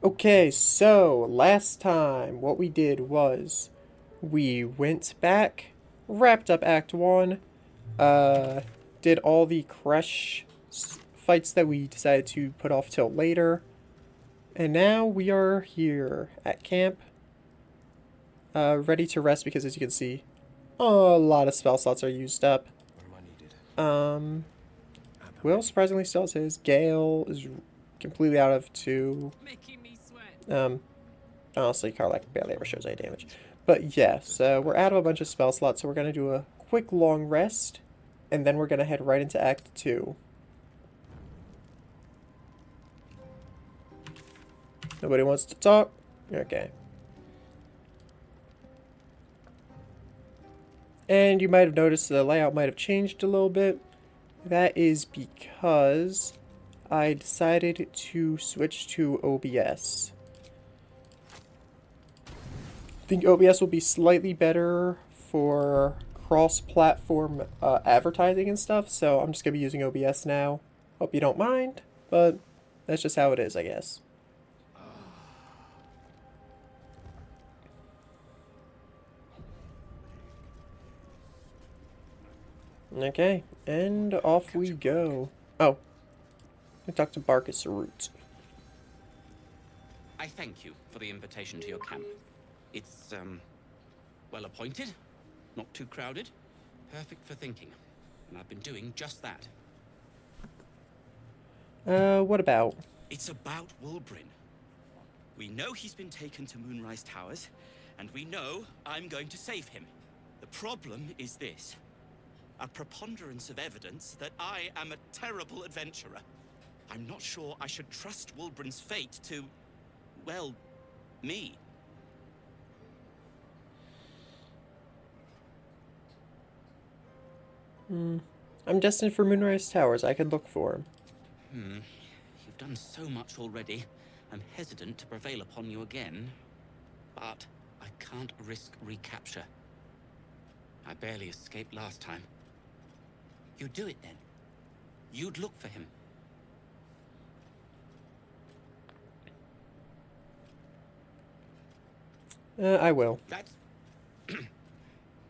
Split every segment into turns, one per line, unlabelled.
Okay, so last time what we did was we went back, wrapped up Act 1, uh, did all the crush fights that we decided to put off till later, and now we are here at camp, ready to rest because as you can see, a lot of spell slots are used up.
Where am I needed?
Um,
At the
Will
ready.
surprisingly still has his. Gale is completely out of 2.
Making me sweat.
Honestly, Karlak barely ever shows any damage. But yeah, so we're out of a bunch of spell slots, so we're going to do a quick long rest, and then we're going to head right into Act 2. Nobody wants to talk? Okay. And you might have noticed the layout might have changed a little bit. That is because I decided to switch to OBS. I think OBS will be slightly better for cross-platform advertising and stuff, so I'm just going to be using OBS now. Hope you don't mind, but that's just how it is, I guess. Okay, and off we go. Oh, I talked to Barkus Root.
I thank you for the invitation to your camp. It's, well appointed, not too crowded, perfect for thinking. And I've been doing just that.
What about?
It's about Wulbrin. We know he's been taken to Moonrise Towers, and we know I'm going to save him. The problem is this. A preponderance of evidence that I am a terrible adventurer. I'm not sure I should trust Wulbrin's fate to, well, me.
I'm destined for Moonrise Towers. I could look for him.
You've done so much already. I'm hesitant to prevail upon you again. But I can't risk recapture. I barely escaped last time. You'd do it then. You'd look for him.
I will.
That's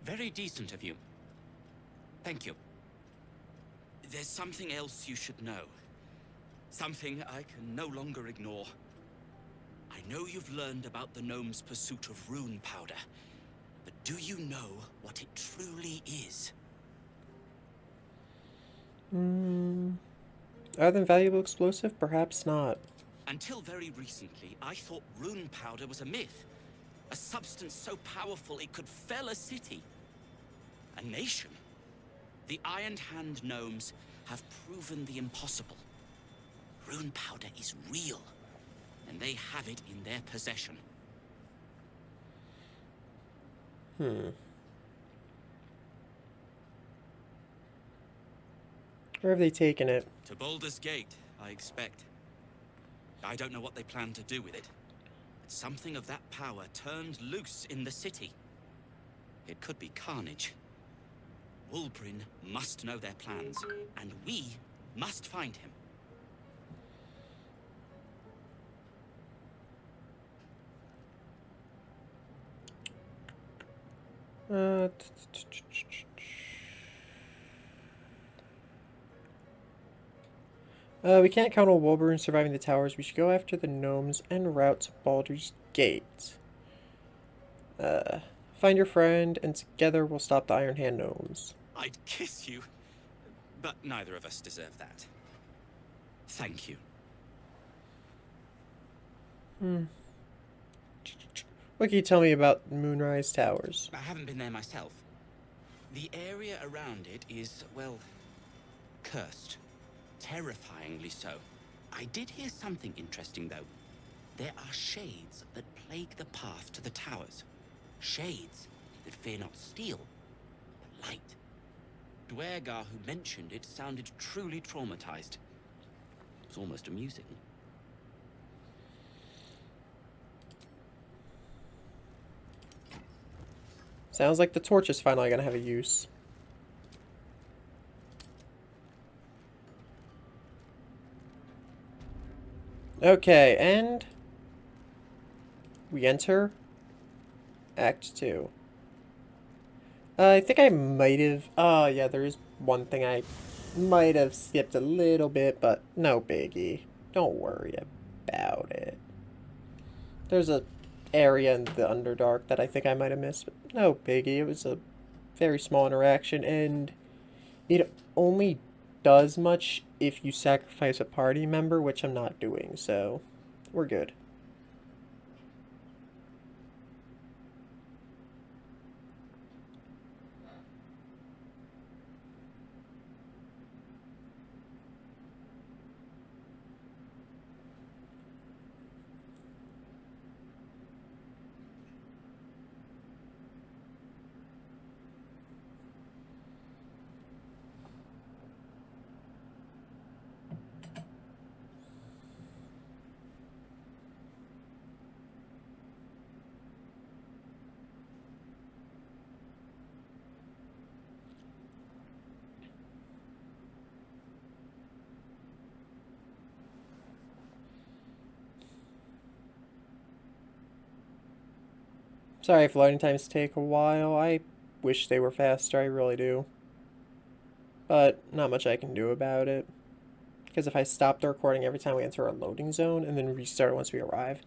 very decent of you. Thank you. There's something else you should know. Something I can no longer ignore. I know you've learned about the gnome's pursuit of rune powder, but do you know what it truly is?
Other than valuable explosive? Perhaps not.
Until very recently, I thought rune powder was a myth. A substance so powerful it could fell a city. A nation. The Iron Hand gnomes have proven the impossible. Rune powder is real, and they have it in their possession.
Where have they taken it?
To Baldur's Gate, I expect. I don't know what they plan to do with it, but something of that power turned loose in the city. It could be carnage. Wulbrin must know their plans, and we must find him.
We can't count on Wolverine surviving the towers. We should go after the gnomes en route to Baldur's Gate. Find your friend, and together we'll stop the Iron Hand gnomes.
I'd kiss you, but neither of us deserve that. Thank you.
What can you tell me about Moonrise Towers?
I haven't been there myself. The area around it is, well, cursed. Terrifyingly so. I did hear something interesting, though. There are shades that plague the path to the towers. Shades that fear not steel, but light. Dwergar who mentioned it sounded truly traumatized. It's almost amusing.
Sounds like the torch is finally gonna have a use. Okay, and we enter Act 2. I think I might have... Oh, yeah, there is one thing I might have skipped a little bit, but no biggie. Don't worry about it. There's a area in the Underdark that I think I might have missed, but no biggie. It was a very small interaction, and it only does much if you sacrifice a party member, which I'm not doing, so we're good. Sorry if loading times take a while. I wish they were faster, I really do. But not much I can do about it. Because if I stop the recording every time we enter a loading zone and then restart once we arrive,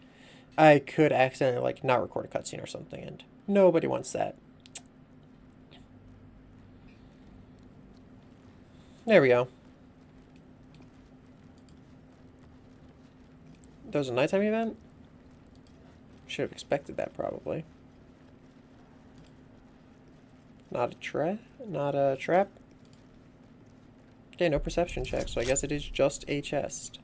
I could accidentally, like, not record a cutscene or something, and nobody wants that. There we go. There was a nighttime event? Should have expected that, probably. Not a trap? Okay, no perception check, so I guess it is just a chest.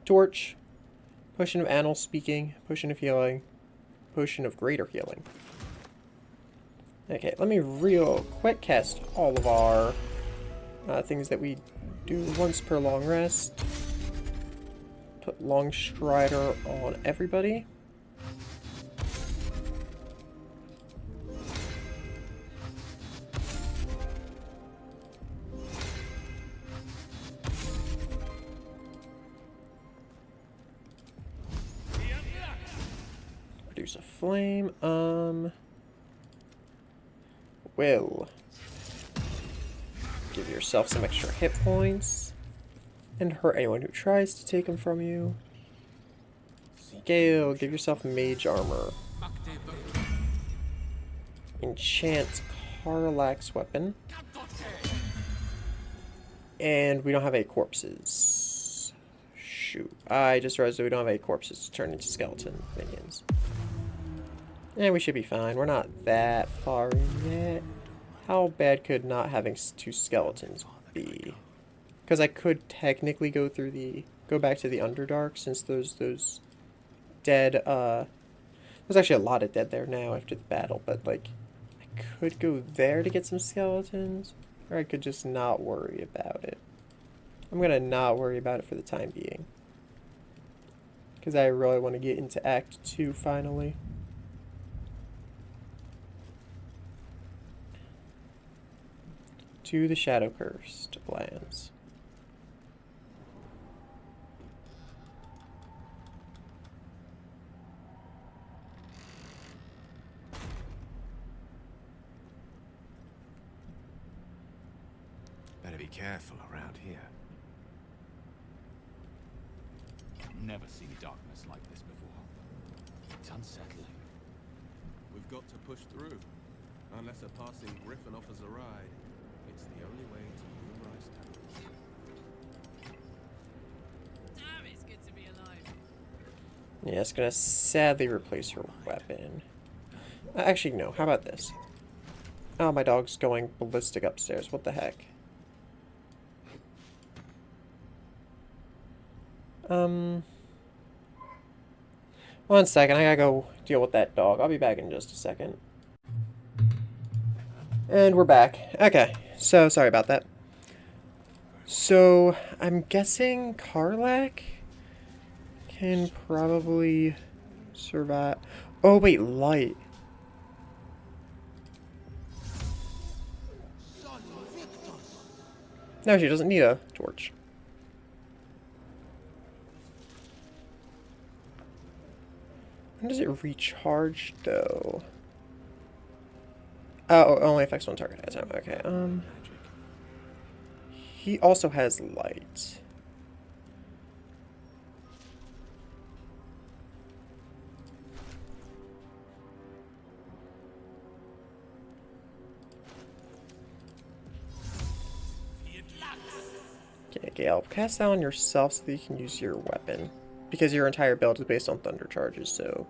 Torch. Potion of Anal Speaking. Potion of Healing. Potion of Greater Healing. Okay, let me real quick cast all of our things that we do once per long rest. Put Long Strider on everybody. Produce a flame. Will give yourself some extra hit points and hurt anyone who tries to take them from you. Gale, give yourself mage armor. Enchant Karlach's weapon. And we don't have any corpses. Shoot. I just realized that we don't have any corpses to turn into skeleton minions. And we should be fine. We're not that far in yet. How bad could not having two skeletons be? Because I could technically go back to the Underdark, since those dead, there's actually a lot of dead there now after the battle, but, like, I could go there to get some skeletons, or I could just not worry about it. I'm gonna not worry about it for the time being. Because I really want to get into Act 2 finally. To the Shadow Cursed lands.
Better be careful around here.
I've never seen darkness like this before. It's unsettling.
We've got to push through. Unless a passing griffin offers a ride, it's the only way to Moonrise Town.
Damn, it's good to be alive.
Yeah, it's gonna sadly replace her weapon. Actually, no. How about this? Oh, my dog's going ballistic upstairs. What the heck? One second. I gotta go deal with that dog. I'll be back in just a second. And we're back. Okay. So, sorry about that. So, I'm guessing Karlach can probably survive. Oh, wait, light. No, she doesn't need a torch. When does it recharge, though? Oh, it only affects one target at a time. Okay, he also has light. Okay, Gale, cast that on yourself so that you can use your weapon. Because your entire build is based on thunder charges, so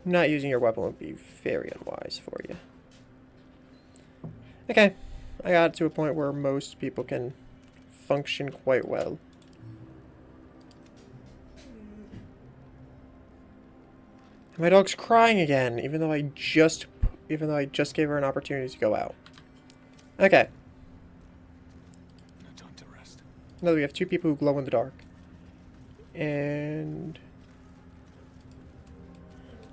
not using your weapon would be very unwise for you. Okay, I got to a point where most people can function quite well. My dog's crying again, even though I just gave her an opportunity to go out. Okay.
No time to rest.
Now we have 2 people who glow in the dark. And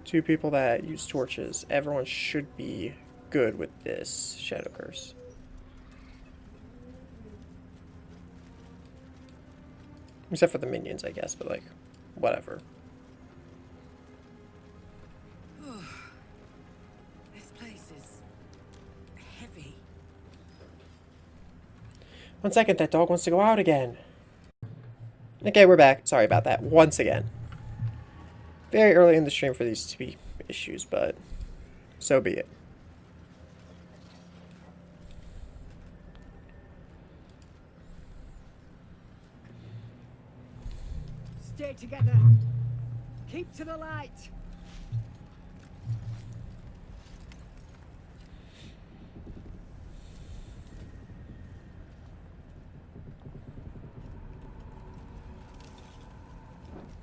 2 people that use torches. Everyone should be good with this Shadow Curse. Except for the minions, I guess, but like, whatever.
This place is heavy.
1 second, that dog wants to go out again. Okay, we're back. Sorry about that. Once again. Very early in the stream for these to be issues, but so be it.
Stay together. Keep to the light.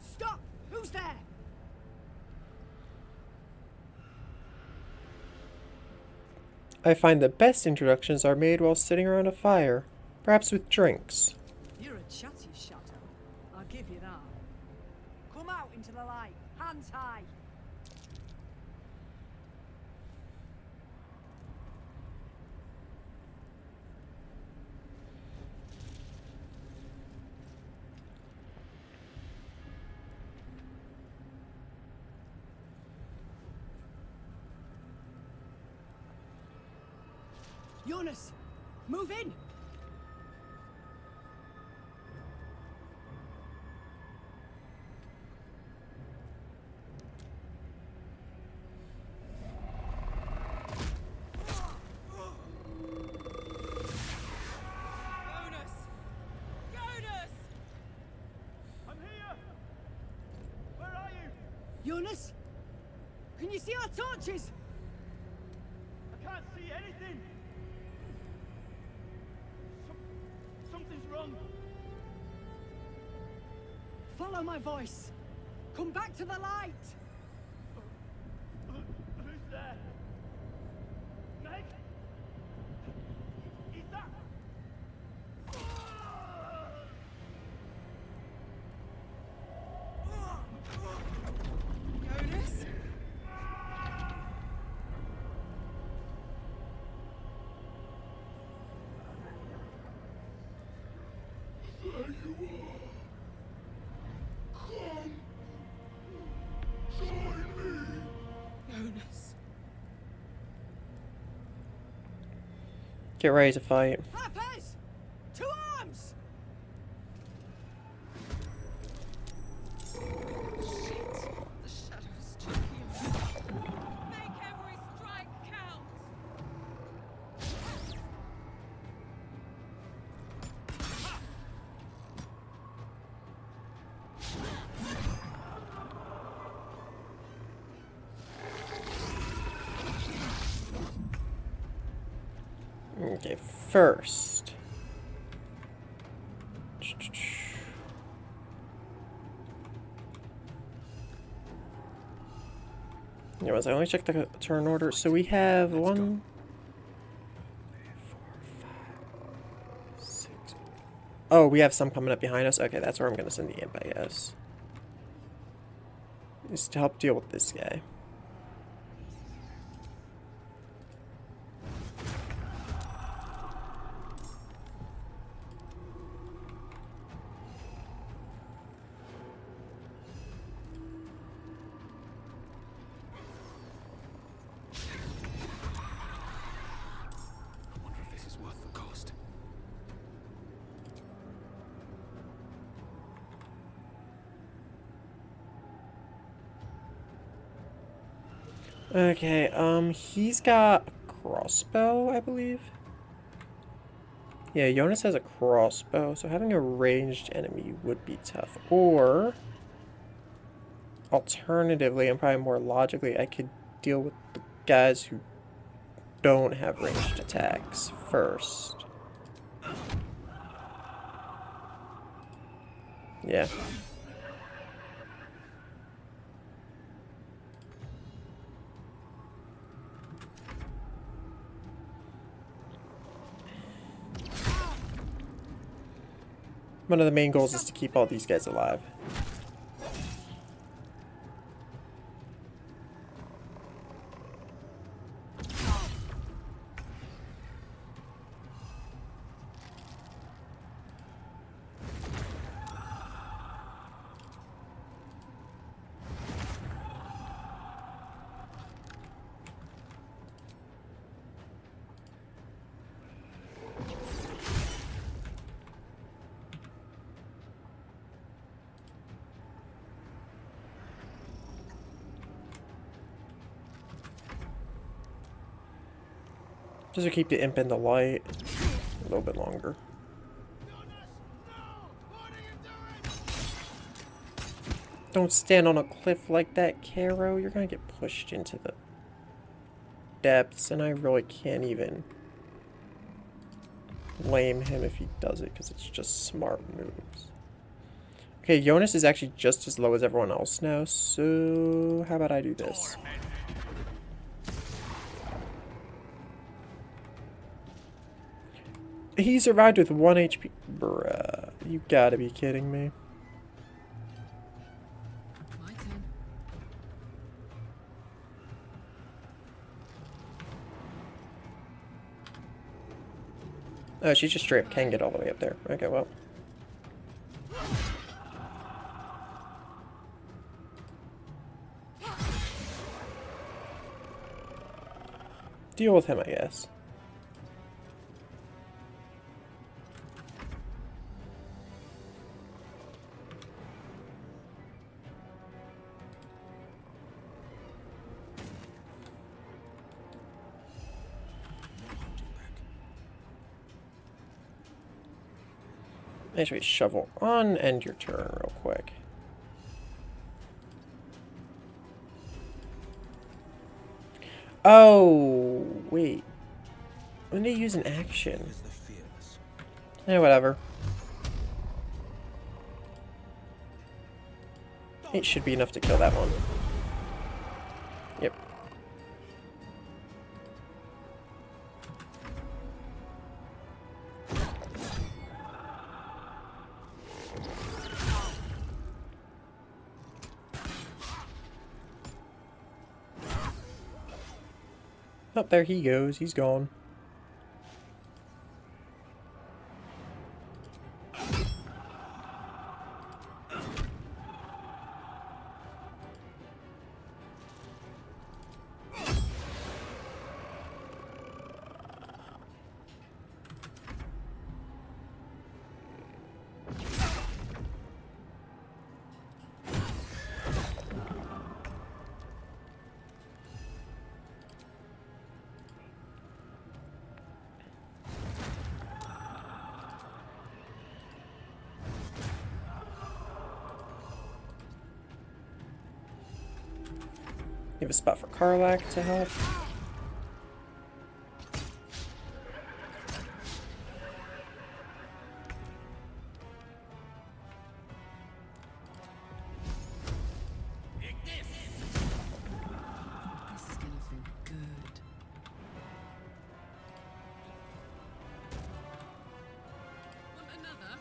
Stop! Who's there?
I find the best introductions are made while sitting around a fire, perhaps with drinks.
You're a chatty shadow. I'll give you that. Come out into the light. Hands high. Jonas, move in.
I'm here! Where are you?
Jonas, can you see our torches?
I can't see anything! Something's wrong.
Follow my voice. Come back to the light.
Who's there? Meg? Is that...
Jonas? Jonas.
Get ready to fight.
Harpers! To arms!
The shadows took you. Make every strike count.
Okay, first. Anyways, I only checked the turn order, so we have 1, 4, 5, 6. Oh, we have some coming up behind us. Okay, that's where I'm gonna send the imp, I guess. Is to help deal with this guy. Okay, he's got a crossbow, I believe. Yeah, Jonas has a crossbow, so having a ranged enemy would be tough. Or, alternatively, and probably more logically, I could deal with the guys who don't have ranged attacks first. Yeah. One of the main goals is to keep all these guys alive. Just to keep the imp in the light a little bit longer. Don't stand on a cliff like that, Caro. You're gonna get pushed into the depths, and I really can't even blame him if he does it, because it's just smart moves. Okay, Jonas is actually just as low as everyone else now, so how about I do this? He survived with 1 HP. Bruh, you gotta be kidding me.
My turn.
Oh, she just straight up can get all the way up there. Okay, well. Deal with him, I guess. Actually, shovel on, end your turn real quick. Oh, wait. When did he use an action? Yeah, whatever. It should be enough to kill that one. Yep. Oh, there he goes. He's gone. You have a spot for Karlak to help.
This is gonna feel good. Want another?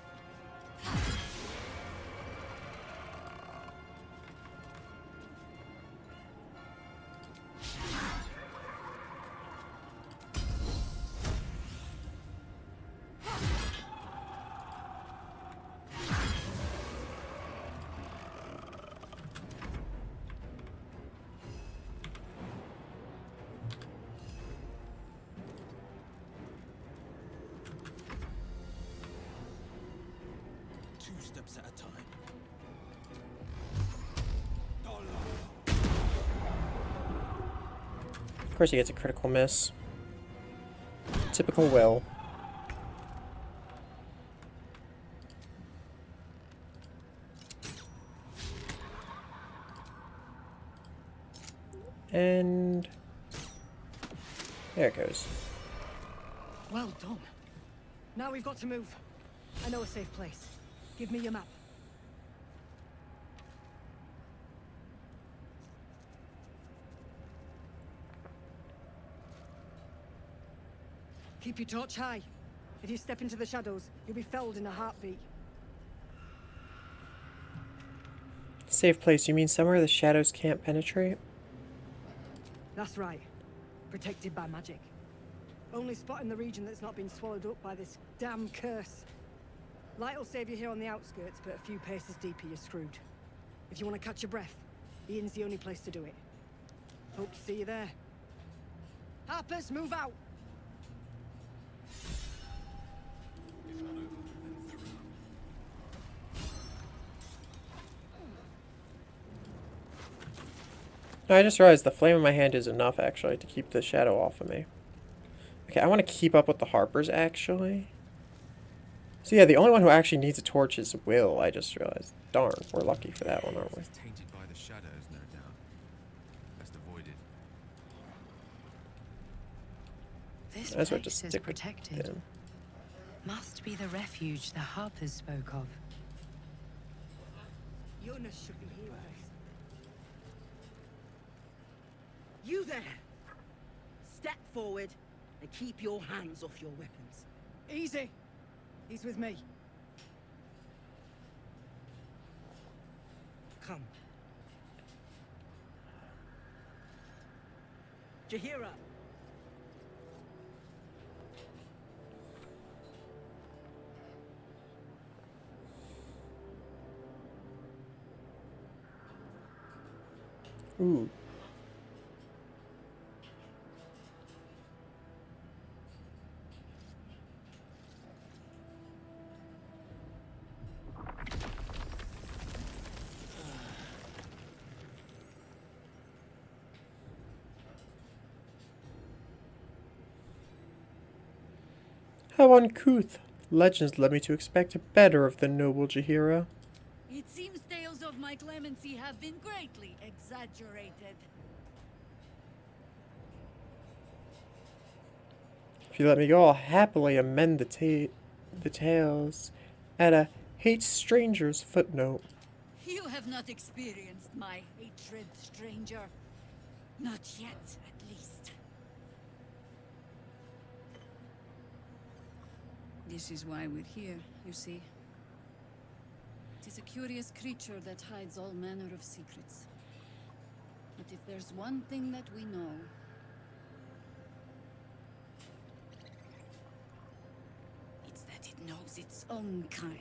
Two steps at a time.
course he gets a critical miss. Typical Will. And there it goes.
Well done. Now we've got to move. I know a safe place. Give me your map. Keep your torch high. If you step into the shadows, you'll be felled in a heartbeat.
Safe place, you mean somewhere the shadows can't penetrate?
That's right. Protected by magic. Only spot in the region that's not been swallowed up by this damn curse. Light will save you here on the outskirts, but a few paces deeper you're screwed. If you want to catch your breath, the inn's the only place to do it. Hope to see you there. Harpers, move out!
If not over, then through.
No, I just realized the flame in my hand is enough, actually, to keep the shadow off of me. Okay, I want to keep up with the Harpers, actually. So yeah, the only one who actually needs a torch is Will, I just realized. Darn, we're lucky for that one, aren't we?
It's tainted by the shadows, no doubt. Best avoided.
This
That's what
place
just
is
stick with
protected.
him.
Must be the refuge the Harpers spoke of.
Jonas should be here with us. You there!
Step forward and keep your hands off your weapons.
Easy! He's with me.
Come. Jahira,
Ooh. How uncouth. Legends led me to expect better of the noble Jahira.
It seems tales of my clemency have been greatly exaggerated.
If you let me go, I'll happily amend the tales. Add a hate strangers footnote.
You have not experienced my hatred, stranger. Not yet, at least. This is why we're here, you see. It is a curious creature that hides all manner of secrets. But if there's one thing that we know, it's that it knows its own kind.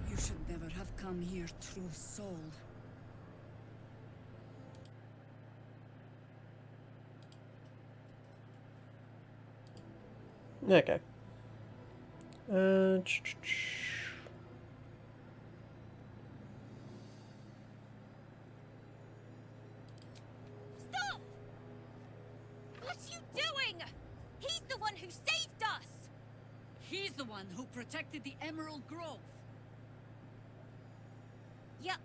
You should never have come here, true soul.
Okay.
Stop! What are you doing? He's the one who saved us!
He's the one who protected the Emerald Grove.
Yup.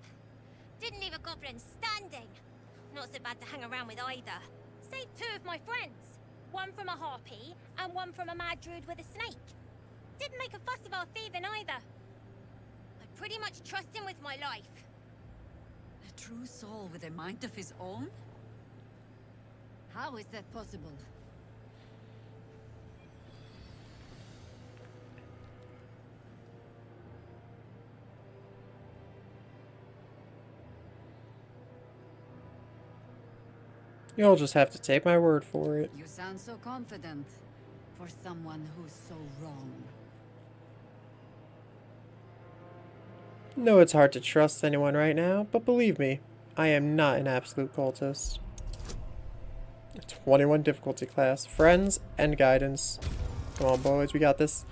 Didn't leave a goblin standing. Not so bad to hang around with either. Saved two of my friends. One from a harpy, and one from a mad druid with a snake. Didn't make a fuss about thieving either. I pretty much trust him with my life.
A true soul with a mind of his own? How is that possible?
You'll just have to take my word for it.
You sound so confident for someone who's so wrong.
No, it's hard to trust anyone right now, but believe me, I am not an absolute cultist. 21 difficulty class. Friends and guidance. Come on, boys, we got this.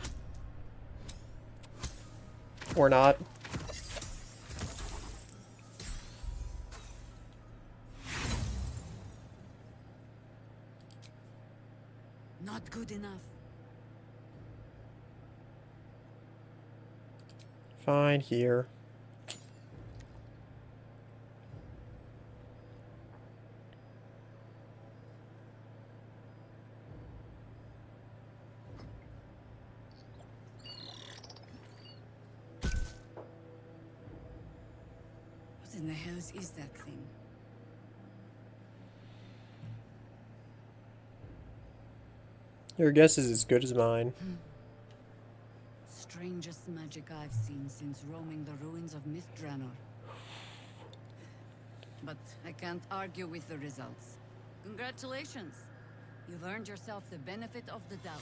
Or not.
Not good enough.
Fine, here.
What in the hells is that thing?
Your guess is as good as mine.
Strangest magic I've seen since roaming the ruins of Mythdraenor. But I can't argue with the results. Congratulations. You've earned yourself the benefit of the doubt.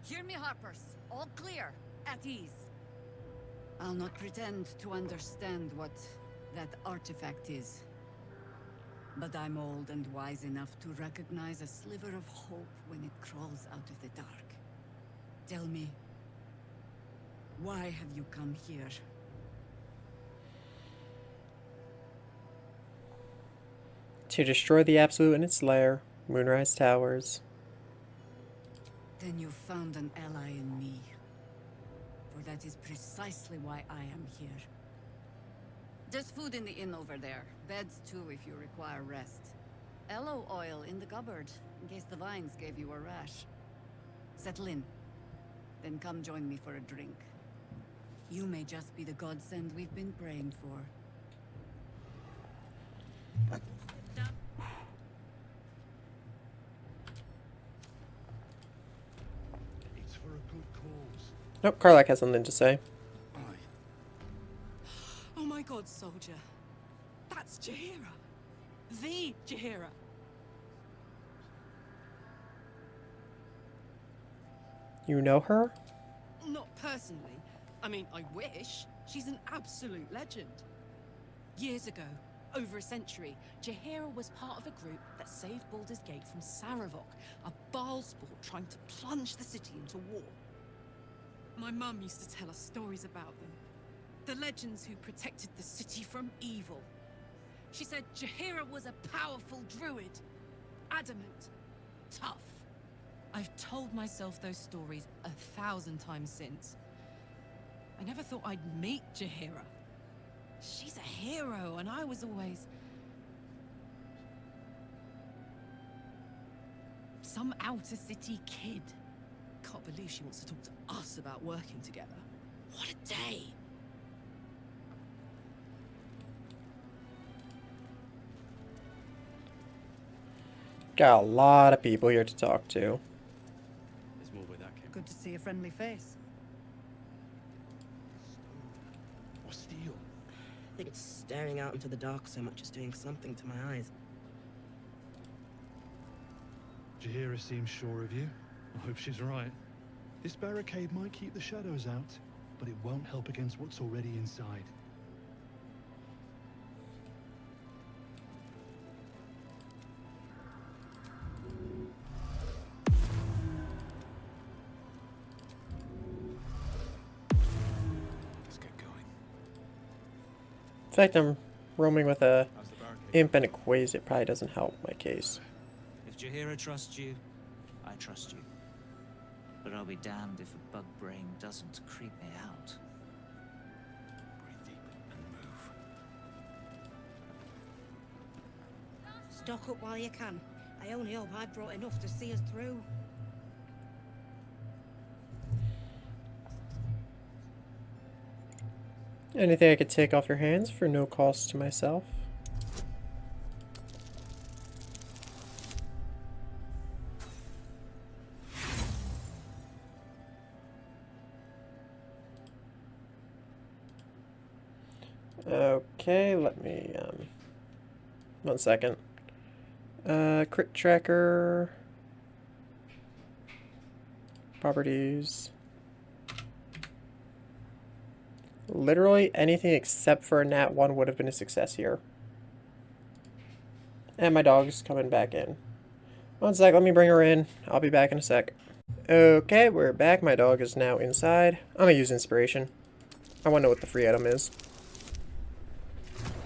Hear me, Harpers. All clear. At ease. I'll not pretend to understand what that artifact is. But I'm old and wise enough to recognize a sliver of hope when it crawls out of the dark. Tell me, why have you come here?
To destroy the Absolute in its lair, Moonrise Towers.
Then you found an ally in me. For that is precisely why I am here. There's food in the inn over there. Beds too if you require rest. Aloe oil in the cupboard, in case the vines gave you a rash. Settle in. Then come join me for a drink. You may just be the godsend we've been praying for.
It's for a good cause.
Nope, Karlach has something to say.
Oh my god, soldier. That's Jaheira. The Jaheira.
You know her?
Not personally. I mean, I wish. She's an absolute legend. Years ago, over a century, Jaheira was part of a group that saved Baldur's Gate from Saravok, a Baalsport trying to plunge the city into war. My mum used to tell us stories about them. The legends who protected the city from evil. She said Jaheira was a powerful druid. Adamant. Tough. I've told myself those stories 1,000 times since. I never thought I'd meet Jaheira. She's a hero, and I was always... some outer city kid. Can't believe she wants to talk to us about working together. What a day!
Got a lot of people here to talk to.
There's more where that came.
Good to see a friendly face.
Or steel.
I think it's staring out into the dark so much is doing something to my eyes.
Jaheira seems sure of you. I hope she's right. This barricade might keep the shadows out, but it won't help against what's already inside.
Let's get going.
In fact, I'm roaming with a
How's the barricade?
imp and a quiz. It probably doesn't help my case.
If Jaheira trusts you, I trust you. But I'll be damned if a bug brain doesn't creep me out.
Breathe deep and move.
Stock up while you can. I only hope I brought enough to see us through.
Anything I could take off your hands for no cost to myself? Okay, let me, 1 second. Crit tracker. Properties. Literally anything except for a nat 1 would have been a success here. And my dog's coming back in. 1 sec, let me bring her in. I'll be back in a sec. Okay, we're back. My dog is now inside. I'm gonna use inspiration. I wanna know what the free item is.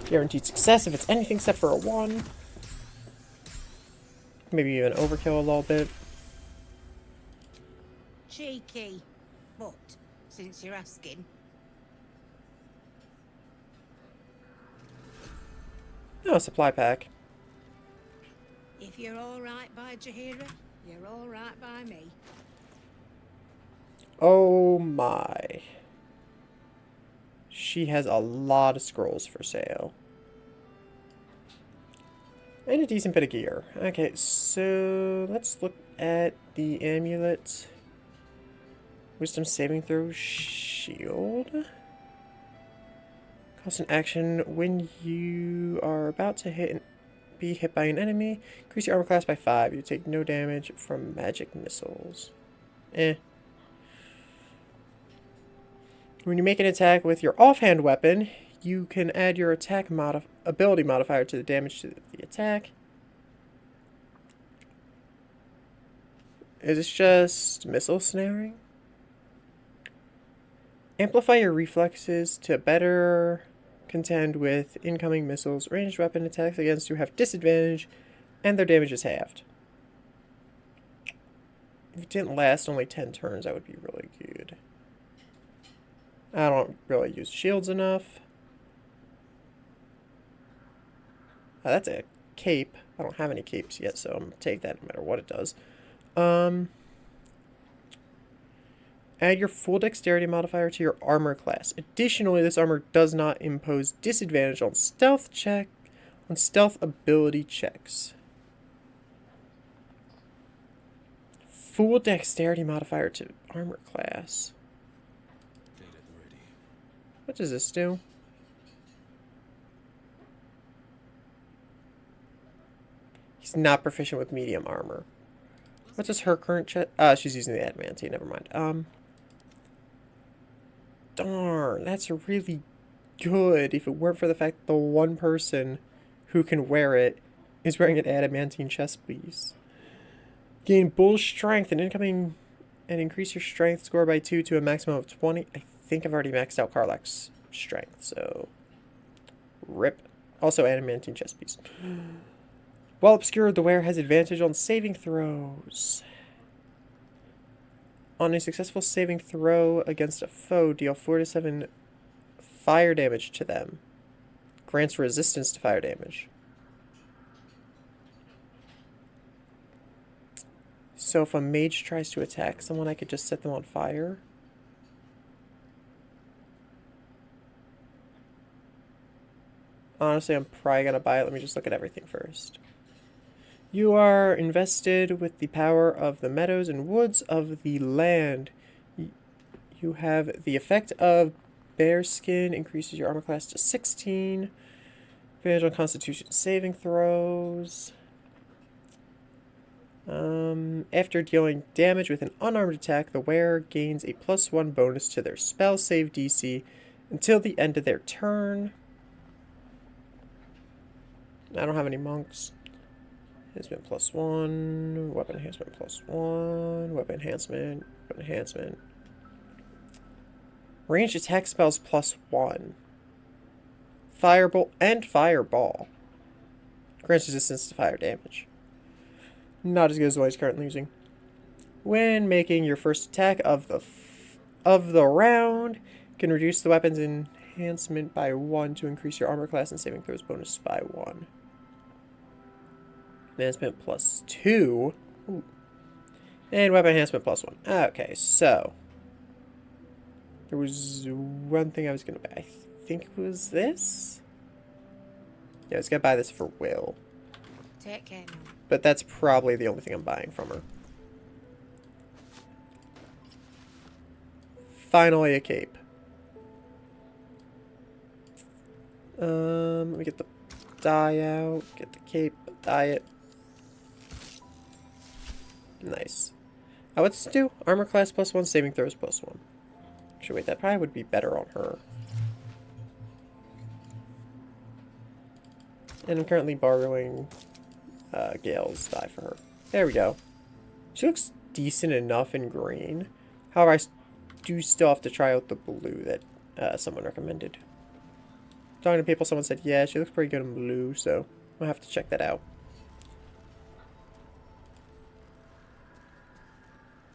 Guaranteed success if it's anything except for a 1. Maybe even overkill a little bit.
Cheeky. But, since you're asking,
Oh, supply pack.
if you're alright by Jahira, you're alright by me.
Oh my. She has a lot of scrolls for sale. And a decent bit of gear. Okay, so let's look at the amulet. Wisdom saving throw shield. Cost an action when you are about to be hit by an enemy. Increase your armor class by 5. You take no damage from magic missiles. Eh. When you make an attack with your offhand weapon, you can add your attack ability modifier to the damage to the attack. Is this just missile snaring? Amplify your reflexes to better contend with incoming missiles. Ranged weapon attacks against you have disadvantage, and their damage is halved. If it didn't last only 10 turns, that would be really good. I don't really use shields enough. That's a cape. I don't have any capes yet, so I'm going to take that no matter what it does. Add your full dexterity modifier to your armor class. Additionally, this armor does not impose disadvantage on stealth ability checks. Full dexterity modifier to armor class. What does this do? He's not proficient with medium armor. What does her current check? She's using the adamantine, never mind. Darn, that's really good if it weren't for the fact that the one person who can wear it is wearing an adamantine chest piece. Gain bull strength and increase your strength score by 2 to a maximum of 20. I think I've already maxed out Karlach's strength, so rip. Also adamantine chest piece. While obscured, the wearer has advantage on saving throws. On a successful saving throw against a foe, deal 4 to 7 fire damage to them. Grants resistance to fire damage. So if a mage tries to attack someone, I could just set them on fire. Honestly, I'm probably gonna buy it. Let me just look at everything first. You are invested with the power of the meadows and woods of the land. You have the effect of bearskin, increases your armor class to 16. Advantage on constitution saving throws. After dealing damage with an unarmed attack, the wearer gains a +1 bonus to their spell save DC until the end of their turn. I don't have any monks. Enhancement +1, weapon enhancement +1, weapon enhancement. Ranged attack spells +1. Firebolt and Fireball. Grants resistance to fire damage. Not as good as what he's currently using. When making your first attack of the round, you can reduce the weapon's enhancement by 1 to increase your armor class and saving throws bonus by 1. Enhancement +2. Ooh. And weapon enhancement +1. Okay, so there was one thing I was going to buy. I think it was this? Yeah, I was going to buy this for Will.
Take care now.
But that's probably the only thing I'm buying from her. Finally a cape. Let me get the dye out. Get the cape, dye it. Nice. What's this do? Armor class +1, saving throws +1. Actually, wait, that probably would be better on her. And I'm currently borrowing Gale's dye for her. There we go. She looks decent enough in green. However, I do still have to try out the blue that someone recommended. Talking to people, someone said, yeah, she looks pretty good in blue, so I'll have to check that out.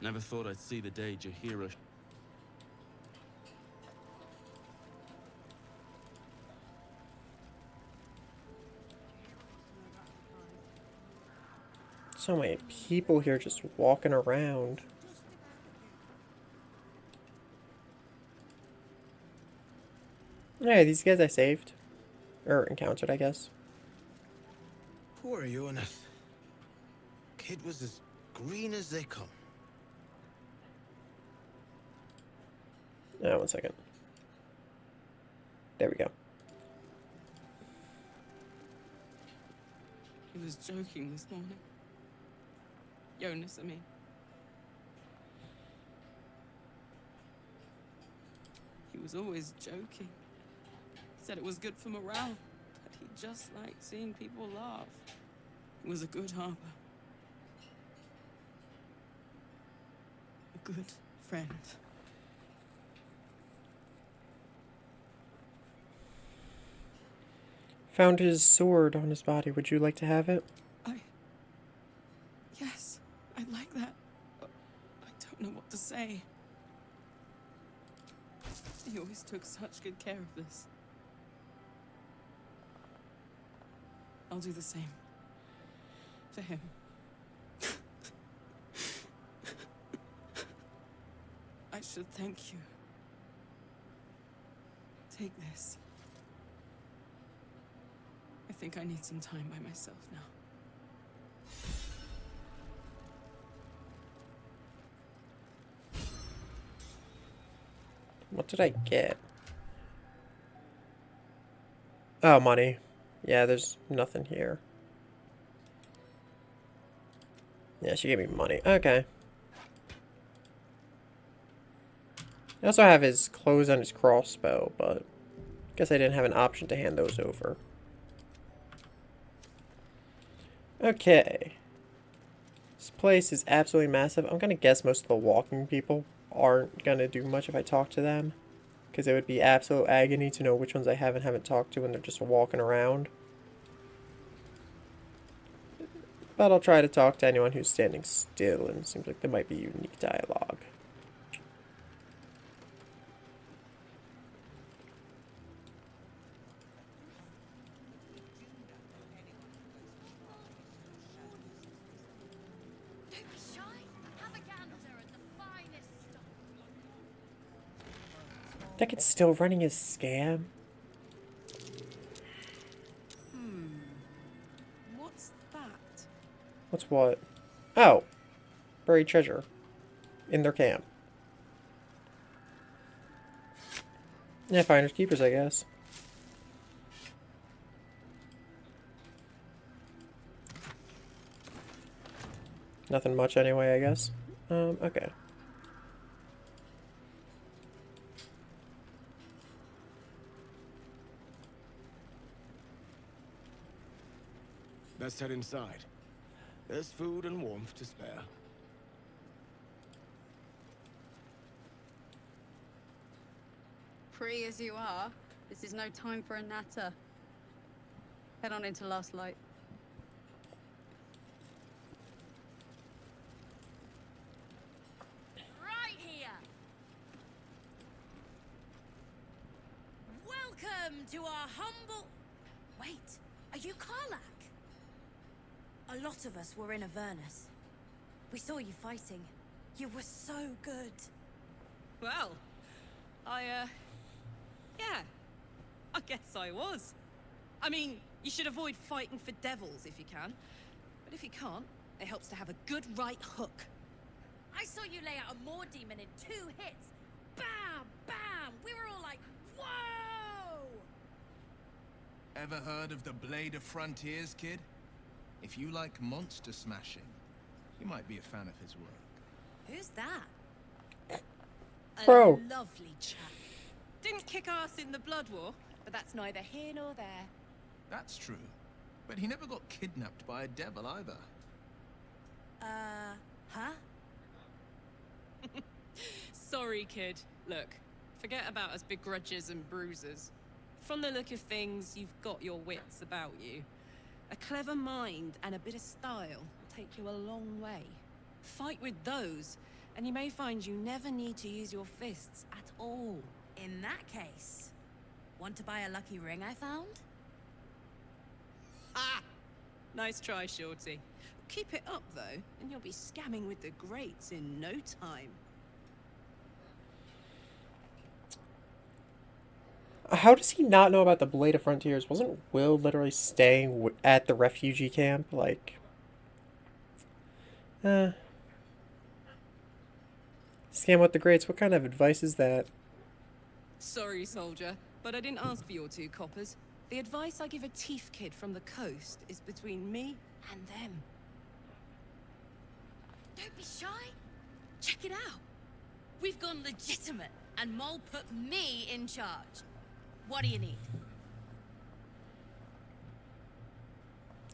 Never thought I'd see the day Jahira...
So many people here just walking around. Yeah, these guys I saved. Or encountered, I guess.
Poor Jonas. Kid was as green as they come.
One second. There we go.
He was joking this morning. Jonas, I mean. He was always joking. Said it was good for morale, that he just liked seeing people laugh. He was a good harper. A good friend.
Found his sword on his body. Would you like to have it?
Yes, I'd like that. But I don't know what to say. He always took such good care of this. I'll do the same. For him. I should thank you. Take this. I think I need some time by myself now.
What did I get? Oh, money. Yeah, there's nothing here. Yeah, she gave me money. Okay. I also have his clothes on his crossbow, but guess I didn't have an option to hand those over. Okay. This place is absolutely massive. I'm gonna guess most of the walking people aren't gonna do much if I talk to them, because it would be absolute agony to know which ones I haven't talked to when they're just walking around. But I'll try to talk to anyone who's standing still, and it seems like there might be unique dialogue. That kid's still running his scam?
What's that?
What's what? Oh! Buried treasure. In their camp. Yeah, finders keepers, I guess. Nothing much anyway, I guess. Okay.
Let's head inside. There's food and warmth to spare.
Free as you are, this is no time for a natter. Head on into Last Light.
Right here. Welcome to our humble... Wait, are you Karlak? A lot of us were in Avernus. We saw you fighting. You were so good.
Well, yeah. I guess I was. I mean, you should avoid fighting for devils if you can. But if you can't, it helps to have a good right hook.
I saw you lay out a Moor demon in 2 hits. Bam! Bam! We were all like, whoa!
Ever heard of the Blade of Frontiers, kid? If you like monster smashing, you might be a fan of his work.
Who's that?
Bro.
A lovely chap. Didn't kick ass in the Blood War, but that's neither here nor there.
That's true. But he never got kidnapped by a devil either.
Huh?
Sorry, kid. Look, forget about us begrudgers and bruisers. From the look of things, you've got your wits about you. A clever mind and a bit of style will take you a long way. Fight with those, and you may find you never need to use your fists at all.
In that case, want to buy a lucky ring I found?
Ha! Nice try, Shorty. Keep it up, though, and you'll be scamming with the greats in no time.
How does he not know about the Blade of Frontiers? Wasn't Will literally staying at the refugee camp? Like, scam with the greats. What kind of advice is that?
Sorry, soldier, but I didn't ask for your 2 coppers. The advice I give a Teeth kid from the coast is between me and them.
Don't be shy. Check it out. We've gone legitimate, and Mole put me in charge. What do you need?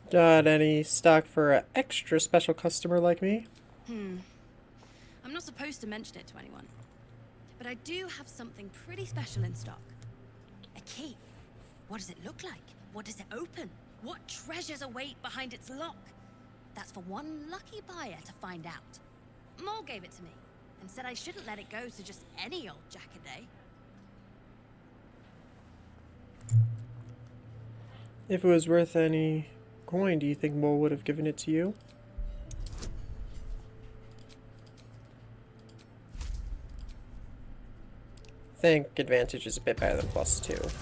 Got any stock for an extra special customer like me?
I'm not supposed to mention it to anyone, but I do have something pretty special in stock. A key. What does it look like? What does it open? What treasures await behind its lock? That's for one lucky buyer to find out. Mole gave it to me and said I shouldn't let it go to just any old Jackaday.
If it was worth any coin, do you think Mole would have given it to you? I think advantage is a bit better than +2.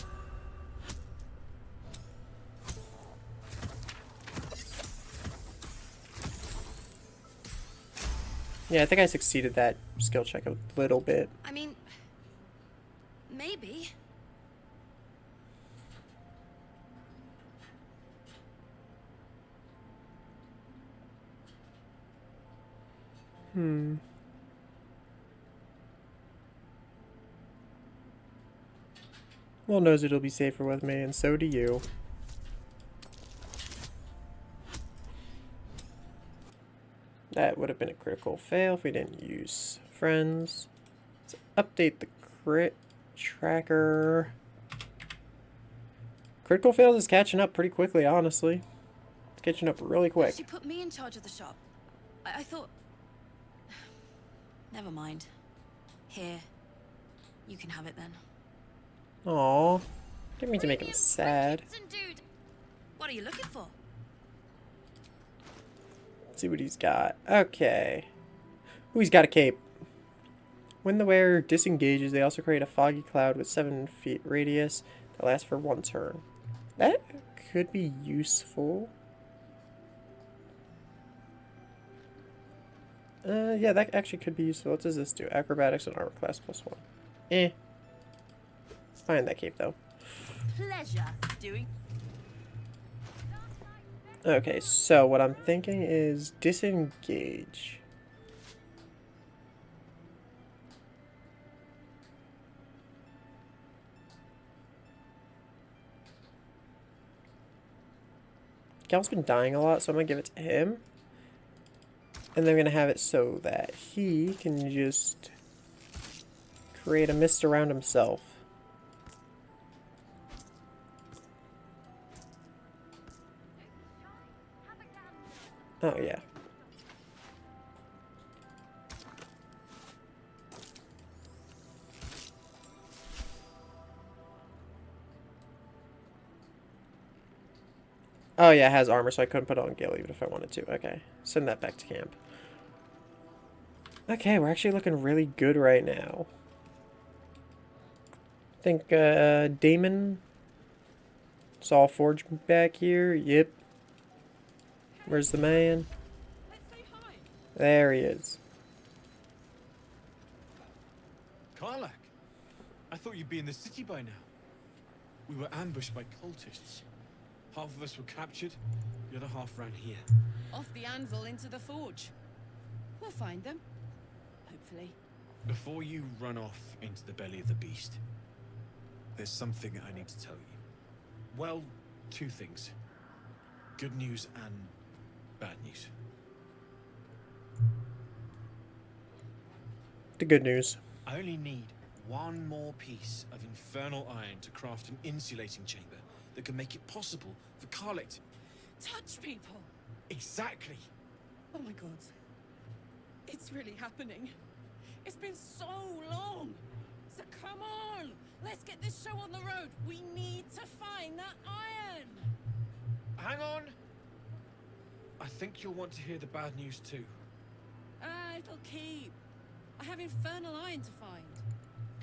Yeah, I think I succeeded that skill check a little bit.
I mean, maybe.
Well, knows it'll be safer with me, and so do you. That would have been a critical fail if we didn't use friends. Let's update the crit tracker. Critical fails is catching up pretty quickly, honestly. It's catching up really quick.
She put me in charge of the shop. I thought... Never mind. Here. You can have it then.
Aww. Didn't mean to make him sad.
Dude, what are you looking for?
Let's see what he's got. Okay. Ooh, he's got a cape. When the wearer disengages, they also create a foggy cloud with 7 feet radius that lasts for 1 turn. That could be useful. Yeah, that actually could be useful. What does this do? Acrobatics and armor class +1. Find that cape, though.
Pleasure doing.
Okay, so what I'm thinking is disengage. Gal's been dying a lot, so I'm gonna give it to him. And then I'm gonna have it so that he can just create a mist around himself. Oh, yeah. Oh, yeah, it has armor, so I couldn't put it on Gale even if I wanted to. Okay, send that back to camp. Okay, we're actually looking really good right now. I think, Damon saw Forge back here. Yep. Where's the man? There he is.
Karlak, I thought you'd be in the city by now. We were ambushed by cultists. Half of us were captured, the other half ran here.
Off the anvil into the forge. We'll find them. Hopefully.
Before you run off into the belly of the beast, there's something I need to tell you. Well, 2 things. Good news and bad news.
The good news.
I only need 1 more piece of infernal iron to craft an insulating chamber that can make it possible for Karlak to
touch people.
Exactly.
Oh my god. It's really happening. It's been so long. So come on, let's get this show on the road. We need to find that iron.
Hang on. I think you'll want to hear the bad news too.
It'll keep. I have infernal iron to find.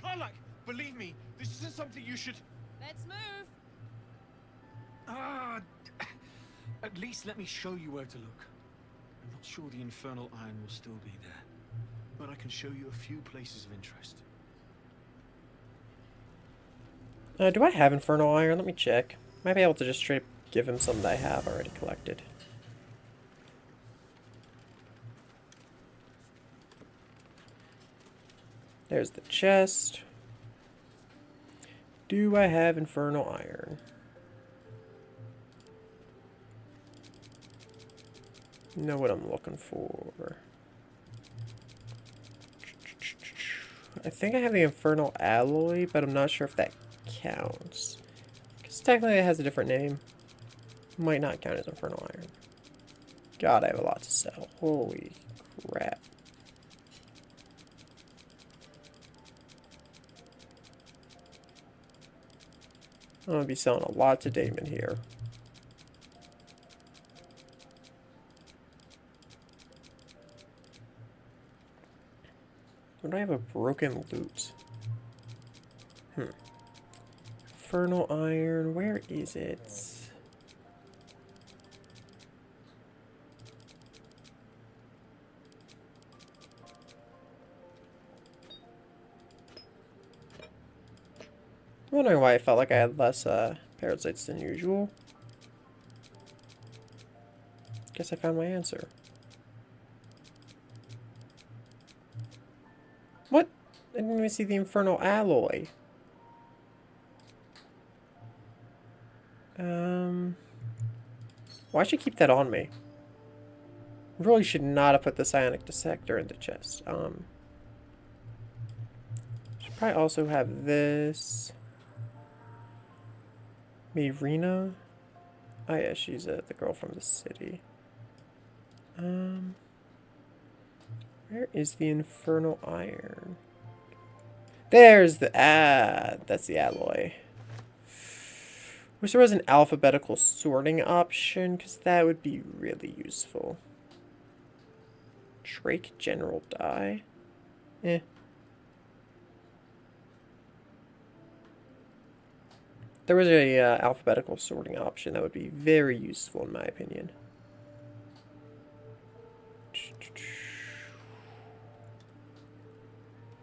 Karlak, believe me, this isn't something you should...
Let's move.
At least let me show you where to look. I'm not sure the infernal iron will still be there, but I can show you a few places of interest.
Do I have infernal iron? Let me check. Might be able to just straight give him some that I have already collected. There's the chest. Do I have infernal iron? Know what I'm looking for. I think I have the infernal alloy, but I'm not sure if that counts. Because technically it has a different name. Might not count as infernal iron. God, I have a lot to sell. Holy crap. I'm going to be selling a lot to Damon here. Would I have a broken loot? Infernal iron, where is it? I'm wondering why I felt like I had less parasites than usual. Guess I found my answer. What? I didn't even see the infernal alloy. Why should I keep that on me? Really should not have put the psionic dissector in the chest. Should probably also have this. Mirina? Oh yeah, she's the girl from the city. Where is the infernal iron? There's the that's the alloy. Wish there was an alphabetical sorting option, because that would be really useful. Drake General Die? Eh. There was a alphabetical sorting option that would be very useful in my opinion.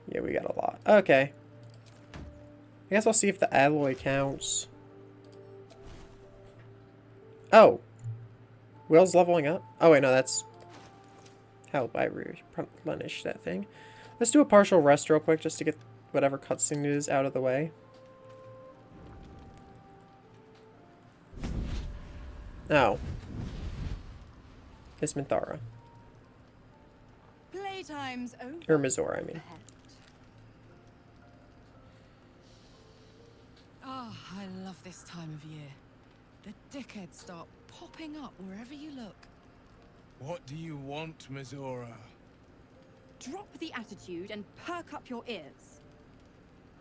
Yeah, we got a lot. Okay. I guess I'll see if the alloy counts. Oh. Will's leveling up? Oh wait, no, that's how I replenish that thing. Let's do a partial rest real quick just to get whatever cutscene it is out of the way. Oh. It's Minthara.
Playtime's over.
Or Mizora, I mean.
Oh, I love this time of year. The dickheads start popping up wherever you look.
What do you want, Mizora?
Drop the attitude and perk up your ears.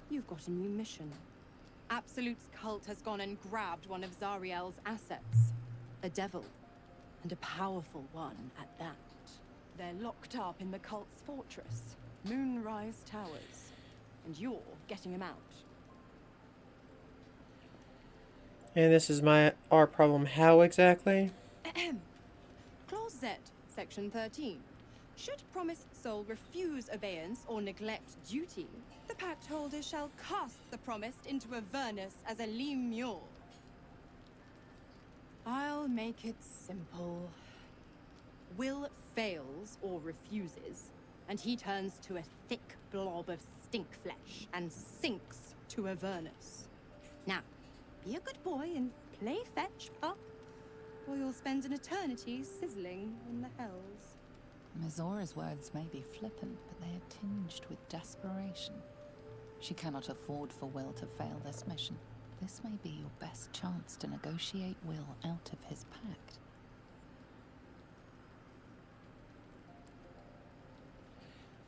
You've got a new mission. Absolute's cult has gone and grabbed one of Zariel's assets. A devil. And a powerful one at that. They're locked up in the cult's fortress, Moonrise Towers. And you're getting them out.
And this is our problem. How exactly?
Clause Z, Section 13. Should promised soul refuse obeyance or neglect duty, the pact holder shall cast the promised into Avernus as a lemure. I'll make it simple. Will fails or refuses, and he turns to a thick blob of stink flesh and sinks to Avernus. Now, be a good boy and play fetch, pup, or you'll spend an eternity sizzling in the hells.
Mizora's words may be flippant, but they are tinged with desperation. She cannot afford for Will to fail this mission. This may be your best chance to negotiate Will out of his pact.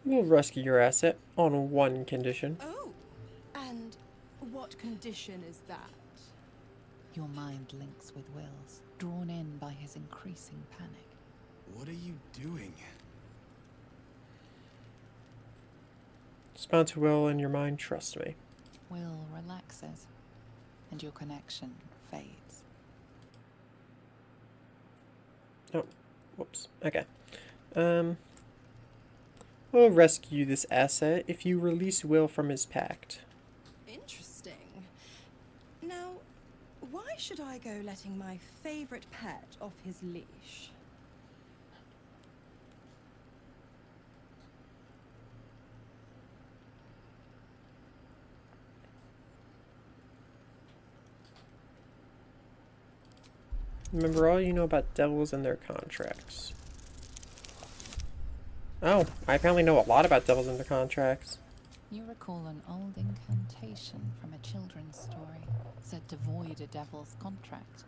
We'll rescue your asset on one condition.
Oh, and what condition is that?
Your mind links with Will's, drawn in by his increasing panic.
What are you doing?
Respond to Will and your mind, trust me.
Will relaxes, and your connection fades.
Oh, whoops. Okay. We'll rescue this asset if you release Will from his pact.
Interesting. Now, why should I go letting my favorite pet off his leash?
Remember all you know about devils and their contracts. Oh, I apparently know a lot about devils and their contracts.
You recall an old incantation from a children's story, said to void a devil's contract.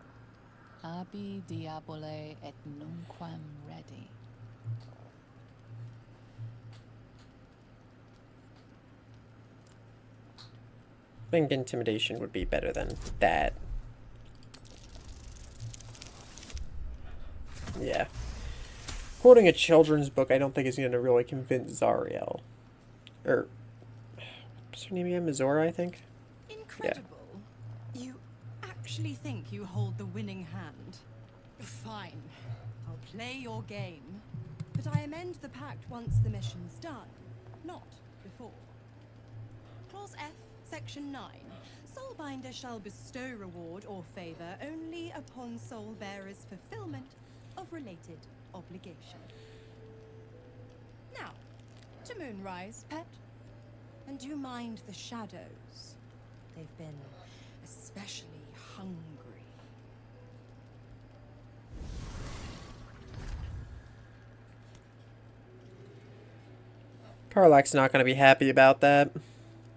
Abi diabole et nunquam redi.
I think intimidation would be better than that. Yeah. Quoting a children's book, I don't think is going to really convince Zariel. Or, what's her name again? Mizora, I think?
Incredible. Yeah. You actually think you hold the winning hand? Fine. I'll play your game. But I amend the pact once the mission's done, not before. Clause F, Section 9. Soulbinder shall bestow reward or favor only upon soul-bearer's fulfillment of related obligation. Now, to Moonrise, pet. And do mind the shadows. They've been especially hungry.
Karlach's not going to be happy about that.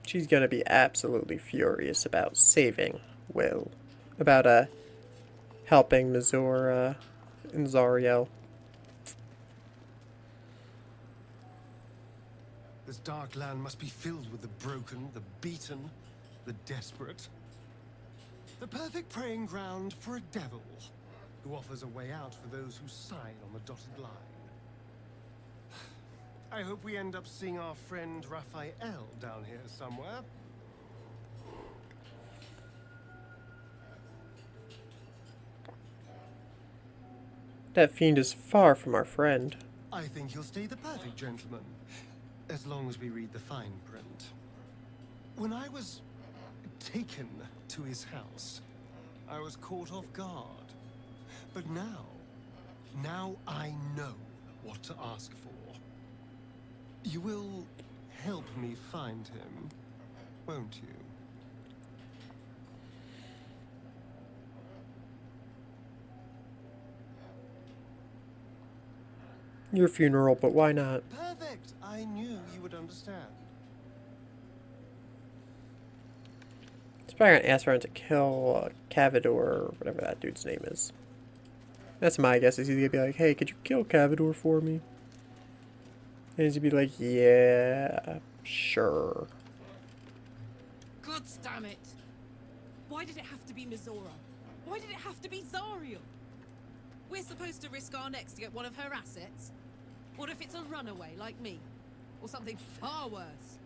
She's going to be absolutely furious about saving Will. About, helping Mizora and Zariel.
This dark land must be filled with the broken, the beaten, the desperate. The perfect preying ground for a devil who offers a way out for those who sign on the dotted line. I hope we end up seeing our friend Raphael down here somewhere.
That fiend is far from our friend.
I think he'll stay the perfect gentleman, as long as we read the fine print. When I was taken to his house, I was caught off guard. But now I know what to ask for. You will help me find him, won't you?
Your funeral, but why not?
Perfect! I knew you would understand.
He's probably gonna ask around to kill Cavador, or whatever that dude's name is. That's my guess, is he's gonna be like, hey, could you kill Cavador for me? And he's gonna be like, yeah, sure.
God damn it! Why did it have to be Mizora? Why did it have to be Zariel? We're supposed to risk our necks to get one of her assets? What if it's a runaway like me? Or something far worse?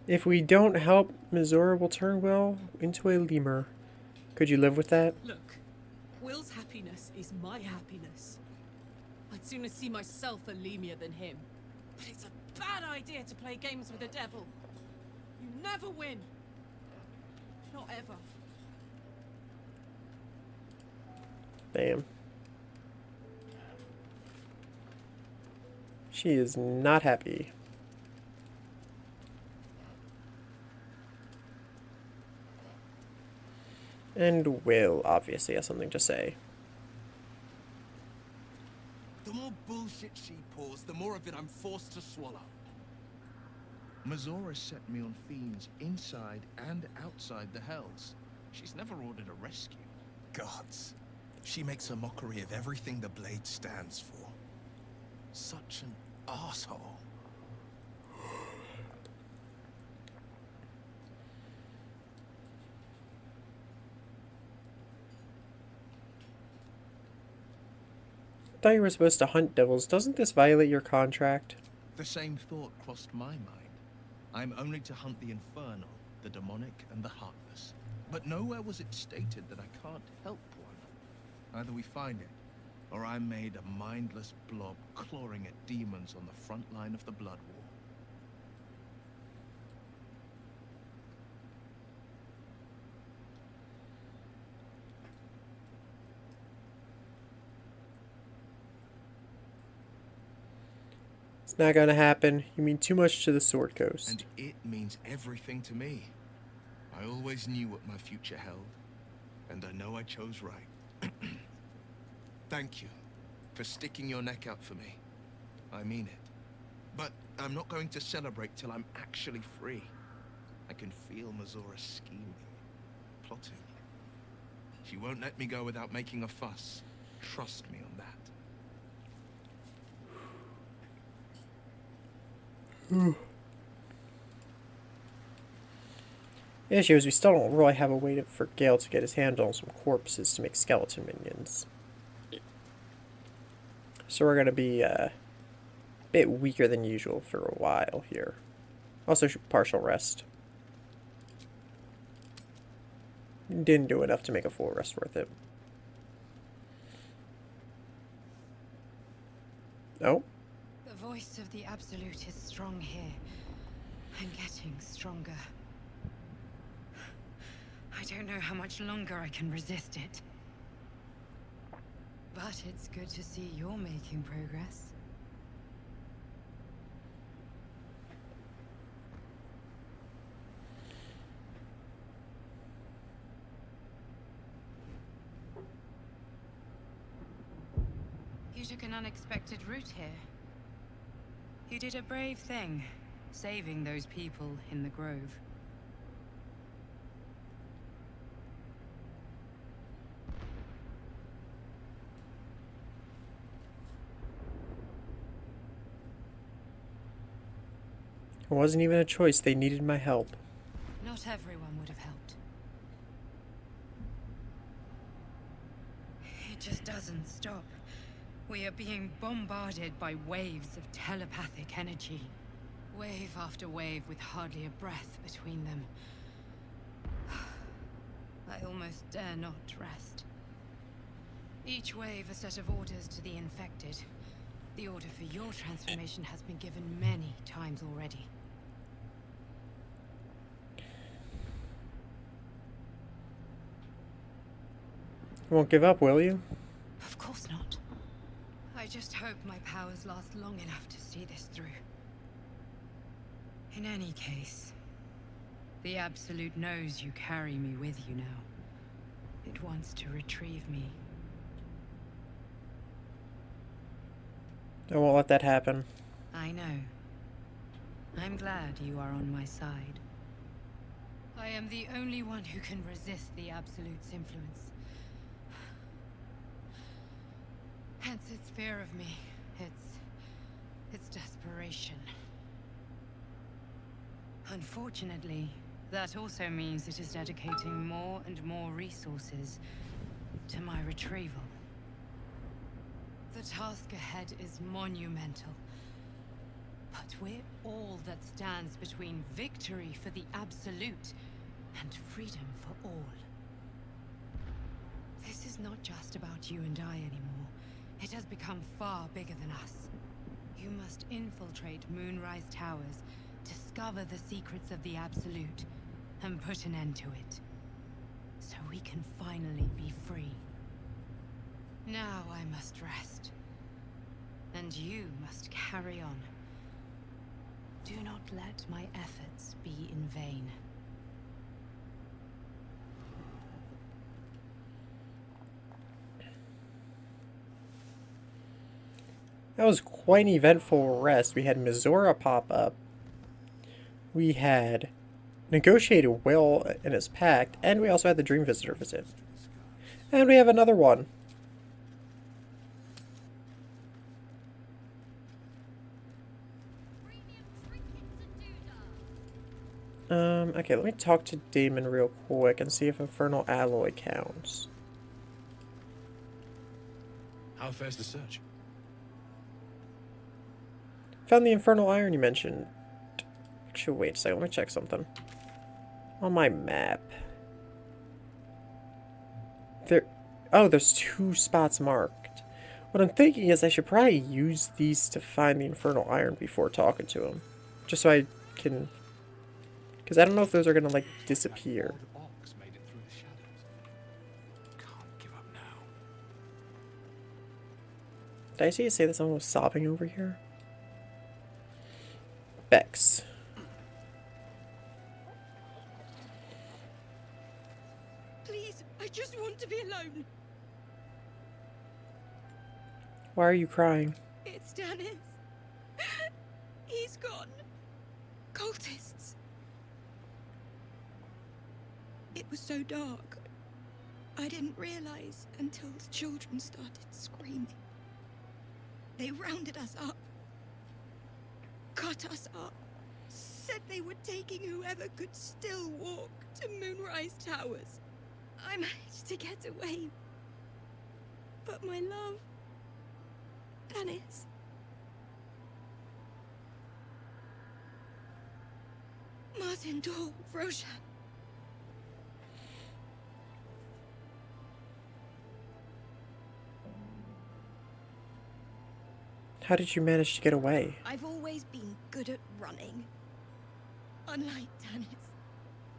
If we don't help, Mizora will turn Will into a lemur. Could you live with that?
Look, Will's happiness is my happiness. I'd sooner see myself a lemur than him. But it's a bad idea to play games with the devil. You never win. Not ever.
Damn. She is not happy. And Will obviously has something to say.
The more bullshit she pours, the more of it I'm forced to swallow. Mazora set me on fiends inside and outside the Hells. She's never ordered a rescue.
Gods. She makes a mockery of everything the Blade stands for. Such an asshole.
I thought you were supposed to hunt devils. Doesn't this violate your contract?
The same thought crossed my mind. I'm only to hunt the infernal, the demonic, and the heartless. But nowhere was it stated that I can't help one. Either we find it, or I'm made a mindless blob clawing at demons on the front line of the Blood War.
It's not gonna happen. You mean too much to the Sword Coast.
And it means everything to me. I always knew what my future held, and I know I chose right. Thank you for sticking your neck out for me. I mean it. But I'm not going to celebrate till I'm actually free. I can feel Mazora scheming, plotting. She won't let me go without making a fuss. Trust me on that.
The issue is we still don't really have a way for Gale to get his hand on some corpses to make skeleton minions. So we're going to be a bit weaker than usual for a while here. Also, partial rest. Didn't do enough to make a full rest worth it. Oh?
The voice of the Absolute is strong here, and getting stronger. I don't know how much longer I can resist it. But it's good to see you're making progress. You took an unexpected route here. You did a brave thing, saving those people in the Grove.
It wasn't even a choice. They needed my help.
Not everyone would have helped. It just doesn't stop. We are being bombarded by waves of telepathic energy. Wave after wave with hardly a breath between them. I almost dare not rest. Each wave a set of orders to the infected. The order for your transformation has been given many times already.
You won't give up, will you?
Of course not. I just hope my powers last long enough to see this through. In any case, the Absolute knows you carry me with you now. It wants to retrieve me.
I won't let that happen.
I know. I'm glad you are on my side. I am the only one who can resist the Absolute's influence. Hence its fear of me, its desperation. Unfortunately, that also means it is dedicating more and more resources to my retrieval. The task ahead is monumental. But we're all that stands between victory for the Absolute and freedom for all. This is not just about you and I anymore. It has become far bigger than us. You must infiltrate Moonrise Towers, discover the secrets of the Absolute, and put an end to it. So we can finally be free. Now I must rest. And you must carry on. Do not let my efforts be in vain.
That was quite an eventful rest. We had Mazora pop up. we had negotiated Will in his pact, and we also had the Dream Visitor visit. And we have another one. Okay, let me talk to Damon real quick and see if Infernal Alloy counts.
How fares the search?
Found the Infernal Iron you mentioned. Actually, wait a second, let me check something. On my map. There's 2 spots marked. What I'm thinking is I should probably use these to find the Infernal Iron before talking to him. Just so I can... Because I don't know if those are going to, like, disappear. Did I see you say that someone was sobbing over here? Bex.
Please, I just want to be alone.
Why are you crying?
It's Dennis. He's gone. Cultists. It was so dark. I didn't realize until the children started screaming. They rounded us up. Cut us up. Said they were taking whoever could still walk to Moonrise Towers. I managed to get away. But my love... Dennis... Martin Dor, Roshan...
How did you manage to get away?
I've always been good at running. Unlike Dennis,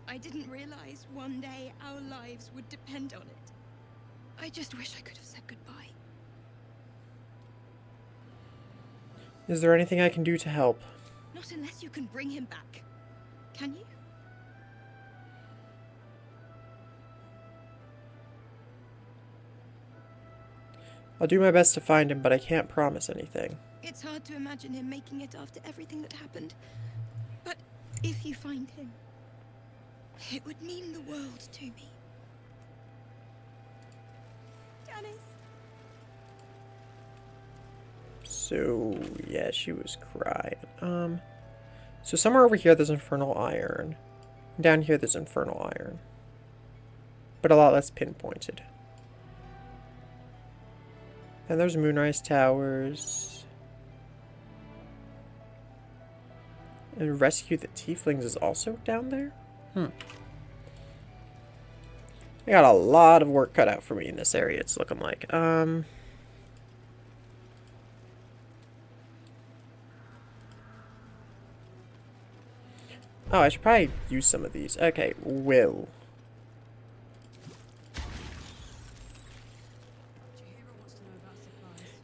I didn't realize one day our lives would depend on it. I just wish I could have said goodbye.
Is there anything I can do to help?
Not unless you can bring him back. Can you?
I'll do my best to find him, but I can't promise anything.
It's hard to imagine him making it after everything that happened. But if you find him, it would mean the world to me. Dennis.
So, yeah, she was crying. So somewhere over here there's Infernal Iron. Down here there's Infernal Iron. But a lot less pinpointed. And there's Moonrise Towers. And Rescue the Tieflings is also down there? I got a lot of work cut out for me in this area, it's looking like. Oh, I should probably use some of these. Okay, Will.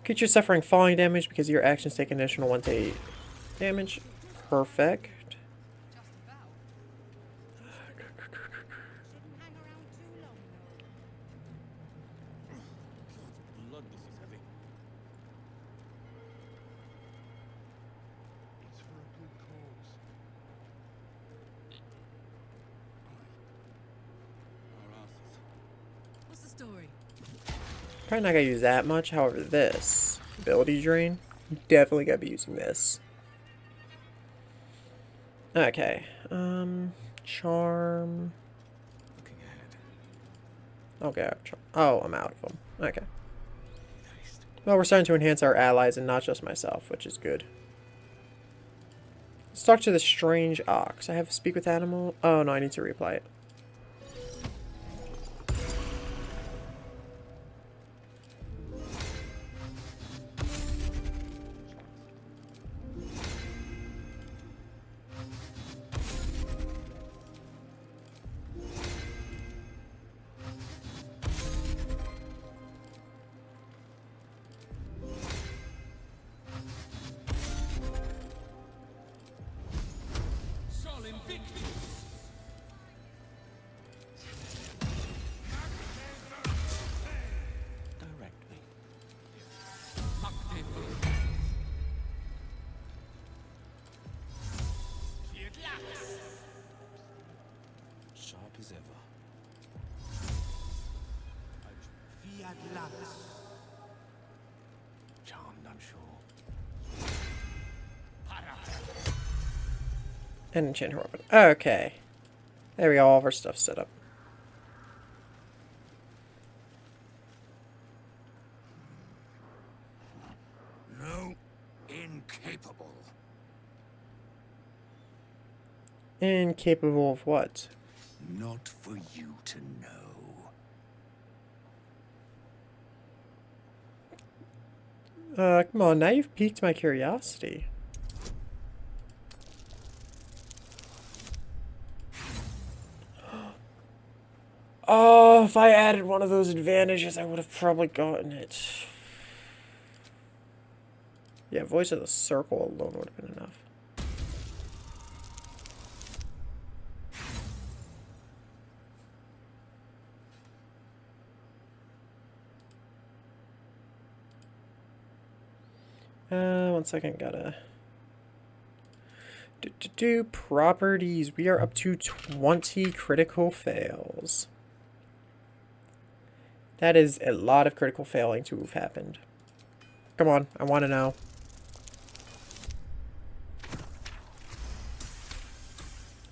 Creature suffering falling damage because your actions take additional 1d8 damage. Perfect.
Blood, this is heavy.
It's for a good cause.
What's the story?
Probably not gonna use that much. However, this ability drain, definitely gonna be using this. Okay. Charm.
Looking ahead.
Okay. Oh, I'm out of them. Okay. Well, we're starting to enhance our allies and not just myself, which is good. Let's talk to the strange ox. I have to speak with animal. Oh no, I need to reapply it. And enchant her weapon. Okay. There we go, all of our stuff set up.
No, incapable.
Incapable of what?
Not for you to know.
Come on, now you've piqued my curiosity. Oh, if I added one of those advantages, I would have probably gotten it. Yeah, Voice of the Circle alone would have been enough. One second, gotta... Properties. We are up to 20 critical fails. That is a lot of critical failing to have happened. Come on, I want to know.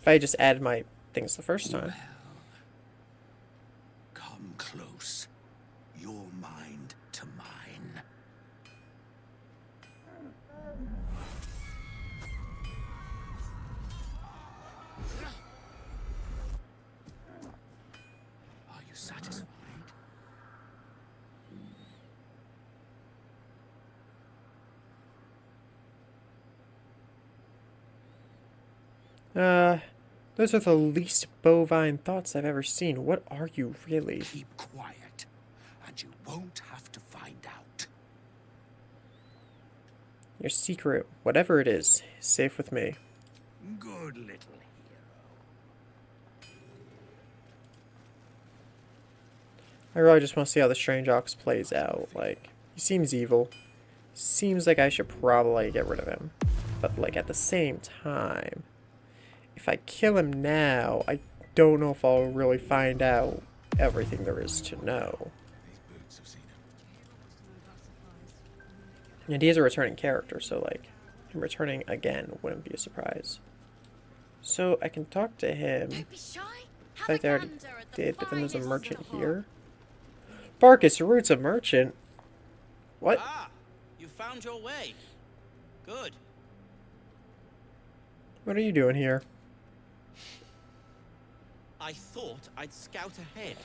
If I just added my things the first time.
Come close. Your mind to mine. Are you satisfied?
Those are the least bovine thoughts I've ever seen. What are you really?
Keep quiet, and you won't have to find out.
Your secret, whatever it is safe with me.
Good little hero.
I really just want to see how the Strange Ox plays out. Like, he seems evil. Seems like I should probably get rid of him. But, like, at the same time, if I kill him now, I don't know if I'll really find out everything there is to know. And he is a returning character, so, like, him returning again wouldn't be a surprise. So, I can talk to him. In fact, I already did, but then there's a merchant here. Barkus, Root's a merchant. What?
Ah, you found your way. Good.
What are you doing here?
I thought I'd scout ahead,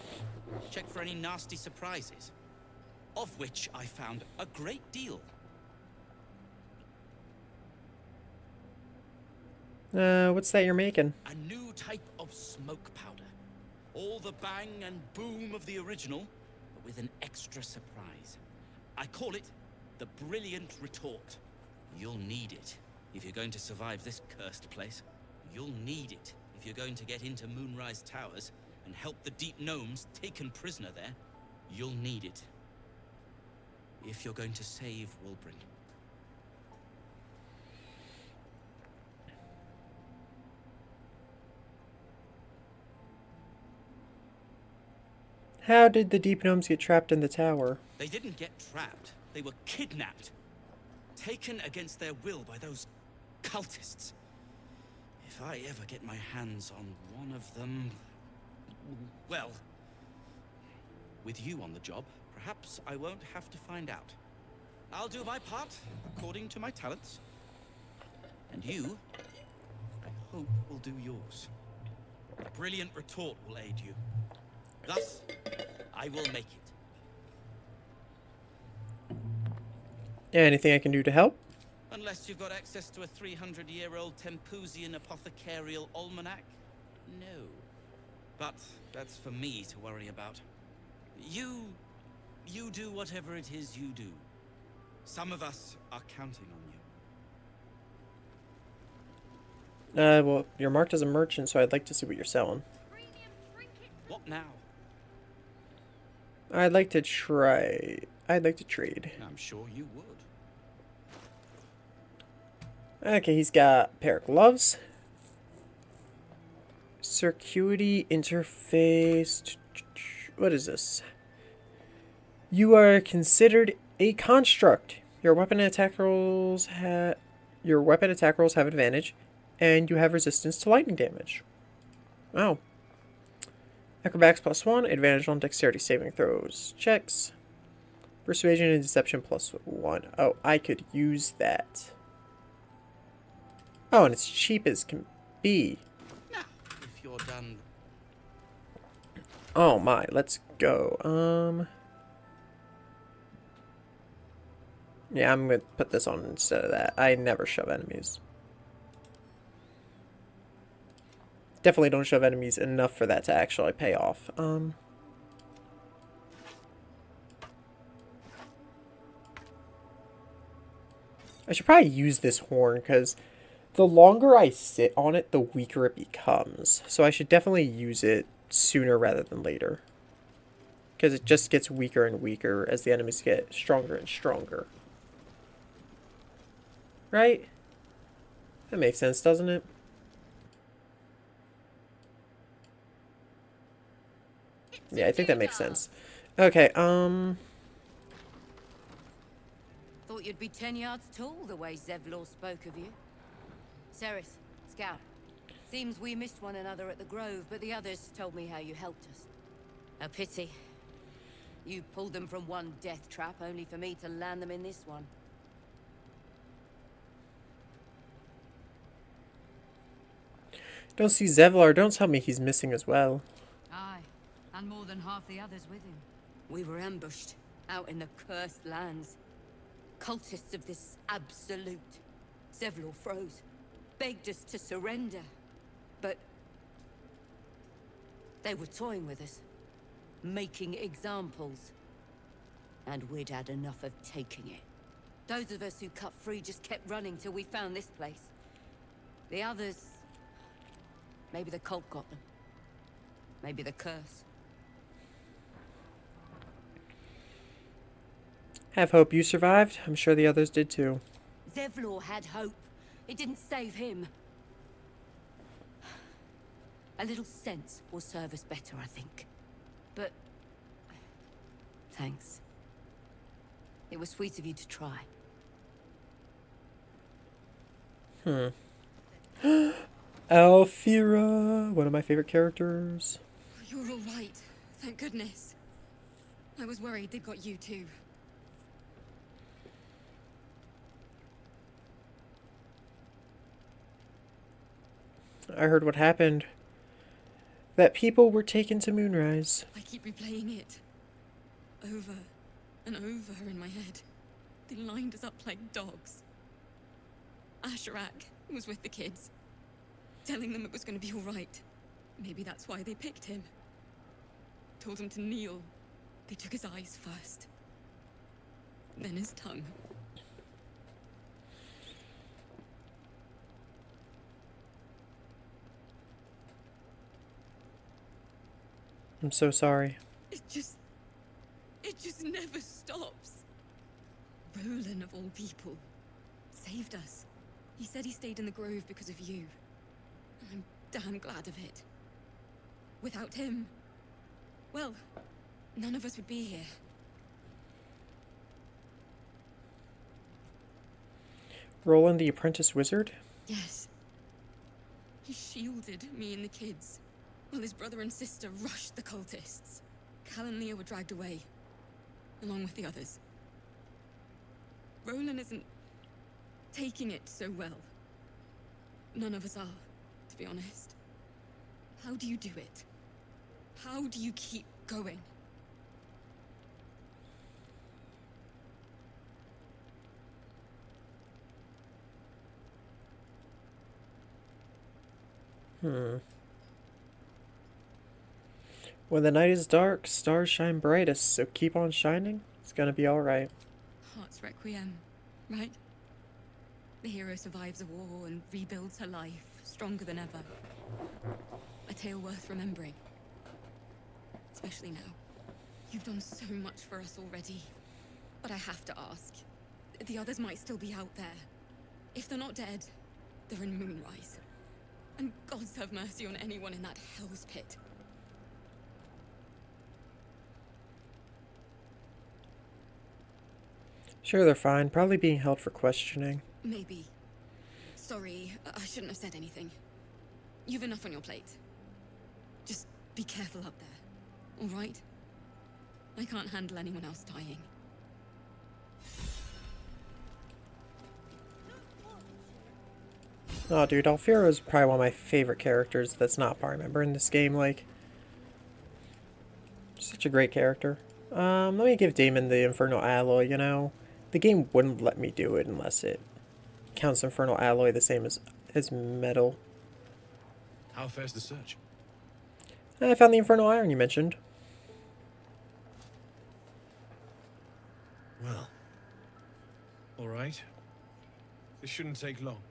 check for any nasty surprises, of which I found a great deal.
What's that you're making?
A new type of smoke powder. All the bang and boom of the original, but with an extra surprise. I call it the Brilliant Retort. You'll need it if you're going to survive this cursed place. You'll need it if you're going to get into Moonrise Towers and help the Deep Gnomes taken prisoner there. You'll need it if you're going to save Wilbring.
How did the Deep Gnomes get trapped in the tower?
They didn't get trapped. They were kidnapped. Taken against their will by those cultists. If I ever get my hands on one of them... well... with you on the job, perhaps I won't have to find out. I'll do my part, according to my talents. And you, I hope, will do yours. A brilliant retort will aid you. Thus, I will make it.
Anything I can do to help?
Unless you've got access to a 300-year-old Tempusian apothecarial almanac? No. But that's for me to worry about. You do whatever it is you do. Some of us are counting on you.
Well, you're marked as a merchant, so I'd like to see what you're selling.
What now?
I'd like to trade.
I'm sure you would.
Okay, he's got a pair of gloves. Circuity interface. What is this? You are considered a construct. Your weapon attack rolls have advantage. And you have resistance to lightning damage. Wow. Acrobatics +1, advantage on dexterity saving throws. Checks. Persuasion and deception +1. Oh, I could use that. Oh, and it's cheap as can be.
Now, if you're done.
Oh my, let's go. Yeah, I'm gonna put this on instead of that. I never shove enemies. Definitely don't shove enemies enough for that to actually pay off. I should probably use this horn, because the longer I sit on it, the weaker it becomes. So I should definitely use it sooner rather than later. Because it just gets weaker and weaker as the enemies get stronger and stronger. Right? That makes sense, doesn't it? Yeah, I think that makes sense. Okay,
Thought you'd be 10 yards tall the way Zevlor spoke of you. Ceres, Scout. Seems we missed one another at the Grove, but the others told me how you helped us. A pity. You pulled them from one death trap, only for me to land them in this one.
Don't see Zevlar. Don't tell me he's missing as well.
Aye, and more than half the others with him. We were ambushed, out in the cursed lands. Cultists of this absolute. Zevlor froze, begged us to surrender. But they were toying with us, making examples. And we'd had enough of taking it. Those of us who cut free just kept running till we found this place. The others... maybe the cult got them. Maybe the curse.
Have hope you survived. I'm sure the others did too.
Zevlor had hope. It didn't save him. A little sense will serve us better, I think. But... thanks. It was sweet of you to try.
Alfira, one of my favorite characters.
You're all right. Thank goodness. I was worried they'd got you too.
I heard what happened. That people were taken to Moonrise.
I keep replaying it. Over and over in my head. They lined us up like dogs. Asherak was with the kids, telling them it was going to be all right. Maybe that's why they picked him. Told him to kneel. They took his eyes first. Then his tongue.
I'm so sorry.
It just never stops. Roland, of all people, saved us. He said he stayed in the Grove because of you. And I'm damn glad of it. Without him, well, none of us would be here.
Roland the Apprentice Wizard?
Yes. He shielded me and the kids, while his brother and sister rushed the cultists. Cal and Leah were dragged away, along with the others. Roland isn't taking it so well. None of us are, to be honest. How do you do it? How do you keep going?
When the night is dark, stars shine brightest, so keep on shining. It's gonna be alright.
Heart's Requiem, right? The hero survives a war and rebuilds her life, stronger than ever. A tale worth remembering. Especially now. You've done so much for us already. But I have to ask. The others might still be out there. If they're not dead, they're in Moonrise. And gods have mercy on anyone in that hell's pit.
Sure, they're fine. Probably being held for questioning.
Maybe. Sorry, I shouldn't have said anything. You've enough on your plate. Just be careful up there, all right? I can't handle anyone else dying.
Oh, dude, Alfira is probably one of my favorite characters that's not a party member in this game. Like, such a great character. Let me give Damon the Infernal Alloy, you know? The game wouldn't let me do it unless it counts Infernal Alloy the same as metal.
How fares the search?
I found the Infernal Iron you mentioned.
Well, all right. This shouldn't take long.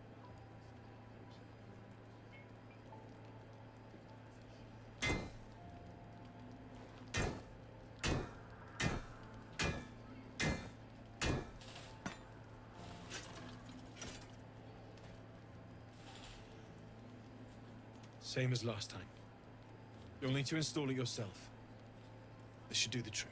Same as last time. You'll need to install it yourself. This should do the trick.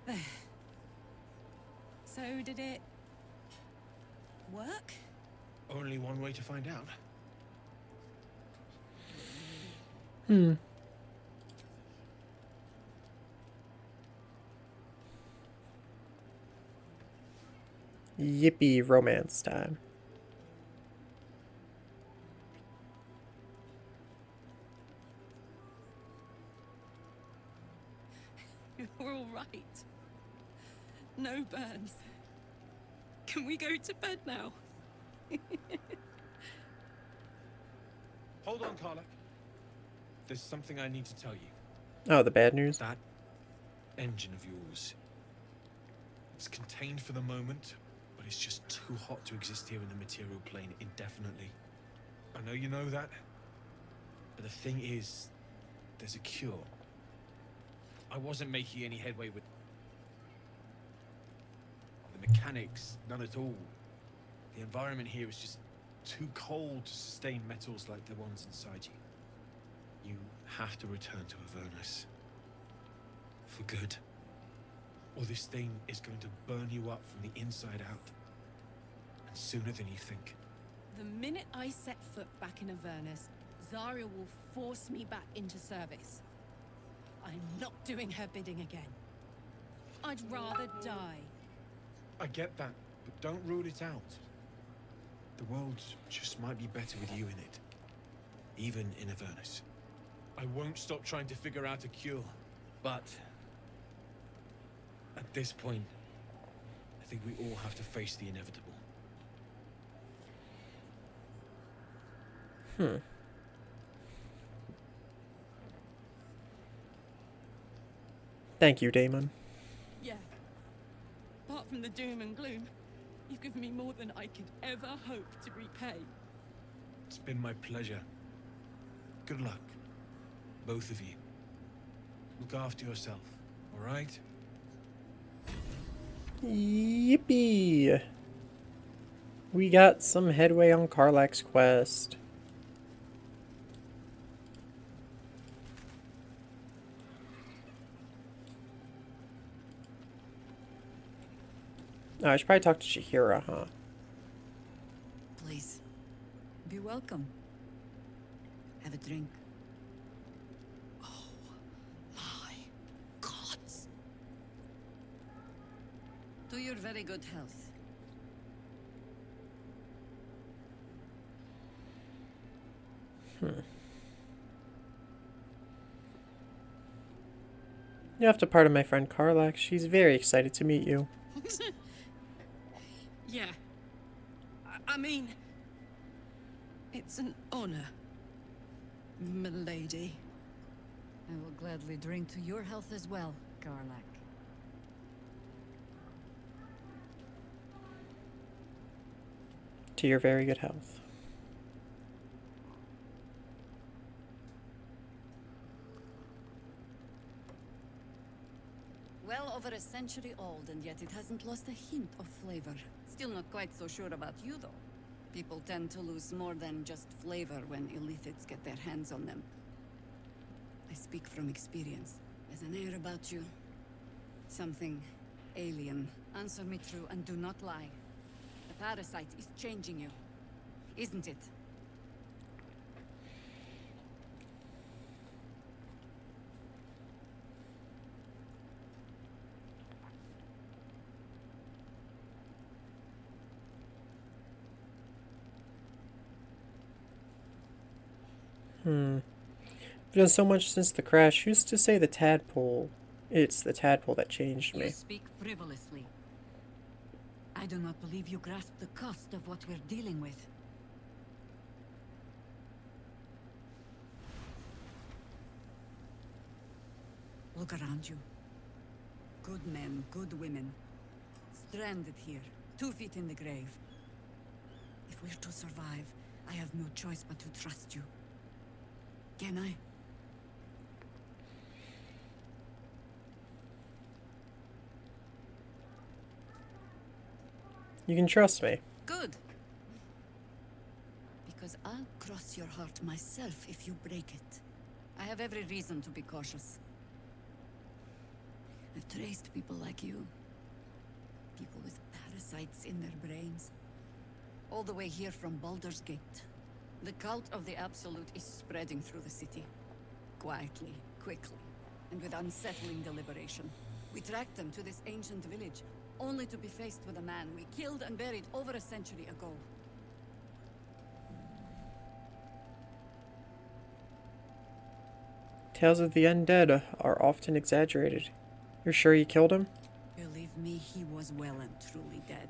There. So did it work?
Only one way to find out.
Hmm. Yippee romance time.
You're all right. No burns. Can we go to bed now?
Hold on, Karlak. There's something I need to tell you.
Oh, the bad news?
That engine of yours. It's contained for the moment, but it's just too hot to exist here in the material plane indefinitely. I know you know that, but the thing is, there's a cure. I wasn't making any headway with the mechanics, none at all. The environment here is just too cold to sustain metals like the ones inside you. You have to return to Avernus. For good. Or this thing is going to burn you up from the inside out. And sooner than you think.
The minute I set foot back in Avernus, Zarya will force me back into service. I'm not doing her bidding again. I'd rather die.
I get that, but don't rule it out. The world just might be better with you in it. Even in Avernus. I won't stop trying to figure out a cure, but at this point, I think we all have to face the inevitable.
Thank you, Damon.
Yeah. Apart from the doom and gloom, you've given me more than I could ever hope to repay.
It's been my pleasure. Good luck, both of you. Look after yourself, all right?
Yippee! We got some headway on Karlak's quest. Oh, I should probably talk to Chihira, huh?
Please, be welcome. Have a drink.
Oh, my gods.
To your very good health.
You have to pardon my friend Karlak. She's very excited to meet you.
Yeah. I mean, it's an honor, milady.
I will gladly drink to your health as well, Karlak.
To your very good health.
Well over a century old, and yet it hasn't lost a hint of flavor. Still not quite so sure about you, though. People tend to lose more than just flavor when illithids get their hands on them. I speak from experience. There's an air about you. Something alien. Answer me true and do not lie. The parasite is changing you, isn't it?
I've done so much since the crash. Used to say the tadpole. It's the tadpole that changed me.
You speak frivolously. I do not believe you grasp the cost of what we're dealing with. Look around you. Good men, good women. Stranded here, 2 feet in the grave. If we're to survive, I have no choice but to trust you. Can I?
You can trust me.
Good. Because I'll cross your heart myself if you break it. I have every reason to be cautious. I've traced people like you. People with parasites in their brains. All the way here from Baldur's Gate. The cult of the Absolute is spreading through the city. Quietly, quickly, and with unsettling deliberation. We tracked them to this ancient village, only to be faced with a man we killed and buried over a century ago.
Tales of the undead are often exaggerated. You're sure you killed him?
Believe me, he was well and truly dead.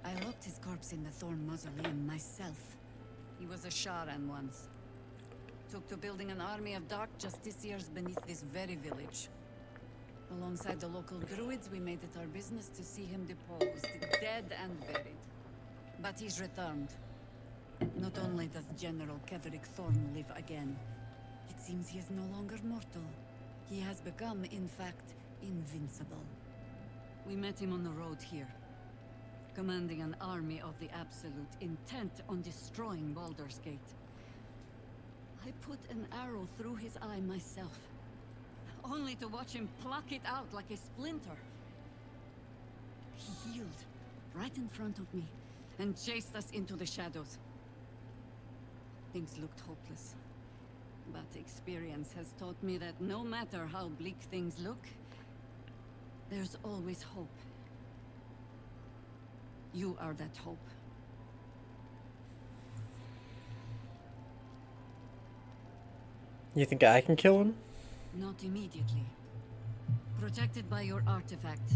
I locked his corpse in the Thorn Mausoleum myself. He was a Sharan once. Took to building an army of dark justiciars beneath this very village. Alongside the local druids, we made it our business to see him deposed, dead and buried. But he's returned. Not only does General Keverick Thorn live again, it seems he is no longer mortal. He has become, in fact, invincible. We met him on the road here, commanding an army of the Absolute, intent on destroying Baldur's Gate. I put an arrow through his eye myself, only to watch him pluck it out like a splinter. He healed, right in front of me, and chased us into the shadows. Things looked hopeless, but experience has taught me that no matter how bleak things look, there's always hope. You are that hope.
You think I can kill him?
Not immediately. Protected by your artifact,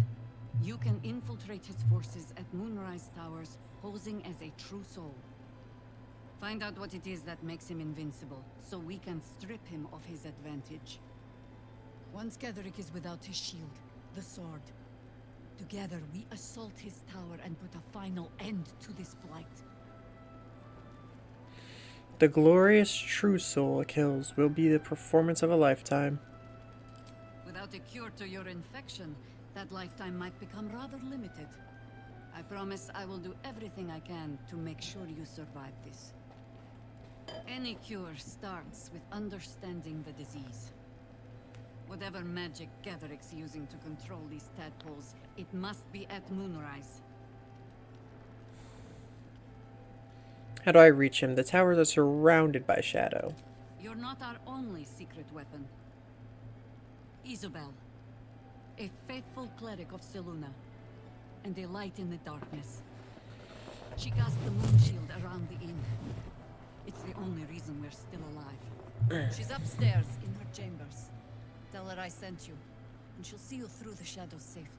you can infiltrate his forces at Moonrise Towers, posing as a true soul. Find out what it is that makes him invincible, so we can strip him of his advantage. Once Ketherick is without his shield, the sword, together we assault his tower and put a final end to this blight.
The glorious true soul it kills will be the performance of a lifetime.
Without a cure to your infection, that lifetime might become rather limited. I promise I will do everything I can to make sure you survive this. Any cure starts with understanding the disease. Whatever magic Ketherick's using to control these tadpoles, it must be at Moonrise.
How do I reach him? The towers are surrounded by shadow.
You're not our only secret weapon. Isabel, a faithful cleric of Selûne, and a light in the darkness. She cast the moon shield around the inn. It's the only reason we're still alive. She's upstairs in her chambers. Tell her I sent you, and she'll see you through the shadows safely.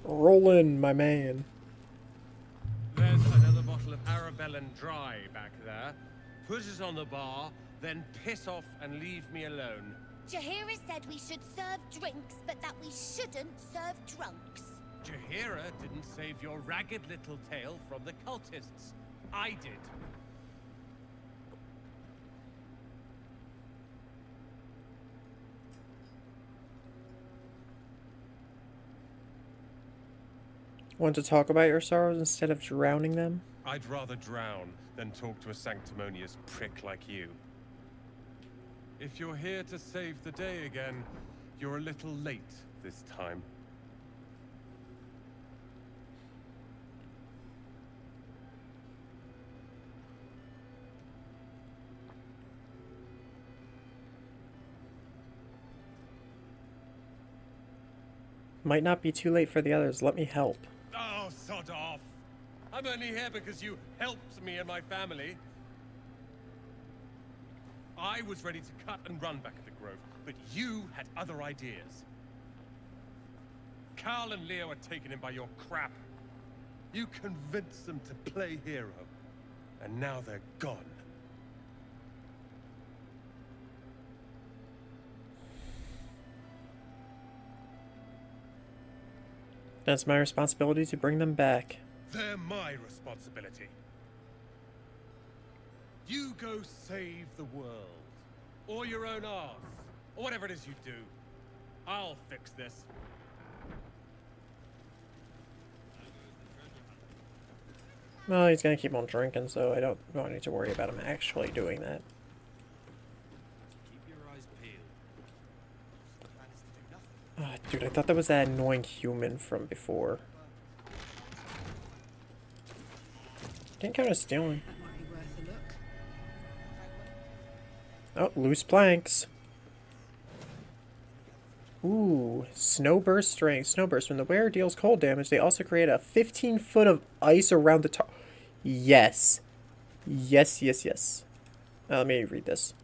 Roll in, my man.
There's another bottle of Arabellan Dry back there. Put it on the bar, then piss off and leave me alone.
Jaheira said we should serve drinks, but that we shouldn't serve drunks.
Jaheira didn't save your ragged little tail from the cultists. I did.
Want to talk about your sorrows instead of drowning them?
I'd rather drown than talk to a sanctimonious prick like you. If you're here to save the day again, you're a little late this time.
Might not be too late for the others. Let me help.
Oh, sod off! I'm only here because you helped me and my family. I was ready to cut and run back at the Grove, but you had other ideas. Carl and Leo are taken in by your crap. You convinced them to play hero, and now they're gone.
It's my responsibility to bring them back.
They're my responsibility. You go save the world, or your own arse, or whatever it is you do. I'll fix this.
Well, he's gonna keep on drinking, so I don't need to worry about him actually doing that.
Keep your eyes peeled.
Dude, I thought that was that annoying human from before. Didn't count as stealing.
That might be worth a look.
Oh, loose planks. Ooh, snowburst strength. Snowburst. When the wearer deals cold damage, they also create a 15-foot of ice around the top. Yes. Yes, yes, yes. Let me read this.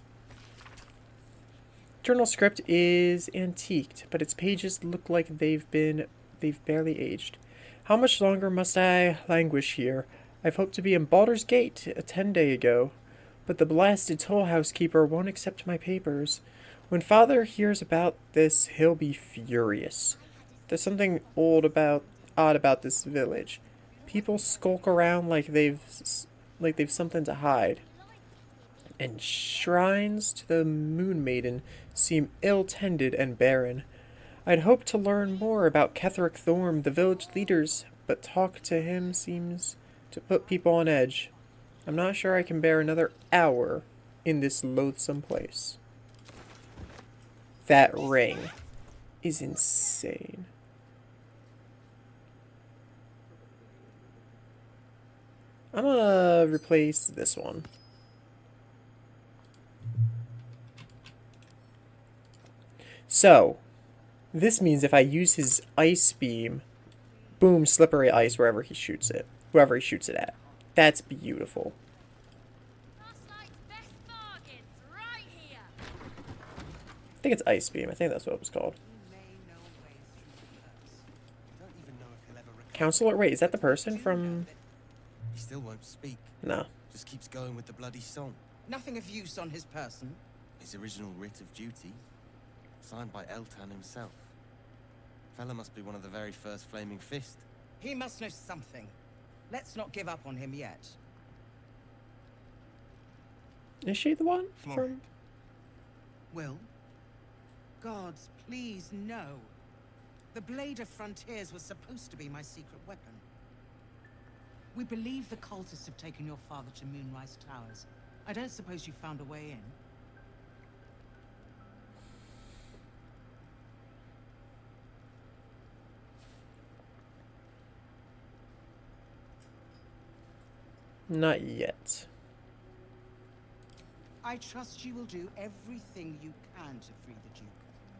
Journal script is antiqued, but its pages look like they've barely aged. How much longer must I languish here? I've hoped to be in Baldur's Gate 10 days ago, but the blasted toll house keeper won't accept my papers. When Father hears about this, he'll be furious. There's something odd about this village. People skulk around like they've something to hide. And shrines to the Moon Maiden seem ill-tended and barren. I'd hoped to learn more about Ketherick Thorm, the village leaders, but talk to him seems to put people on edge. I'm not sure I can bear another hour in this loathsome place. That ring is insane. I'm gonna replace this one. So, this means if I use his ice beam, boom, slippery ice wherever he shoots it. Whoever he shoots it at. That's beautiful. I think it's ice beam. I think that's what it was called. Counselor, wait, is that the person from...
He still won't speak.
No.
Just keeps going with the bloody song.
Nothing of use on his person.
His original writ of duty, signed by Eltan himself. Fella must be one of the very first Flaming Fist.
He must know something. Let's not give up on him yet.
Is she the one from...
Will? Gods, please, no. The Blade of Frontiers was supposed to be my secret weapon. We believe the cultists have taken your father to Moonrise Towers. I don't suppose you found a way
in? Not yet.
I trust you will do everything you can to free the Duke.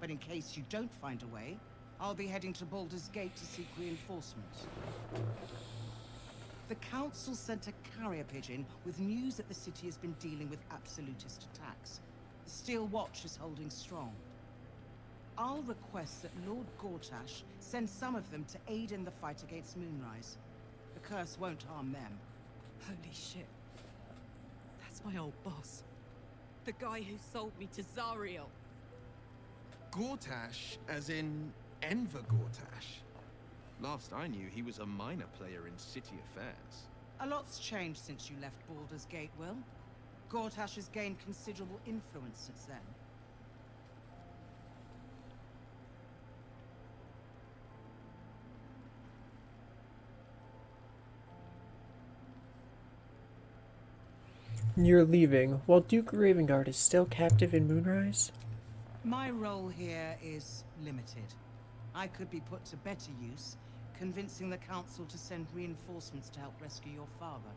But in case you don't find a way, I'll be heading to Baldur's Gate to seek reinforcements. The Council sent a carrier pigeon with news that the city has been dealing with absolutist attacks. The Steel Watch is holding strong. I'll request that Lord Gortash send some of them to aid in the fight against Moonrise. The curse won't harm them.
Holy shit. That's my old boss. The guy who sold me to Zariel.
Gortash, as in Enver Gortash. Last I knew, he was a minor player in city affairs.
A lot's changed since you left Baldur's Gate, Will. Gortash has gained considerable influence since then.
You're leaving, while Duke Ravengard is still captive in Moonrise?
My role here is limited. I could be put to better use, convincing the Council to send reinforcements to help rescue your father.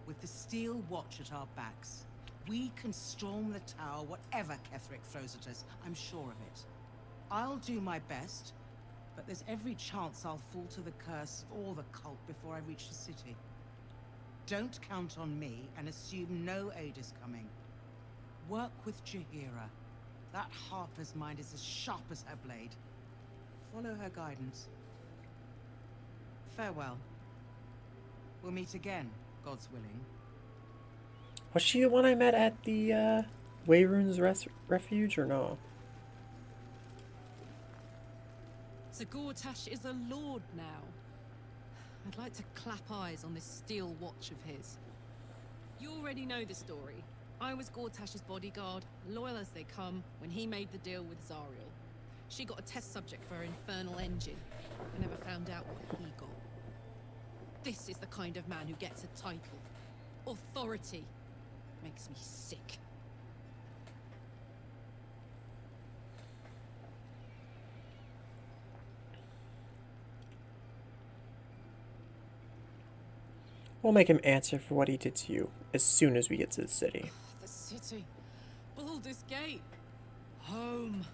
With the Steel Watch at our backs, we can storm the tower whatever Ketherick throws at us. I'm sure of it. I'll do my best, but there's every chance I'll fall to the curse or the cult before I reach the city. Don't count on me and assume no aid is coming. Work with Jaheira. That Harper's mind is as sharp as her blade. Follow her guidance. Farewell. We'll meet again, God's willing.
Was she the one I met at the, Wayrune's Refuge, or no?
So Gortash is a lord now. I'd like to clap eyes on this steel watch of his. You already know the story. I was Gortash's bodyguard, loyal as they come, when he made the deal with Zariel. She got a test subject for her infernal engine. I never found out what he got. This is the kind of man who gets a title. Authority. Makes me sick.
We'll make him answer for what he did to you as soon as we get to the city.
The city. Baldur's Gate. Home.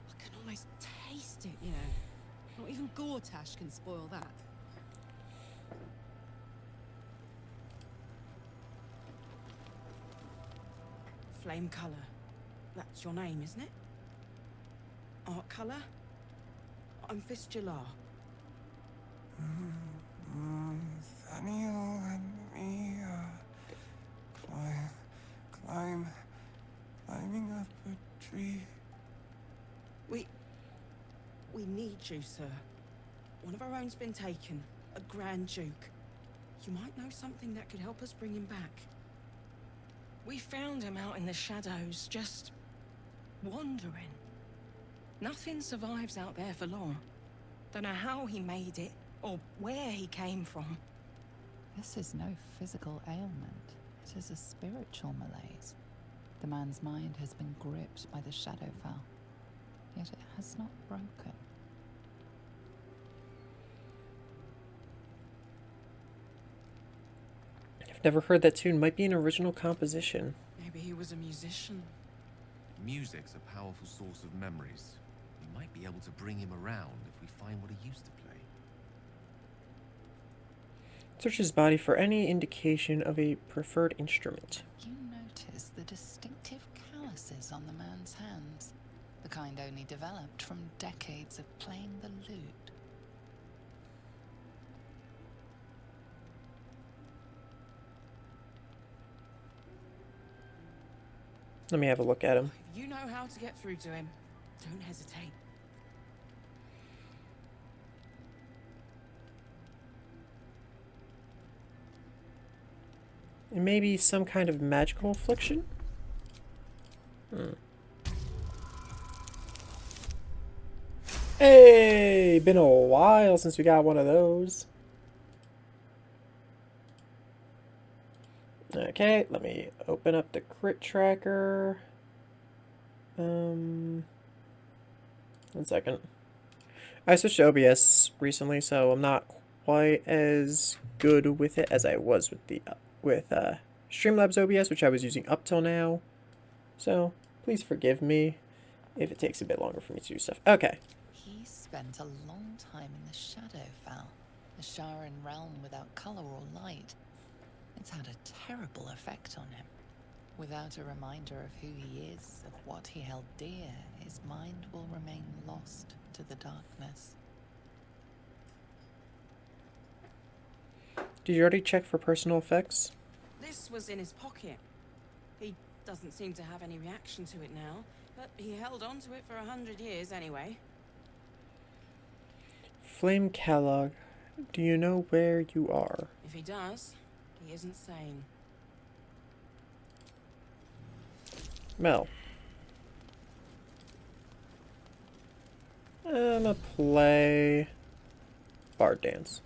I can almost taste it, you know. Not even Gortash can spoil that.
Flame color. That's your name, isn't it? Art color? I'm Fistula.
Nathaniel and me climbing up a tree.
We need you, sir. One of our own's been taken, a Grand Duke. You might know something that could help us bring him back. We found him out in the shadows, just wandering. Nothing survives out there for long. Don't know how he made it, or where he came from.
This is no physical ailment. It is a spiritual malaise. The man's mind has been gripped by the Shadowfell, yet it has not broken.
I've never heard that tune. Might be an original composition.
Maybe he was a musician.
Music's a powerful source of memories. We might be able to bring him around if we find what he used to play.
Search his body for any indication of a preferred instrument.
You notice the distinctive calluses on the man's hands, the kind only developed from decades of playing the lute.
Let me have a look at him.
If you know how to get through to him, don't hesitate.
It may be some kind of magical affliction? Hey! Been a while since we got one of those. Okay, let me open up the crit tracker. 1 second. I switched to OBS recently, so I'm not quite as good with it as I was with the Streamlabs OBS, which I was using up till now. So please forgive me if it takes a bit longer for me to do stuff. Okay.
He spent a long time in the Shadowfell, a Sharan realm without color or light. It's had a terrible effect on him. Without a reminder of who he is, of what he held dear, his mind will remain lost to the darkness.
Did you already check for personal effects?
This was in his pocket. He doesn't seem to have any reaction to it now, but he held on to it for 100 years anyway.
Flame Kellogg, do you know where you are?
If he does, he isn't sane.
Mel. I'm gonna play Bard Dance.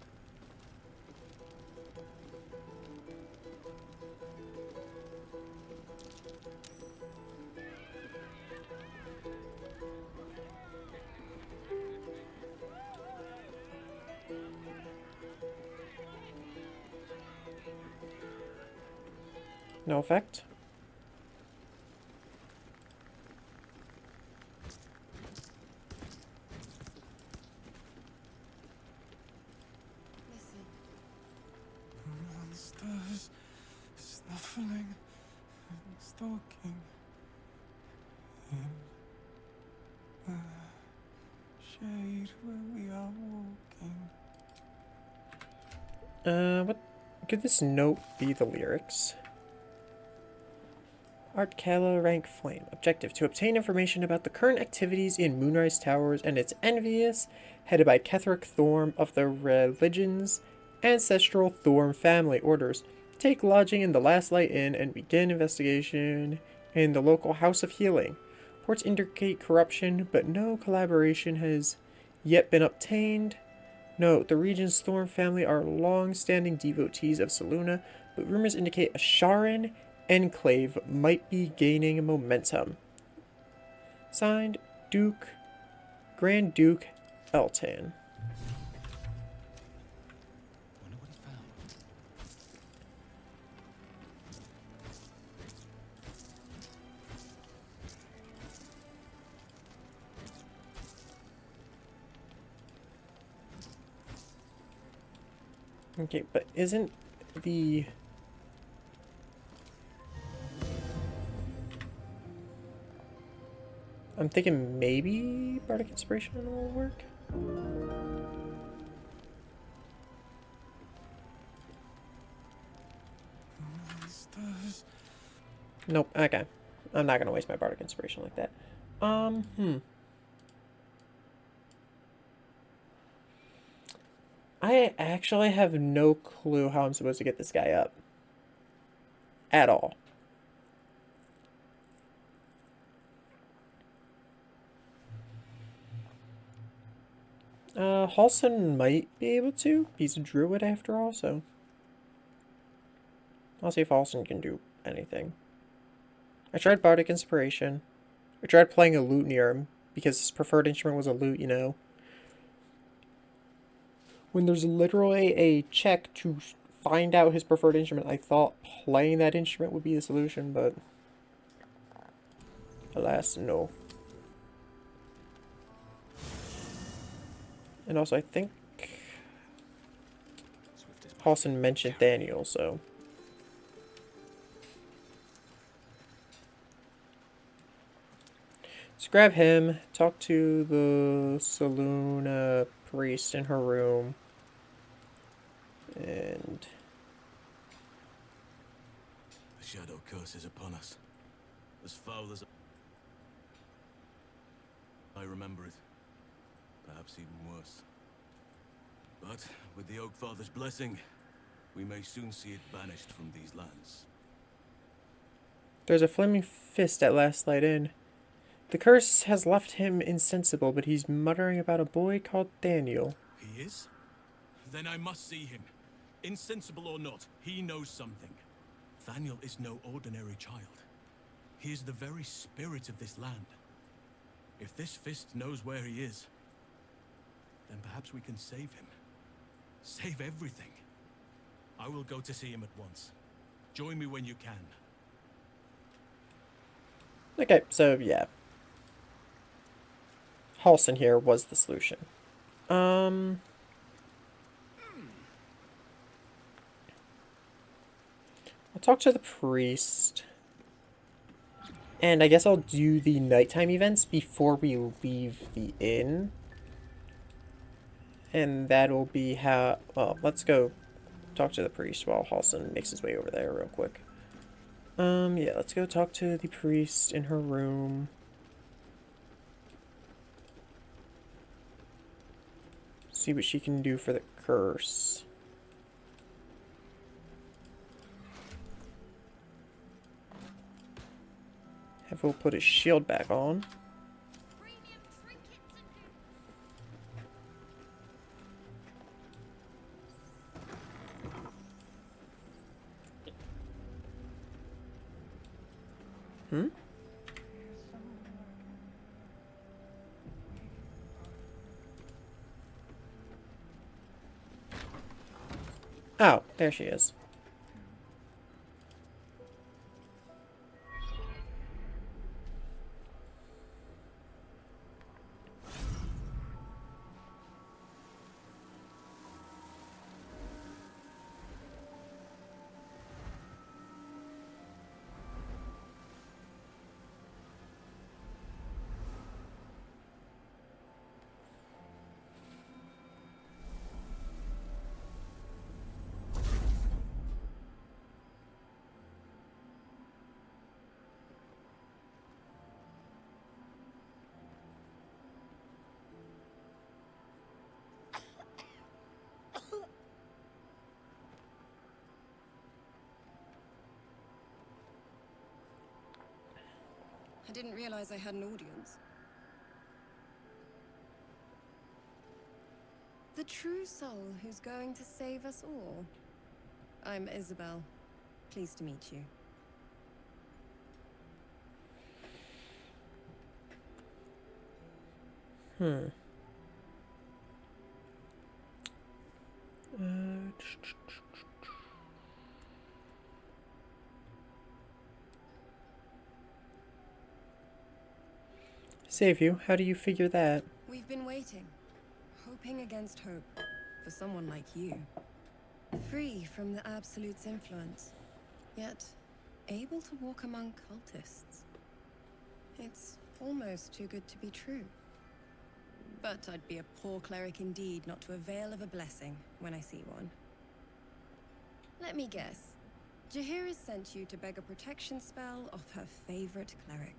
No effect.
Monsters snuffling and stalking in the shade where we are walking.
What could this note be? The lyrics. Art Kala rank flame. Objective: to obtain information about the current activities in Moonrise Towers and its envious, headed by Ketheric Thorm of the Religion's ancestral Thorm family orders. Take lodging in the Last Light Inn and begin investigation in the local House of Healing. Reports indicate corruption, but no collaboration has yet been obtained. Note, the region's Thorm family are long-standing devotees of Selûne, but rumors indicate a Sharan enclave might be gaining momentum. Signed, Grand Duke Eltan. Okay, but isn't the... I'm thinking maybe Bardic Inspiration will work? Nope, okay. I'm not gonna waste my Bardic Inspiration like that. I actually have no clue how I'm supposed to get this guy up. At all. Halson might be able to. He's a druid after all, so... I'll see if Halson can do anything. I tried Bardic Inspiration. I tried playing a lute near him, because his preferred instrument was a lute, you know. When there's literally a check to find out his preferred instrument, I thought playing that instrument would be the solution, but... alas, no. And also, I think Halson mentioned Daniel, so... Let's grab him, talk to the Selûne priest in her room, and...
The shadow curse is upon us. As foul as I remember it. Perhaps even worse. But with the Oak Father's blessing, we may soon see it banished from these lands.
There's a flaming fist at Last Light Inn. The curse has left him insensible, but he's muttering about a boy called Daniel.
He is? Then I must see him. Insensible or not, he knows something. Daniel is no ordinary child. He is the very spirit of this land. If this fist knows where he is, then perhaps we can save him. Save everything. I will go to see him at once. Join me when you can.
Okay, so yeah. Halson here was the solution. I'll talk to the priest. And I guess I'll do the nighttime events before we leave the inn. And that'll be how... Well, let's go talk to the priest while Halson makes his way over there real quick. Yeah, let's go talk to the priest in her room. See what she can do for the curse. Have Will put his shield back on. Hmm? Oh, there she is.
I didn't realize I had an audience. The true soul who's going to save us all. I'm Isabel. Pleased to meet you.
Save you? How do you figure that?
We've been waiting, hoping against hope, for someone like you. Free from the Absolute's influence, yet able to walk among cultists. It's almost too good to be true. But I'd be a poor cleric indeed not to avail of a blessing when I see one. Let me guess. Jaheira sent you to beg a protection spell off her favorite cleric.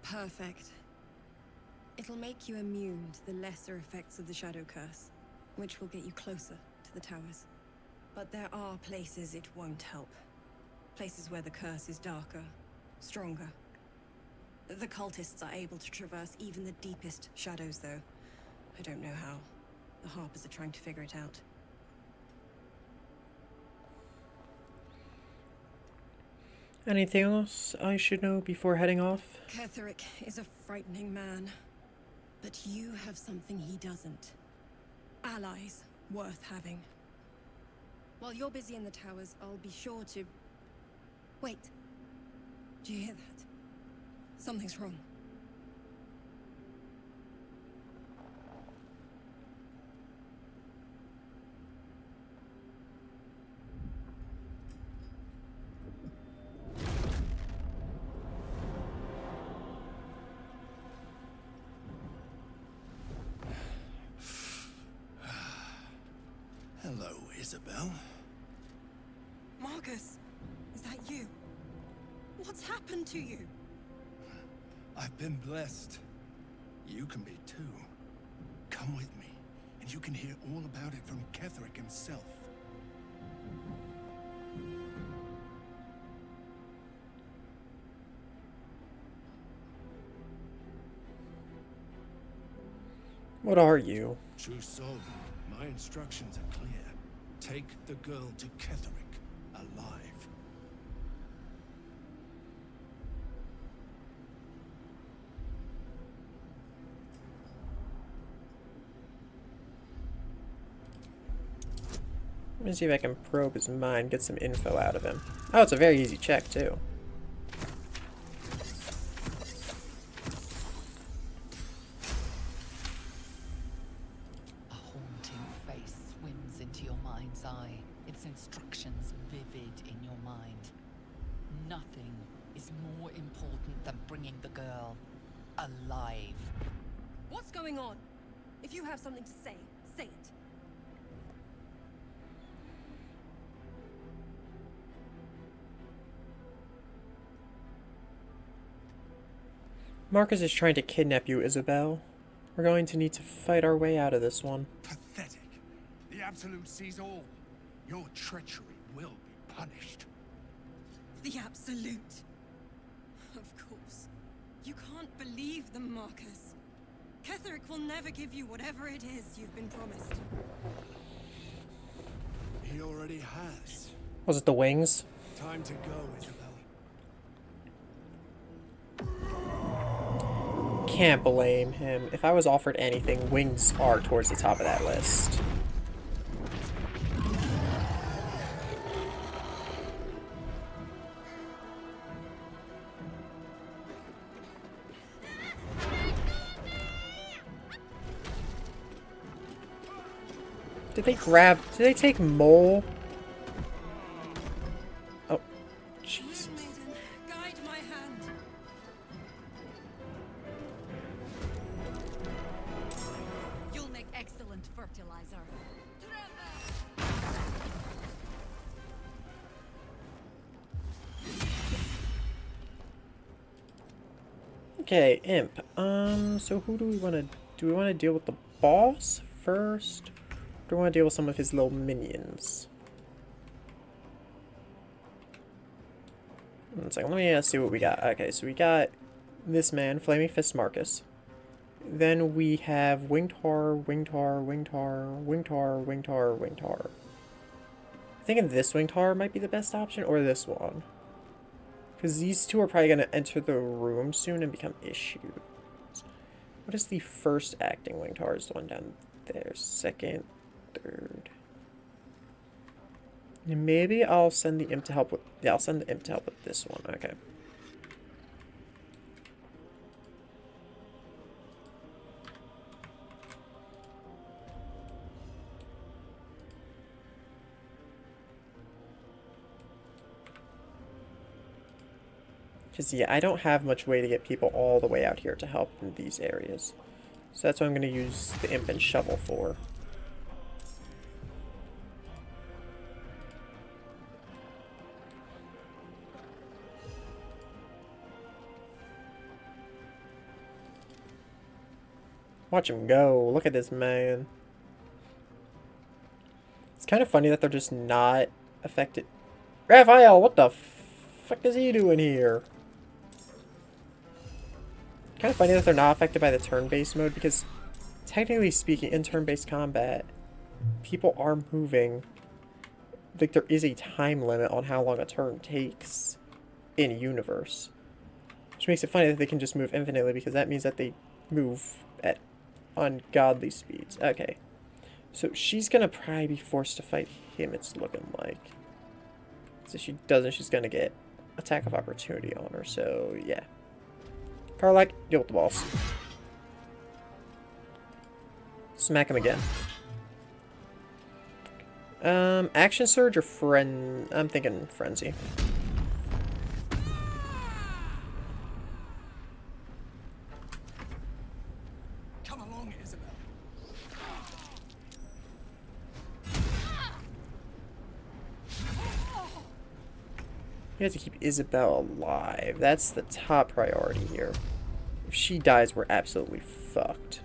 Perfect. It'll make you immune to the lesser effects of the Shadow Curse, which will get you closer to the towers. But there are places it won't help. Places where the curse is darker, stronger. The cultists are able to traverse even the deepest shadows, though. I don't know how. The Harpers are trying to figure it out.
Anything else I should know before heading off?
Ketheric is a frightening man. But you have something he doesn't. Allies worth having. While you're busy in the towers, I'll be sure to... Wait. Do you hear that? Something's wrong.
Hello, Isabel.
Marcus, is that you? What's happened to you?
I've been blessed. You can be too. Come with me, and you can hear all about it from Ketheric himself.
What are you?
True soul, my instructions are clear. Take the girl to Ketheric, alive.
Let me see if I can probe his mind, get some info out of him. Oh, it's a very easy check, too.
A haunting face swims into your mind's eye, its instructions vivid in your mind. Nothing is more important than bringing the girl alive.
What's going on? If you have something to say, say it.
Marcus is trying to kidnap you, Isabel. We're going to need to fight our way out of this one.
Pathetic. The Absolute sees all. Your treachery will be punished.
The Absolute. Of course. You can't believe them, Marcus. Ketheric will never give you whatever it is you've been promised.
He already has.
Was it the wings?
Time to go, Isabel.
Can't blame him. If I was offered anything, wings are towards the top of that list. Did they take Mole? Oh, Jesus.
Guide my hand.
You'll make excellent fertilizer.
Okay, imp. So who do we want to... Do we want to deal with the boss first? Or do we want to deal with some of his little minions? One second, let me see what we got. Okay, so we got this man, Flaming Fist Marcus. Then we have Winged Horror, Winged Horror, Winged Horror, Winged Horror, Winged Horror, Winged Horror. I'm thinking this Winged Horror might be the best option, or this one. Because these two are probably going to enter the room soon and become issues. What is the first acting Winged Horror? Is the one down there. Second, third. And maybe I'll send the imp to help with... Yeah, I'll send the imp to help with this one. Okay. Because, yeah, I don't have much way to get people all the way out here to help in these areas. So that's what I'm going to use the imp and shovel for. Watch him go. Look at this man. It's kind of funny that they're just not affected. Raphael, what the fuck is he doing here? Kind of funny that they're not affected by the turn-based mode, because technically speaking, in turn-based combat, people are moving. Like, there is a time limit on how long a turn takes in universe. Which makes it funny that they can just move infinitely, because that means that they move at ungodly speeds. Okay. So she's gonna probably be forced to fight him, it's looking like. So if she doesn't, she's gonna get attack of opportunity on her, so yeah. Karlach, deal with the boss. Smack him again. Action Surge or I'm thinking Frenzy.
Come along, Isabel.
We have to keep Isabel alive. That's the top priority here. If she dies, we're absolutely fucked.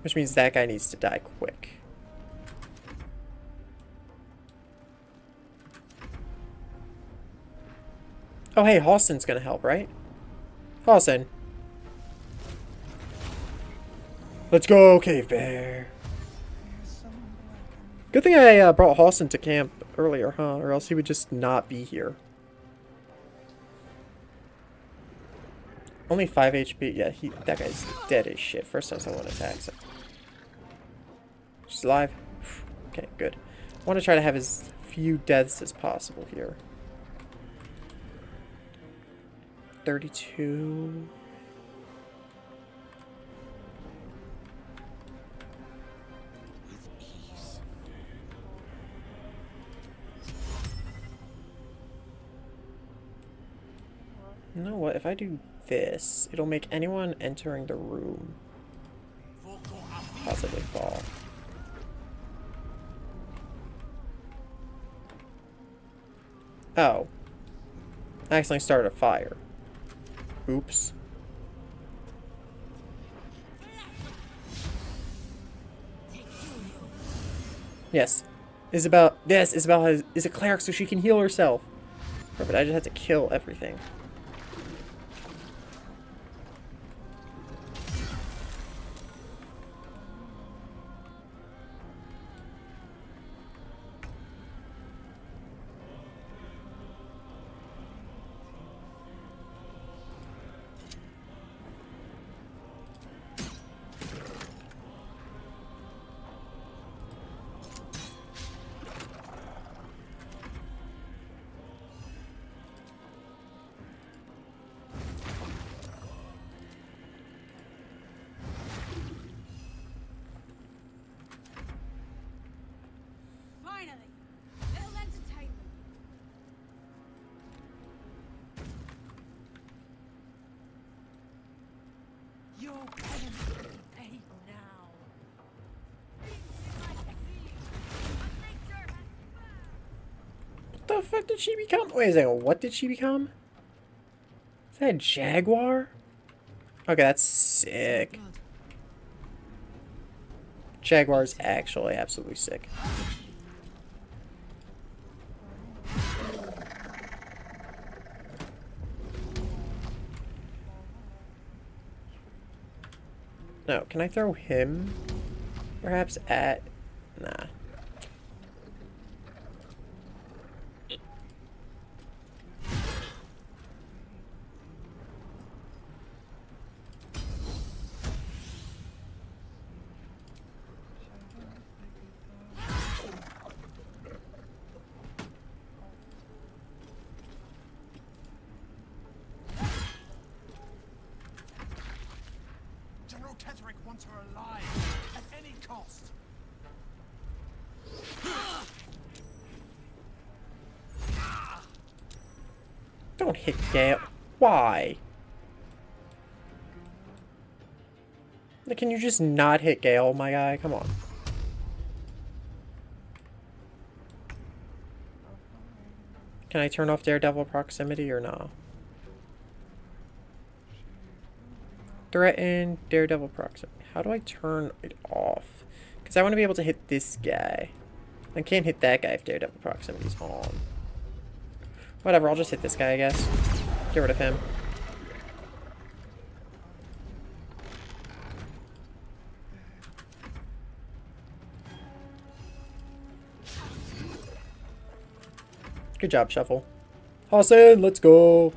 Which means that guy needs to die quick. Oh, hey, Halston's gonna help, right? Halston. Let's go, Cave Bear. Good thing I brought Halston to camp earlier, huh? Or else he would just not be here. Only 5 HP. Yeah, that guy's dead as shit. First time someone attacks him. She's alive. Okay, good. I want to try to have as few deaths as possible here. 32. You know what? If I do this, it'll make anyone entering the room possibly fall. Oh. I accidentally started a fire. Oops. Yes. Isabel is a cleric so she can heal herself. Perfect, I just had to kill everything.
Your penance is paid now.
the fuck did she become? Wait a second, what did she become? Is that a jaguar? Okay, that's sick. Jaguar's actually absolutely sick. No, can I throw him perhaps at... Nah.
General Kettering wants her alive, at any cost.
Don't hit Gale. Why? Like, can you just not hit Gale, my guy? Come on. Can I turn off Daredevil proximity or no? Threaten Daredevil proximity. How do I turn it off? Because I want to be able to hit this guy. I can't hit that guy if Daredevil proximity's on. Whatever, I'll just hit this guy, I guess. Get rid of him. Good job, Shuffle. Hassan, let's go!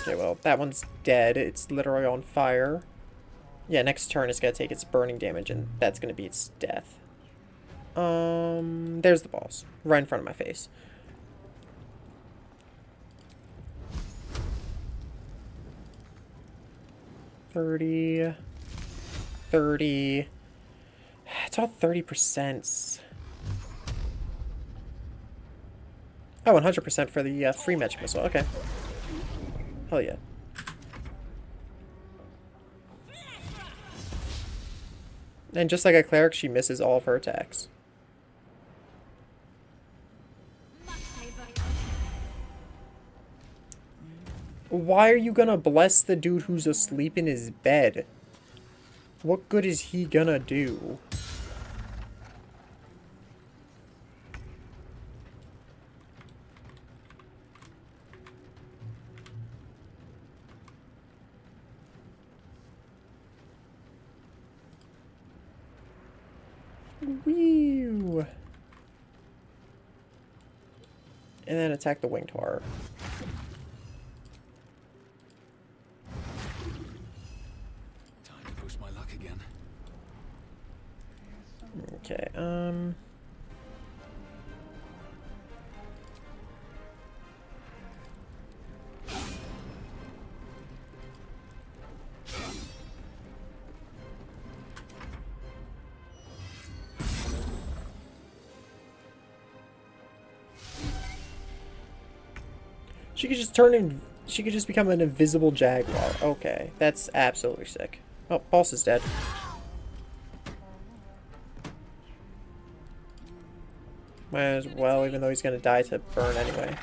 Okay, well, that one's dead. It's literally on fire. Yeah, next turn it's gonna take its burning damage, and that's gonna be its death. There's the boss. Right in front of my face. $30. It's all 30%. Oh, 100% for the free magic missile. Okay. Hell yeah. And just like a cleric, she misses all of her attacks. Why are you gonna bless the dude who's asleep in his bed? What good is he gonna do? Whew. And then attack the winged horror.
Time to push my luck again.
Okay, she could just turn in. She could just become an invisible jaguar. Okay, that's absolutely sick. Oh, boss is dead. Might as well, even though he's gonna die to burn anyway.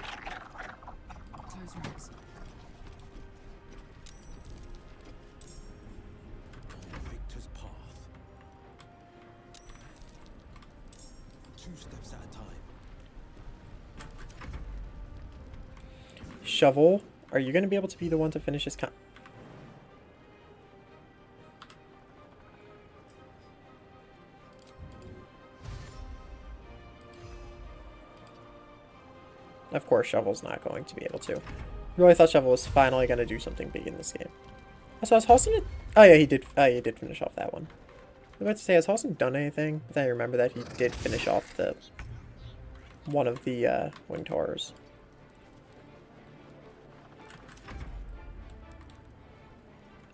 Victor's path. 2 steps at a time.
Shovel, are you gonna be able to be the one to finish this Of course, Shovel's not going to be able to. Really thought Shovel was finally going to do something big in this game. Also, has Halston... Oh, yeah, he did. He did finish off that one. I was about to say, has Halston done anything? But then I remember that he did finish off the... one of the, winged horrors.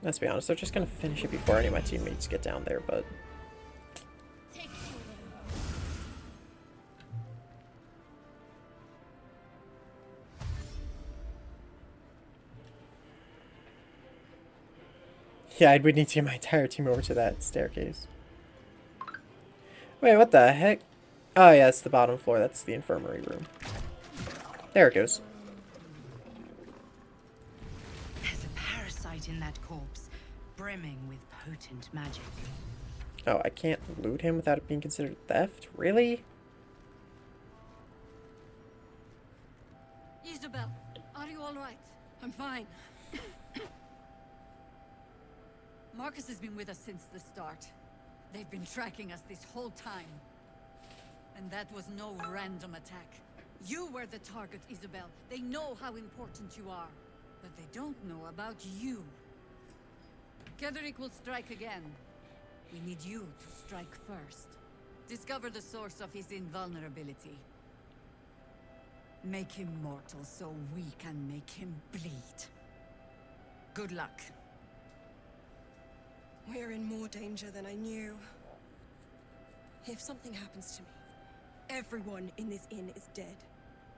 Let's be honest, they're just going to finish it before any of my teammates get down there, but... Yeah, I would need to get my entire team over to that staircase. Wait, what the heck? Oh yeah, it's the bottom floor. That's the infirmary room. There it goes.
There's a parasite in that corpse, brimming with potent magic.
Oh, I can't loot him without it being considered theft? Really?
Isabel, are you all right?
I'm fine.
Marcus has been with us since the start. They've been tracking us this whole time. And that was no random attack. You were the target, Isabel. They know how important you are. But they don't know about you. Ketherick will strike again. We need you to strike first. Discover the source of his invulnerability. Make him mortal so we can make him bleed. Good luck.
We're in more danger than I knew. If something happens to me, everyone in this inn is dead.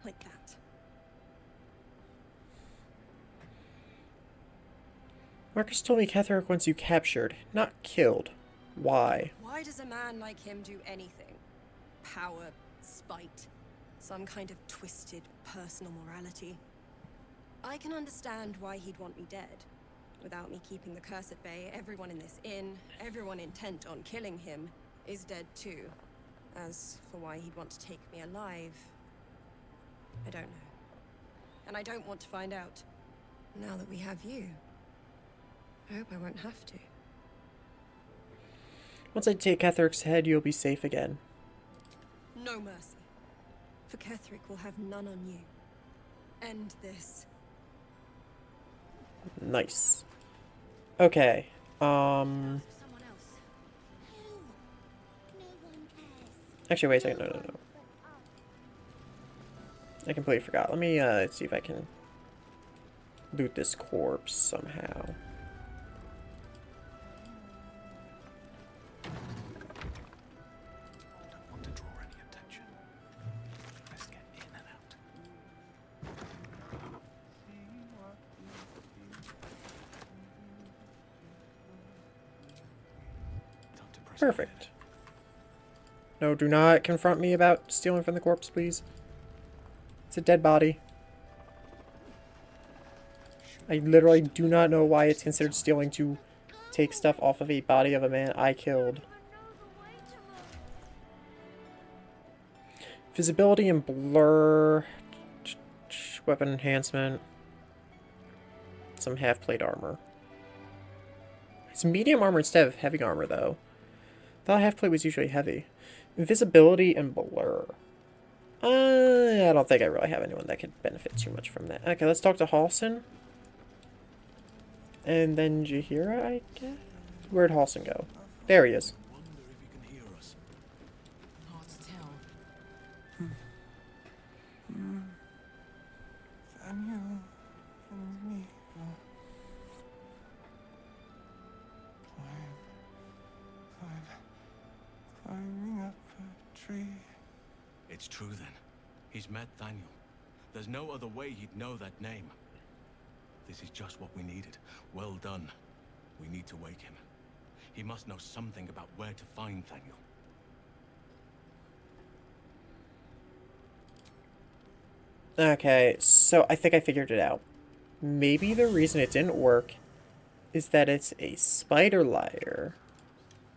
Like that.
Marcus told me Ketherick wants you captured, not killed. Why?
Why does a man like him do anything? Power, spite, some kind of twisted personal morality. I can understand why he'd want me dead. Without me keeping the curse at bay, everyone in this inn, everyone intent on killing him, is dead too. As for why he'd want to take me alive, I don't know. And I don't want to find out. Now that we have you, I hope I won't have to.
Once I take Ketherick's head, you'll be safe again.
No mercy. For Ketherick will have none on you. End this.
Nice. Okay. Actually, wait a second. No. I completely forgot. Let me see if I can loot this corpse somehow.
Don't want to draw any attention. Let's get in and out.
Perfect. No, do not confront me about stealing from the corpse, please. It's a dead body. I literally do not know why it's considered stealing to take stuff off of a body of a man I killed. Visibility and blur. Weapon enhancement. Some half-plate armor. It's medium armor instead of heavy armor, though. Thought half-plate was usually heavy. Invisibility and blur. I don't think I really have anyone that could benefit too much from that. Okay, let's talk to Halson. And then Jaheira, I guess? Where'd Halson go? There he is.
Hard to tell.
Daniel and me will climbing up a tree.
It's true then. He's met Daniel. There's no other way he'd know that name. This is just what we needed. Well done. We need to wake him. He must know something about where to find Daniel.
Okay, so I think I figured it out. Maybe the reason it didn't work is that it's a spider lyre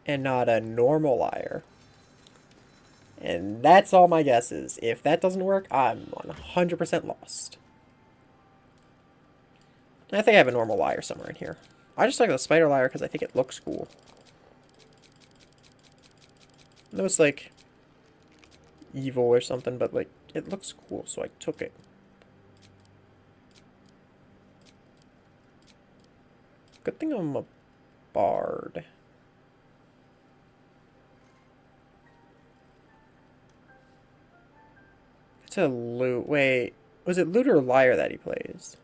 and not a normal lyre. And that's all my guesses. If that doesn't work, I'm 100% lost. I think I have a normal lyre somewhere in here. I just like the spider lyre because I think it looks cool. I know it's like evil or something, but like it looks cool, so I took it. Good thing I'm a bard. It's a lute. Wait, was it lute or lyre that he plays?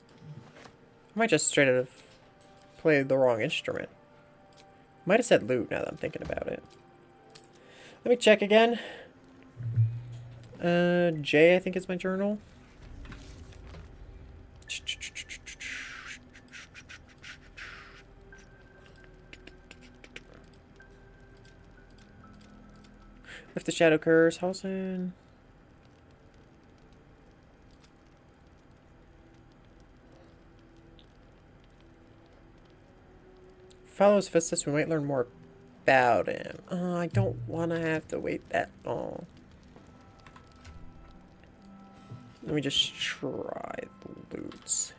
I might just straight have played the wrong instrument. Might have said lute now that I'm thinking about it. Let me check again. J, I think is my journal. Lift the shadow curse, Halsin. Follow his footsteps, we might learn more about him. I don't want to have to wait that long. Let me just try the loots.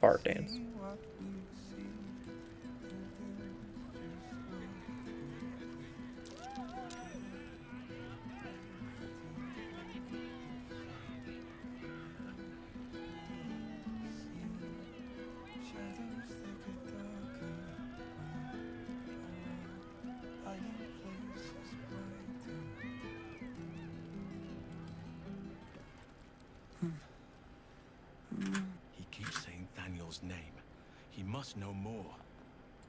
Bar dance.
He keeps saying Daniel's name. He must know more.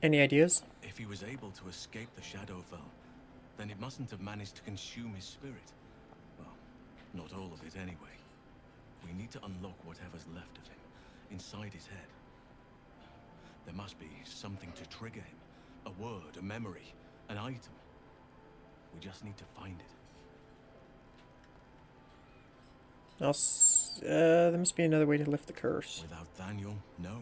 Any ideas?
If he was able to escape the Shadowfell, then it mustn't have managed to consume his spirit. Well, not all of it anyway. We need to unlock whatever's left of him, inside his head. There must be something to trigger him. A word, a memory, an item. We just need to find it.
There must be another way to lift the curse.
Without Daniel, no.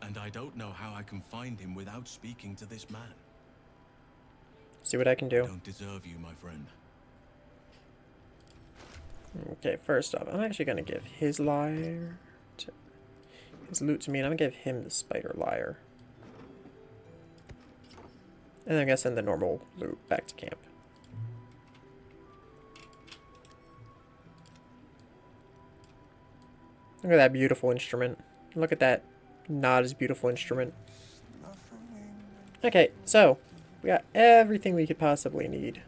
And I don't know how I can find him without speaking to this man.
See what I can do.
I don't deserve you, my friend.
Okay, first off, I'm actually gonna give his lyre to his loot to me, and I'm gonna give him the spider lyre. And then I'm gonna send the normal loot back to camp. Look at that beautiful instrument. Look at that not as beautiful instrument. Okay, so we got everything we could possibly need.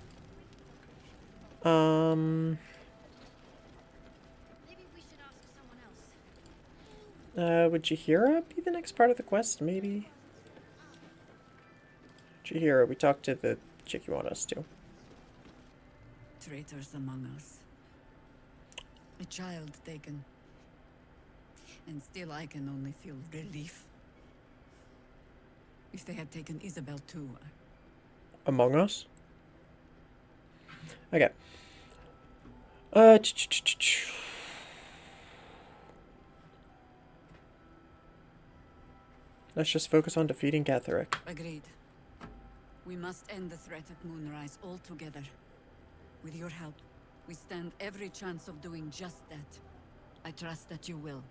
Would Chihira be the next part of the quest, maybe? Chihira, we talked to the chick you want us to.
Traitors among us. A child taken. And still I can only feel relief. If they had taken Isabel too.
Among Us? Okay. Let's just focus on defeating Gatherick.
Agreed. We must end the threat at Moonrise altogether. With your help, we stand every chance of doing just that. I trust that you will.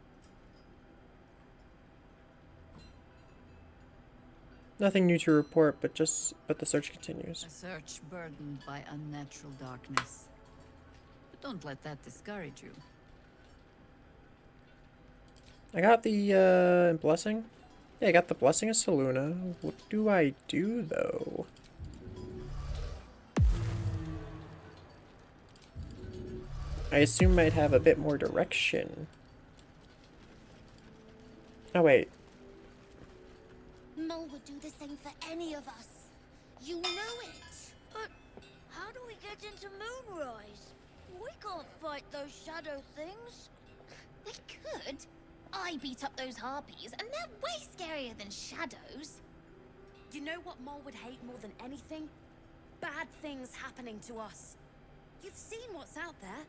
Nothing new to report, but the search continues.
A search burdened by unnatural darkness. But don't let that discourage you.
I got the blessing. Yeah, I got the blessing of Selûne. What do I do though? I assume I'd have a bit more direction. Oh wait.
Mole would do the same for any of us. You know it. But how do we get into Moonrise? We can't fight those shadow things.
We could. I beat up those harpies, and they're way scarier than shadows.
You know what Mole would hate more than anything? Bad things happening to us. You've seen what's out there.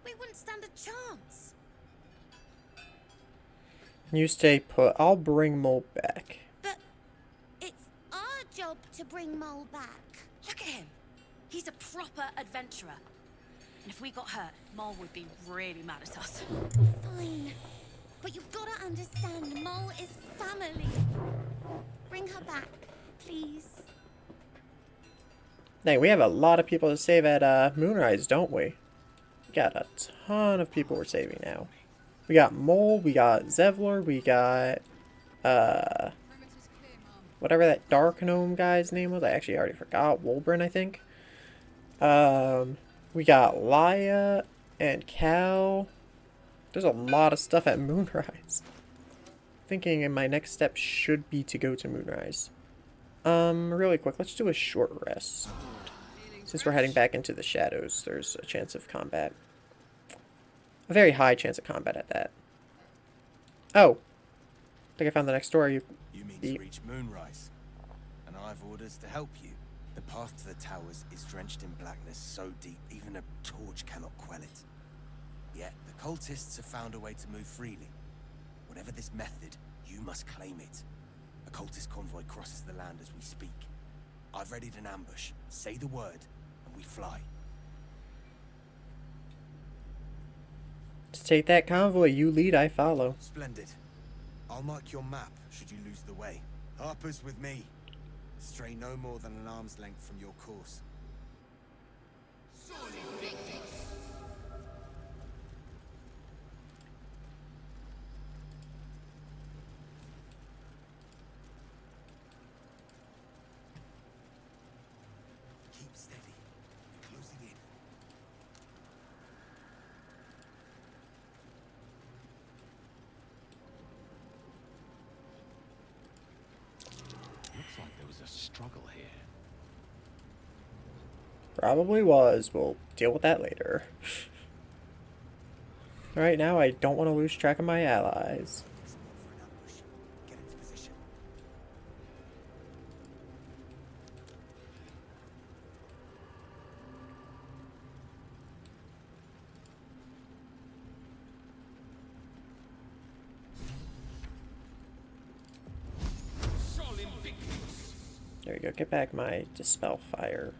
We wouldn't stand a chance.
You stay put. I'll bring Mole back.
But it's our job to bring Mole back.
Look at him. He's a proper adventurer. And if we got hurt, Mole would be really mad at us.
Fine. But you've got to understand, Mole is family. Bring her back, please.
Dang, we have a lot of people to save at Moonrise, don't we? We got a ton of people we're saving now. We got Mole, we got Zevlor, we got whatever that Dark Gnome guy's name was. I actually already forgot. Wolbrin, I think. We got Laya and Cal. There's a lot of stuff at Moonrise. Thinking my next step should be to go to Moonrise. Really quick, let's do a short rest. Since we're heading back into the shadows, there's a chance of combat. A very high chance of combat at that. Oh. I think I found the next door.
You mean to reach Moonrise, and I've orders to help you. The path to the towers is drenched in blackness so deep even a torch cannot quell it. Yet the cultists have found a way to move freely. Whatever this method, you must claim it. A cultist convoy crosses the land as we speak. I've readied an ambush. Say the word, and we fly.
To take that convoy, you lead, I follow.
Splendid. I'll mark your map should you lose the way. Harper's with me. Stray no more than an arm's length from your course. Keep steady. You're closing in.
Looks like there was a struggle here.
Probably was. We'll deal with that later. Right now, I don't want to lose track of my allies.
Get into position.
There you go. Get back my Dispel Fire.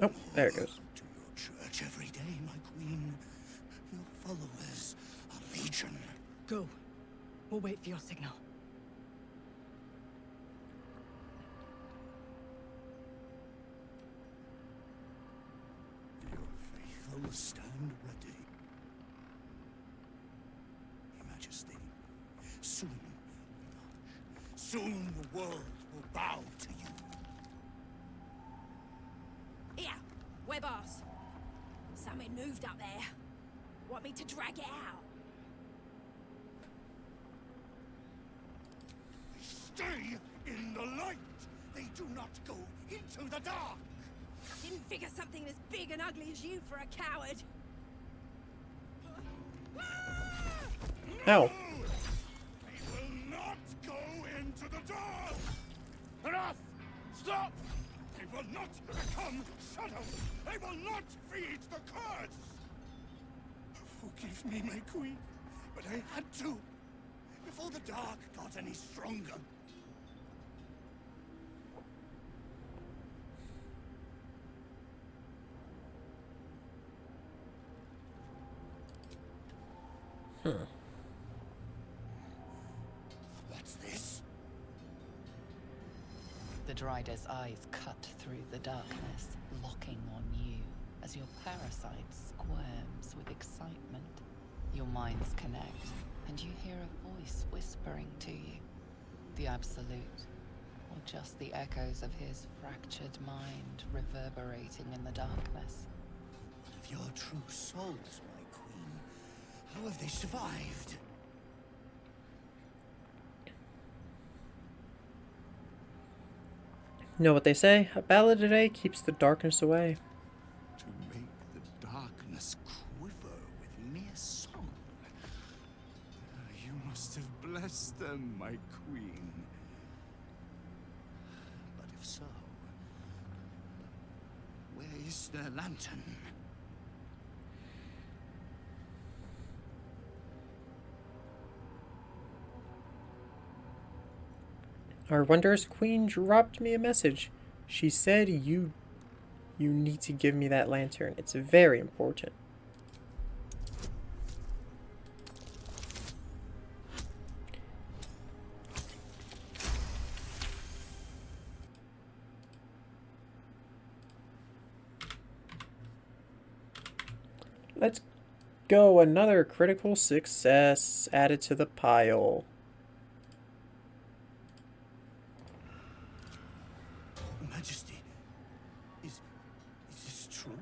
Oh, there it goes.
To your church every day, my queen. Your followers are legion.
Go. We'll wait for your signal.
Your faithful stand ready. Your Majesty, soon we march. Soon the world will bow to you.
Here, we're boss. Something moved up there. Want me to drag it out?
Stay in the light! They do not go into the dark!
Didn't figure something as big and ugly as you for a coward.
Ow.
They will not go into the dark! Enough! Stop! They will not become shadows! They will not feed the curse! Forgive me, my queen, but I had to. Before the dark got any stronger. What's this?
The Drider's eyes cut through the darkness, locking on you as your parasite squirms with excitement. Your minds connect, and you hear a voice whispering to you. The Absolute, or just the echoes of his fractured mind reverberating in the darkness.
One of your true souls, my queen. How have they survived?
You know what they say? A ballad today keeps the darkness away.
To make the darkness quiver with mere song. You must have blessed them, my queen. But if so, where is their lantern?
Our wondrous queen dropped me a message. She said you need to give me that lantern. It's very important. go, another critical success added to the pile.
Majesty, is this true?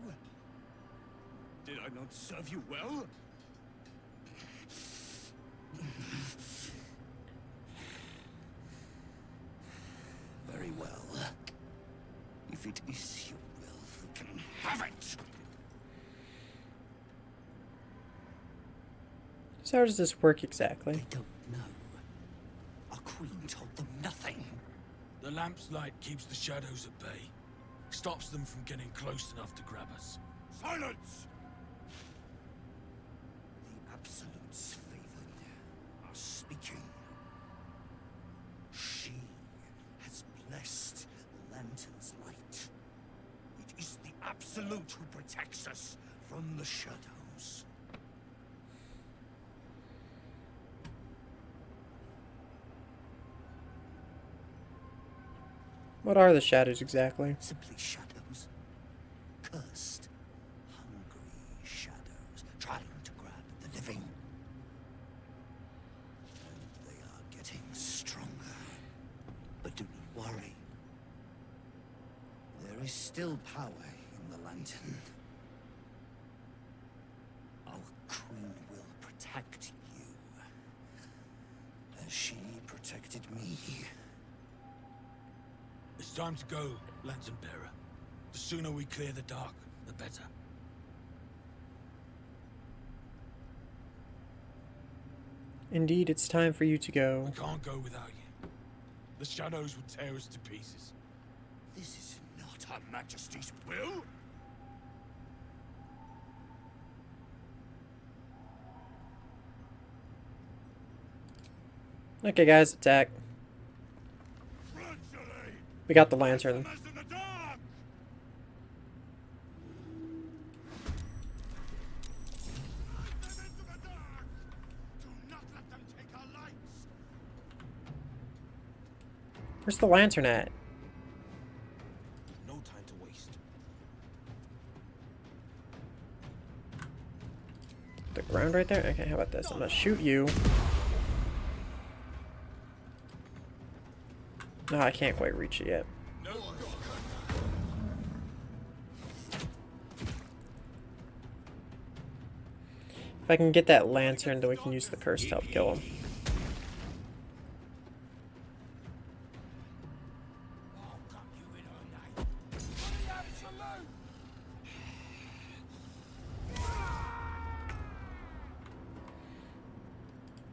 Did I not serve you well? Very well. If it is your will, you can have it.
So how does this work exactly?
They don't know. Our queen told them nothing.
The lamp's light keeps the shadows at bay. Stops them from getting close enough to grab us.
Silence! The Absolute's favored are speaking. She has blessed the Lantern's light. It is the Absolute who protects us from the shadows.
What are the shadows exactly?
Simply shadows. Cursed, hungry shadows, trying to grab the living. And they are getting stronger. But do not worry. There is still power in the Lantern. Our queen will protect you. As she protected me.
It's time to go, Lantern Bearer. The sooner we clear the dark, the better.
Indeed, it's time for you to go.
We can't go without you. The shadows will tear us to pieces.
This is not Her Majesty's will.
Okay, guys, attack. We got the lantern. Where's the lantern at?
No time to waste.
The ground right there? Okay, how about this? I'm gonna shoot you. No, I can't quite reach it yet. If I can get that lantern, then we can use the curse to help kill him.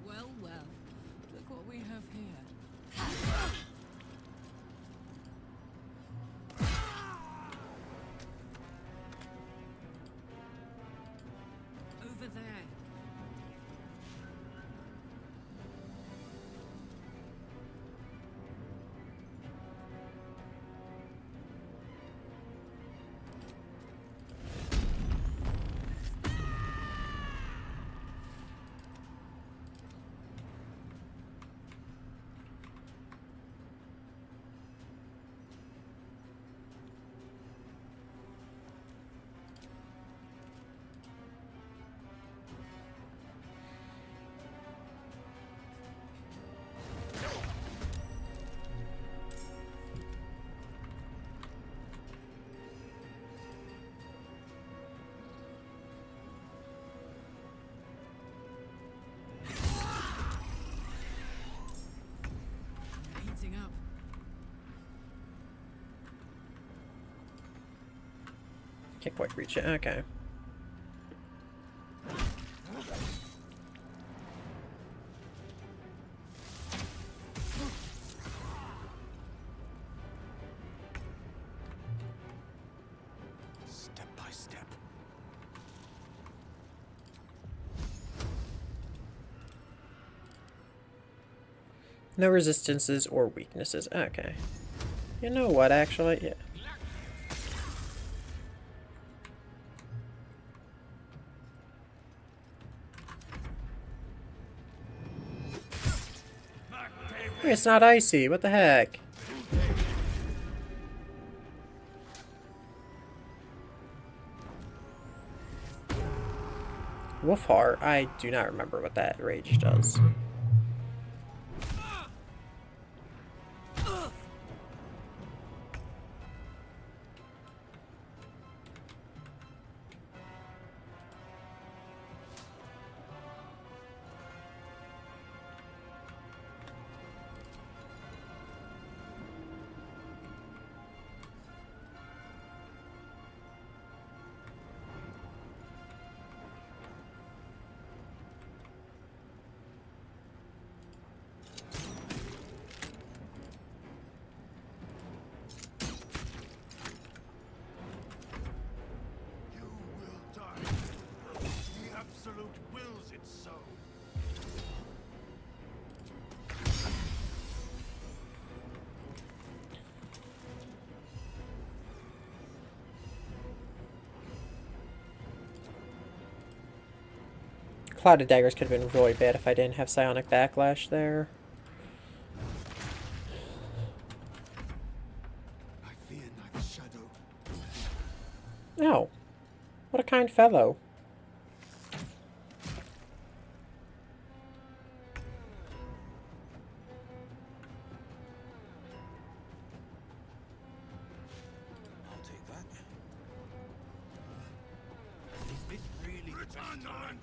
Well, well. Look what we have here. Over there. Heating up.
Can't quite reach it. Okay.
Step by step.
No resistances or weaknesses. Okay. You know what, actually? Yeah. Wait, it's not icy. What the heck? Wolf Heart. I do not remember what that rage does.
The Absolute wills it so.
Clouded Daggers could have been really bad if I didn't have Psionic Backlash there.
I fear neither shadow.
Oh, what a kind fellow.
I'll take that.
Is this really the best time?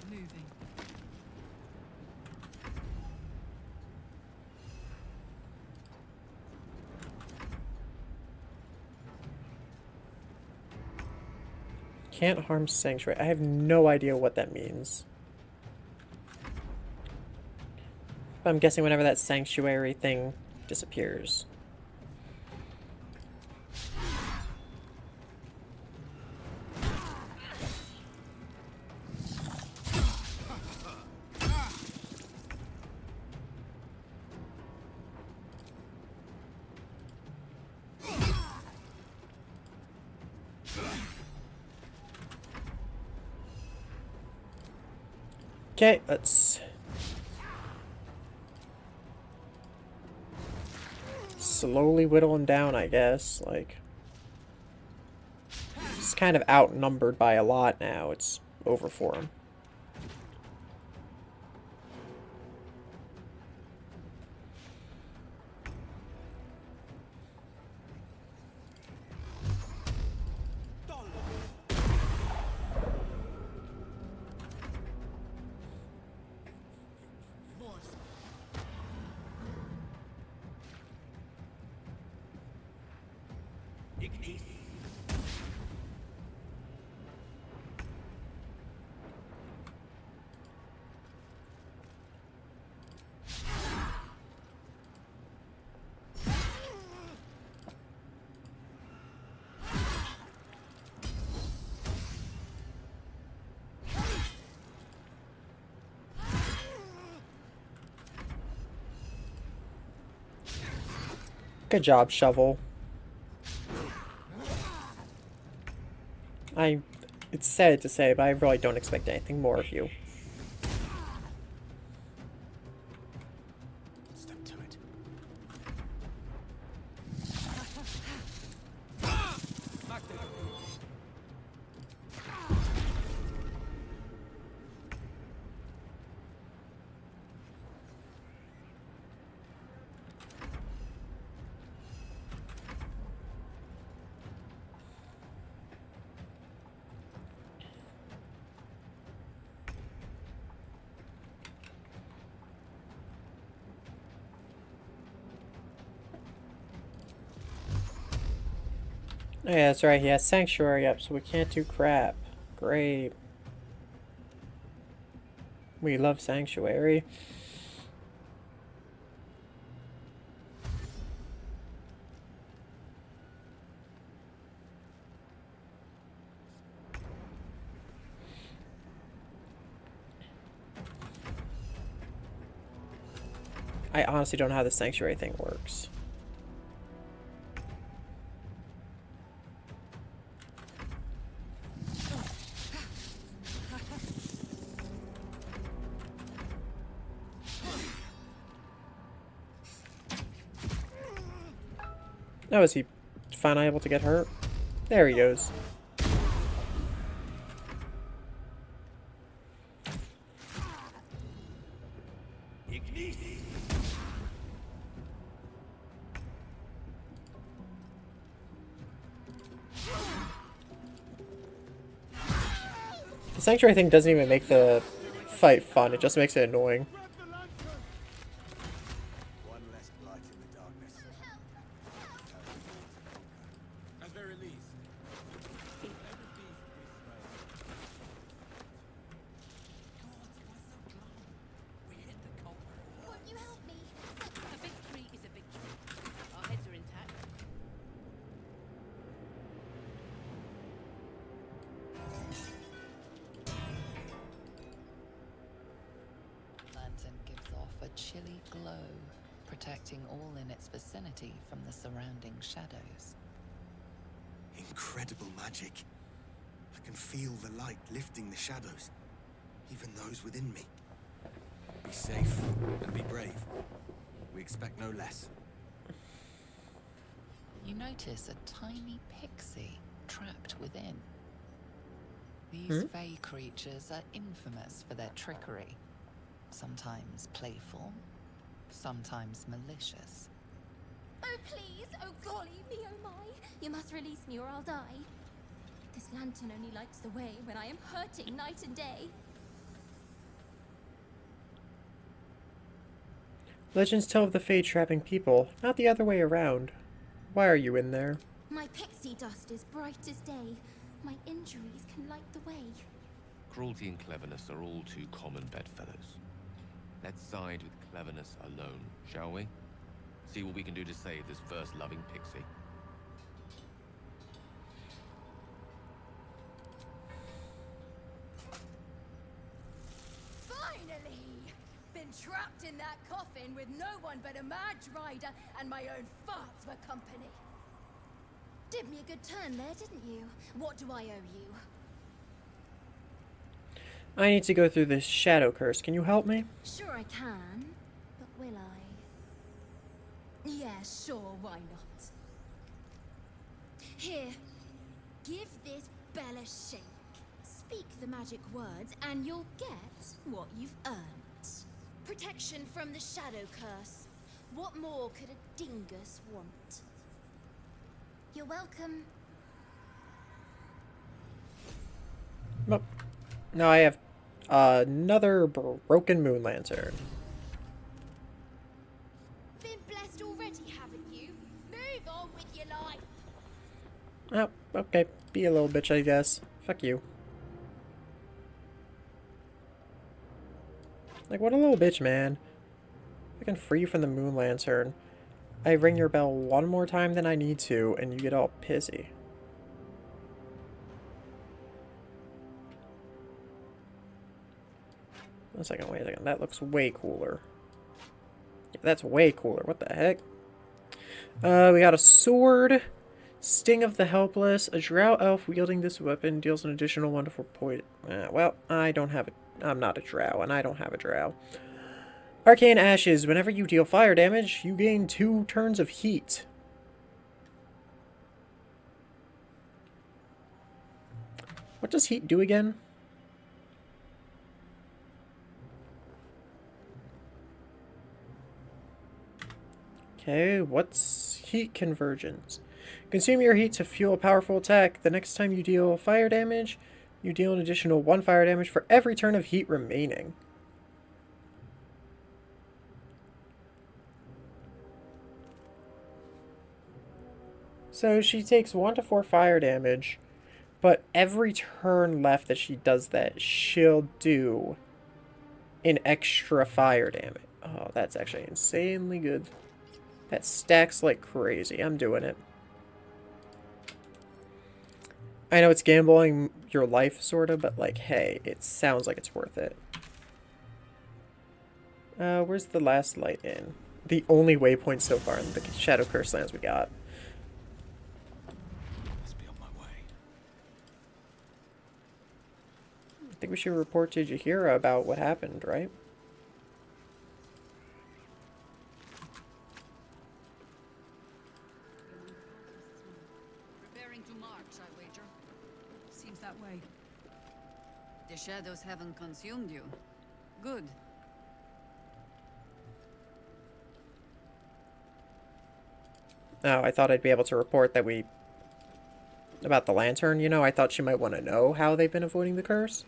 Moving.
Can't harm Sanctuary. I have no idea what that means. But I'm guessing whenever that Sanctuary thing disappears. Okay, let's slowly whittle him down, I guess. Like, he's kind of outnumbered by a lot now. It's over for him. Good job, Shovel. It's sad to say, but I really don't expect anything more of you.
Step to it.
Oh yeah, that's right, he has Sanctuary up, so we can't do crap. Great. We love Sanctuary. I honestly don't know how the Sanctuary thing works. Oh, is he finally able to get hurt? There he goes. The Sanctuary thing doesn't even make the fight fun, it just makes it annoying.
One less blight in the darkness.
At very least, every beast we slay.
We hit the culprit.
Won't you help me?
A victory is a victory. Our heads are intact.
Lantern gives off a chilly glow, protecting all in its vicinity from the surrounding shadows.
Incredible magic. I can feel the light lifting the shadows, even those within me. Be safe and be brave. We expect no less.
You notice a tiny pixie trapped within. These fey creatures are infamous for their trickery. Sometimes playful, sometimes malicious.
Oh, please! Oh, golly me, oh my! You must release me or I'll die. This lantern only lights the way when I am hurting night and day.
Legends tell of the Fae trapping people, not the other way around. Why are you in there?
My pixie dust is bright as day. My injuries can light the way.
Cruelty and cleverness are all too common bedfellows. Let's side with cleverness alone, shall we? See what we can do to save this verse-loving pixie.
Finally! Been trapped in that coffin with no one but a mad rider and my own farts for company.
Did me a good turn there, didn't you? What do I owe you?
I need to go through this shadow curse. Can you help me?
Sure I can, but will I?
Yeah, sure, why not?
Here, give this bell a shake. Speak the magic words and you'll get what you've earned. Protection from the shadow curse. What more could a dingus want? You're welcome.
Nope. Now I have another broken moon lantern.
Been blessed already, haven't you? Move on with your life.
Oh, okay. Be a little bitch, I guess. Fuck you. Like, what a little bitch, man. I can free you from the moon lantern. I ring your bell one more time than I need to, and you get all pissy. Wait a second. That looks way cooler. Yeah, that's way cooler. What the heck? We got a sword. Sting of the Helpless. A drow elf wielding this weapon deals an additional 1 to 4 poison. Well, I don't have it. I'm not a drow, and I don't have a drow. Arcane Ashes. Whenever you deal fire damage, you gain 2 turns of heat. What does heat do again? Okay, what's heat convergence? Consume your heat to fuel a powerful attack. The next time you deal fire damage, you deal an additional 1 fire damage for every turn of heat remaining. So she takes 1 to 4 fire damage, But every turn left that she does that, she'll do an extra fire damage. Oh, that's actually insanely good. That stacks like crazy. I'm doing it. I know it's gambling your life, sort of, but like, hey, it sounds like it's worth it. Where's the last light in? The only waypoint so far in the Shadow Curse lands we got.
Must be on my way.
I think we should report to Jaheira about what happened, right?
Preparing to march, I wager.
Seems that way.
The shadows haven't consumed you. Good.
Oh, I thought I'd be able to report that we... about the lantern, you know? I thought she might want to know how they've been avoiding the curse.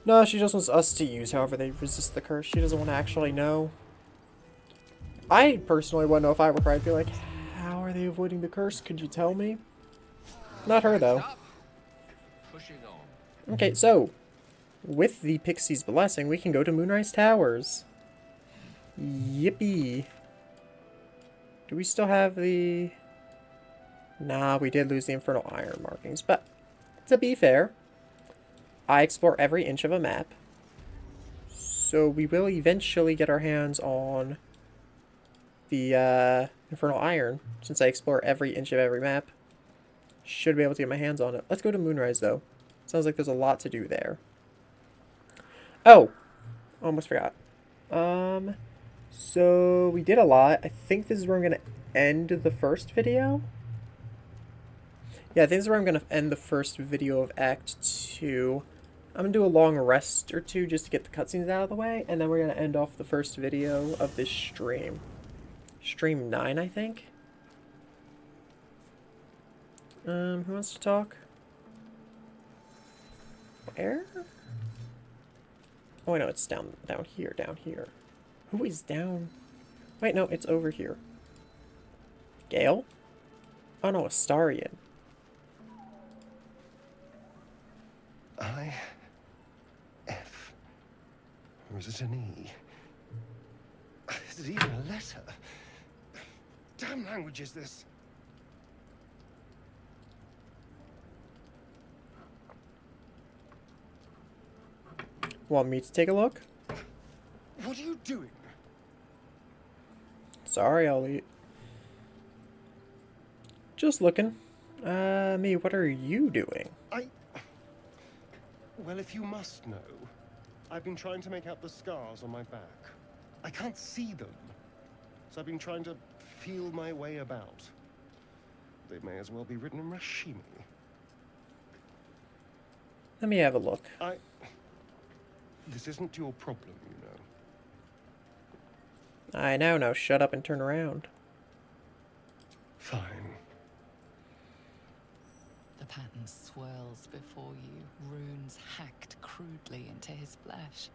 No, she just wants us to use however they resist the curse. She doesn't want to actually know. I personally wouldn't know if I were her. I'd be like, how are they avoiding the curse? Could you tell me? Not her, though.
Pushing on.
Okay, so... with the Pixie's blessing, we can go to Moonrise Towers. Yippee. Do we still have the... Nah, we did lose the Infernal Iron markings, but to be fair, I explore every inch of a map. So we will eventually get our hands on the Infernal Iron, since I explore every inch of every map. Should be able to get my hands on it. Let's go to Moonrise, though. Sounds like there's a lot to do there. Oh! Almost forgot. So we did a lot. I think this is where I'm going to end the first video. Yeah, I think this is where I'm going to end the first video of Act 2. I'm going to do a long rest or two just to get the cutscenes out of the way, and then we're going to end off the first video of this stream. Stream 9, I think? Who wants to talk? Where? Oh, I know, it's down here. Who is down? Wait, no, it's over here. Gale? Oh no, Astarion.
I... F... Or is it an E? Is it even a letter? Damn language is this?
Want me to take a look?
What are you doing?
Sorry, I'll eat. Just looking. Me, what are you doing?
Well, if you must know, I've been trying to make out the scars on my back. I can't see them, so I've been trying to feel my way about. They may as well be written in Rashimi.
Let me have a look.
This isn't your problem, you know.
I now shut up and turn around.
Fine.
The pattern swirls before you, runes hacked crudely into his flesh.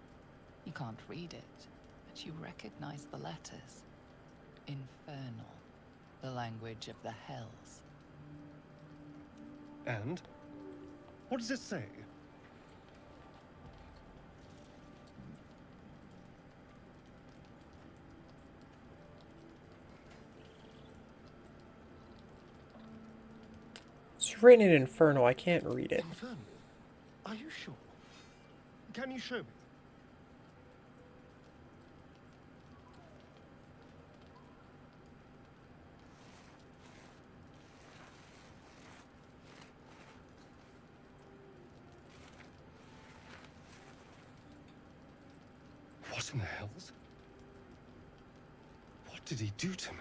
You can't read it, but you recognize the letters. Infernal, the language of the hells.
And? What does it say?
It's written in Infernal. I can't read it.
Infernal? Are you sure? Can you show me? What in the hells? What did he do to me?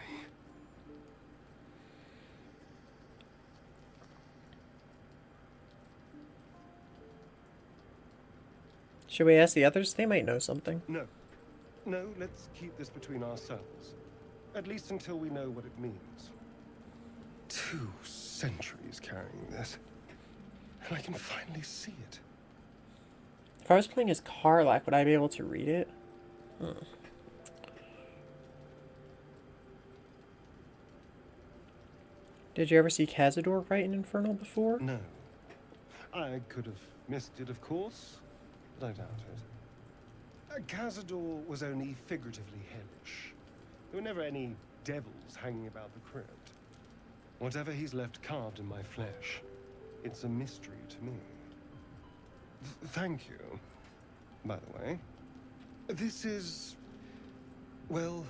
Should we ask the others? They might know something.
No. No, let's keep this between ourselves. At least until we know what it means. 2 centuries carrying this. And I can finally see it.
If I was playing as Karlach, would I be able to read it? Did you ever see Cazador write in Infernal before?
No. I could have missed it, of course, but I doubt it. Cazador was only figuratively hellish. There were never any devils hanging about the crypt. Whatever he's left carved in my flesh, it's a mystery to me. Thank you, by the way. This is... well,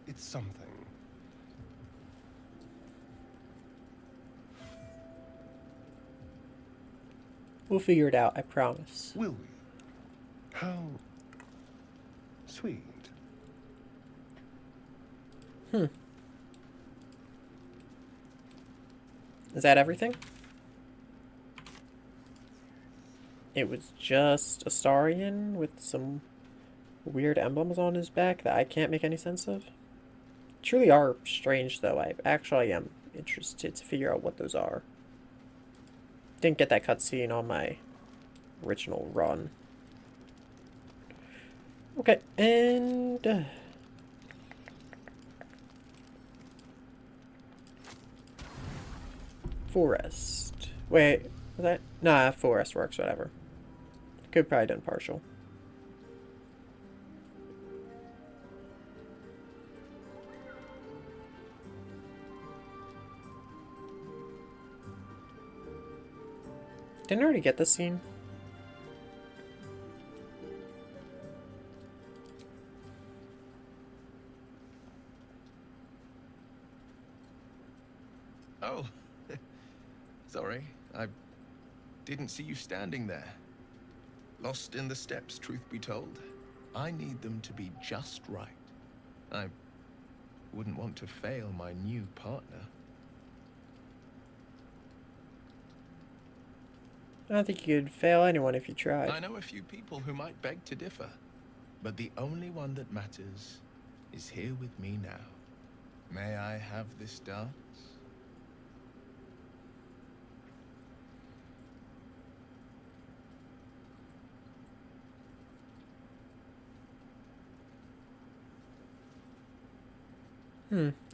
it's something.
We'll figure it out, I promise.
Will we? How sweet.
Is that everything? It was just a Astarion with some weird emblems on his back that I can't make any sense of. Truly are strange, though. I actually am interested to figure out what those are. Didn't get that cutscene on my original run. Okay, and... forest. Wait, was that? Nah, forest works, whatever. Could probably done partial. Didn't I already get this scene?
Oh, sorry. I didn't see you standing there. Lost in the steps, truth be told. I need them to be just right. I wouldn't want to fail my new partner.
I don't think you could fail anyone if you tried.
I know a few people who might beg to differ, but the only one that matters is here with me now. May I have this dance?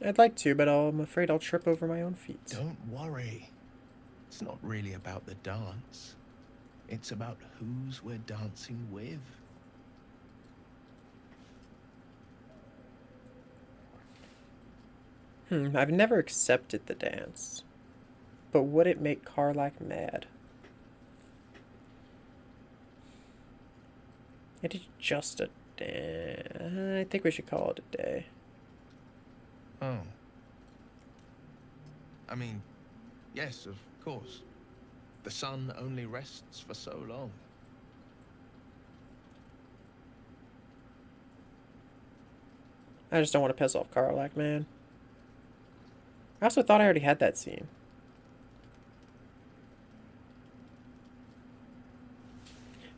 I'd like to, but I'm afraid I'll trip over my own feet.
Don't worry. It's not really about the dance. It's about whose we're dancing with.
I've never accepted the dance. But would it make Karlach mad? It is just a day. I think we should call it a day.
Oh. I mean, yes, of course. The sun only rests for so long.
I just don't want to piss off Karlach, man. I also thought I already had that scene.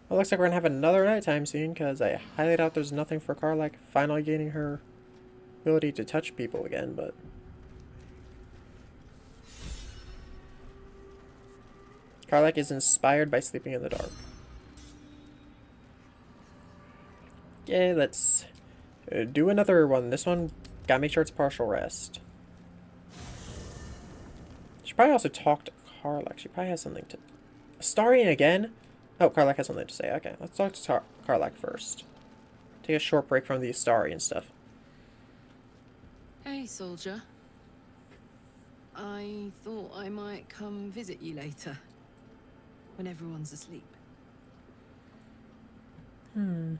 Well, looks like we're gonna have another nighttime scene, because I highly doubt there's nothing for Karlach finally gaining her ability to touch people again, but... Karlach is inspired by sleeping in the dark. Okay, let's do another one. This one, gotta make sure it's partial rest. She probably also talked to Karlach. She probably has something to... Astarion again? Oh, Karlach has something to say. Okay, let's talk to Karlach first. Take a short break from the Astarion stuff.
Hey, soldier. I thought I might come visit you later. When everyone's asleep.
Of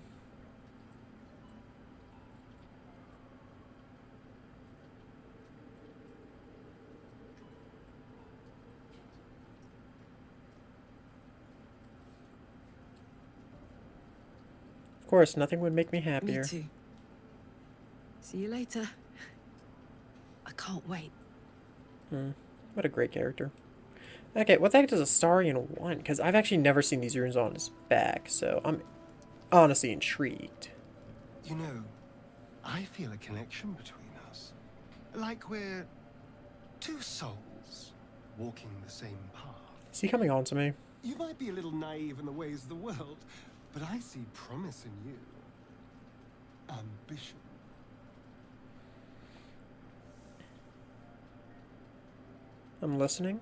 course, nothing would make me happier.
Me too. See you later. I can't wait.
What a great character. Okay, what the heck does Astarion want? Because I've actually never seen these runes on his back, so I'm honestly intrigued.
You know, I feel a connection between us. Like we're two souls walking the same path.
Is he coming on to me?
You might be a little naive in the ways of the world, but I see promise in you. Ambition.
I'm listening.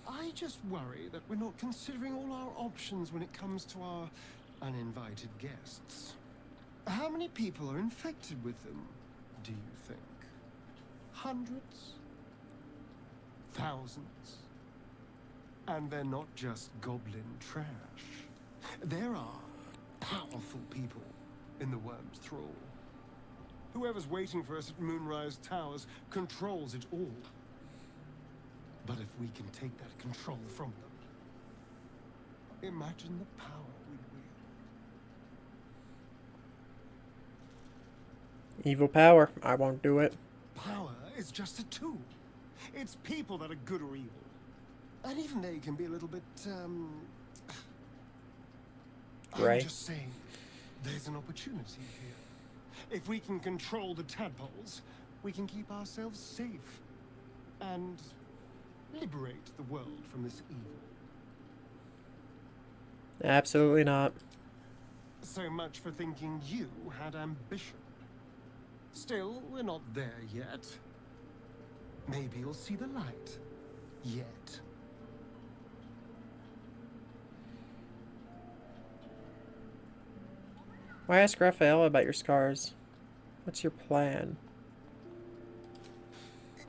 I just worry that we're not considering all our options when it comes to our uninvited guests. How many people are infected with them, do you think? Hundreds? Thousands? And they're not just goblin trash. There are powerful people in the Worm's thrall. Whoever's waiting for us at Moonrise Towers controls it all. But if we can take that control from them, imagine the power we'd wield.
Evil power. I won't do it.
Power is just a tool. It's people that are good or evil. And even they can be a little bit,
Gray.
I'm just saying, there's an opportunity here. If we can control the tadpoles, we can keep ourselves safe. And liberate the world from this evil.
Absolutely not.
So much for thinking you had ambition. Still, we're not there yet. Maybe you'll see the light. Yet.
Why ask Raphael about your scars? What's your plan?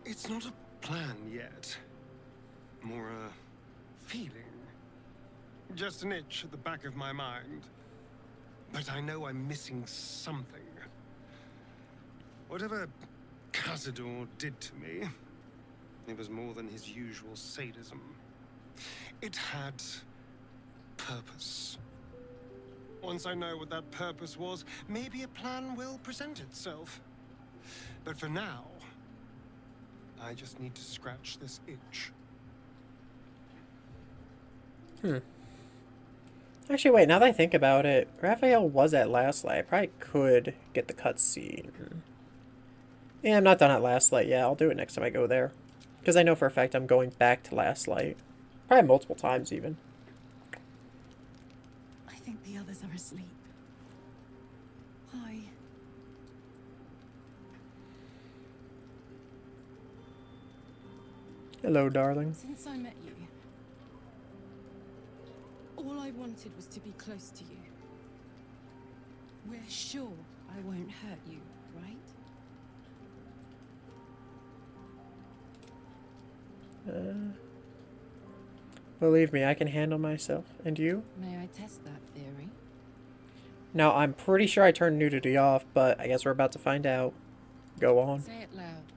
It's not a plan yet. More a feeling. Just an itch at the back of my mind. But I know I'm missing something. Whatever Cazador did to me, it was more than his usual sadism. It had purpose. Once I know what that purpose was, maybe a plan will present itself. But for now, I just need to scratch this itch.
Actually, wait, now that I think about it, Raphael was at Last Light. I probably could get the cutscene. Yeah, I'm not done at Last Light yet. I'll do it next time I go there. Because I know for a fact I'm going back to Last Light. Probably multiple times, even.
I think the others are asleep. Hi.
Hello, darling.
Since I met you, all I wanted was to be close to you. We're sure I won't hurt you, right?
Believe me, I can handle myself. And you?
May I test that theory?
Now, I'm pretty sure I turned nudity off, but I guess we're about to find out. Go on.
Say it loud.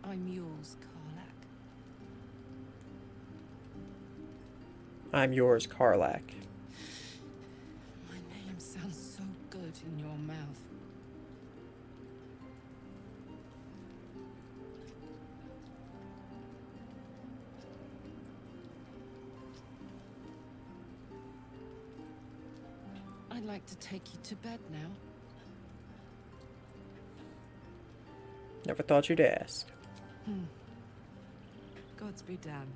I'm yours, Karlak.
I'm yours, Karlak.
My name sounds so good in your mouth. I'd like to take you to bed now.
Never thought you'd ask.
Gods be damned.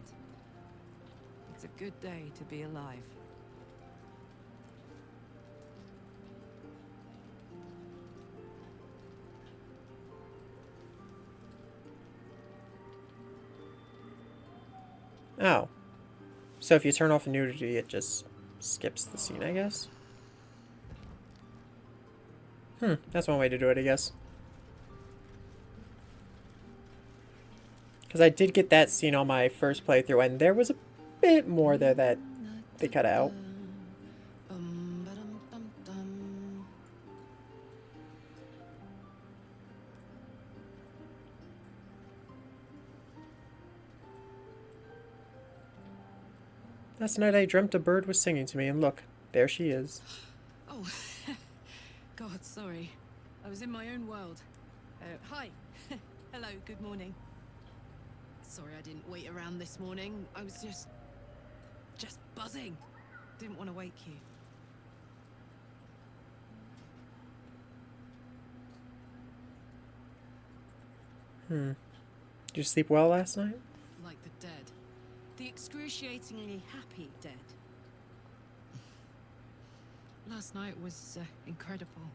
It's a good day to be alive.
Oh. So if you turn off nudity, it just skips the scene, I guess? That's one way to do it, I guess. Because I did get that scene on my first playthrough, and there was a bit more there that they cut out. Last night I dreamt a bird was singing to me, and look, there she is.
Oh, God, sorry. I was in my own world. Hi. Hello, good morning. Sorry I didn't wait around this morning. I was just buzzing. Didn't want to wake you.
Did you sleep well last night?
Like the dead. The excruciatingly happy dead. Last night was incredible.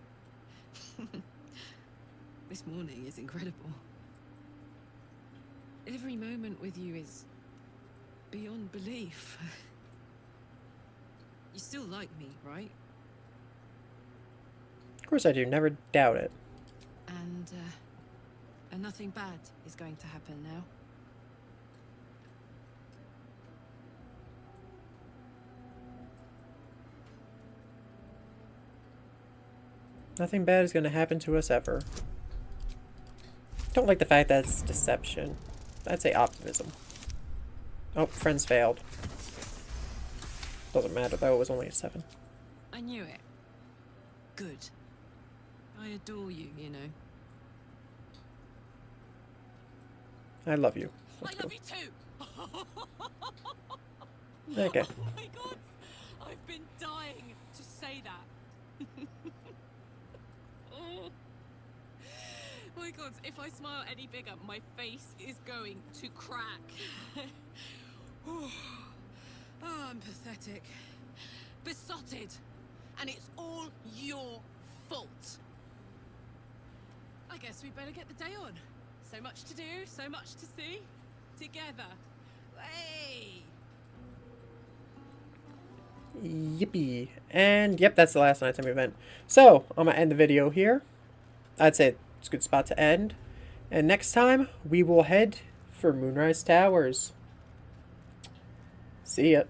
This morning is incredible. Every moment with you is beyond belief. You still like me, right?
Of course I do. Never doubt it.
And nothing bad is going to happen now.
Nothing bad is going to happen to us ever. Don't like the fact that it's deception. I'd say optimism. Oh, friends failed. Doesn't matter though, it was only a 7.
I knew it. Good. I adore you, you know.
I love you.
I love you too!
Okay.
Oh my god! I've been dying to say that. Oh my god, if I smile any bigger, my face is going to crack. Oh, I'm pathetic. Besotted. And it's all your fault. I guess we better get the day on. So much to do, so much to see. Together. Hey!
Yippee. And yep, that's the last nighttime event. So, I'm going to end the video here. I'd say it's a good spot to end. And next time, we will head for Moonrise Towers. See ya.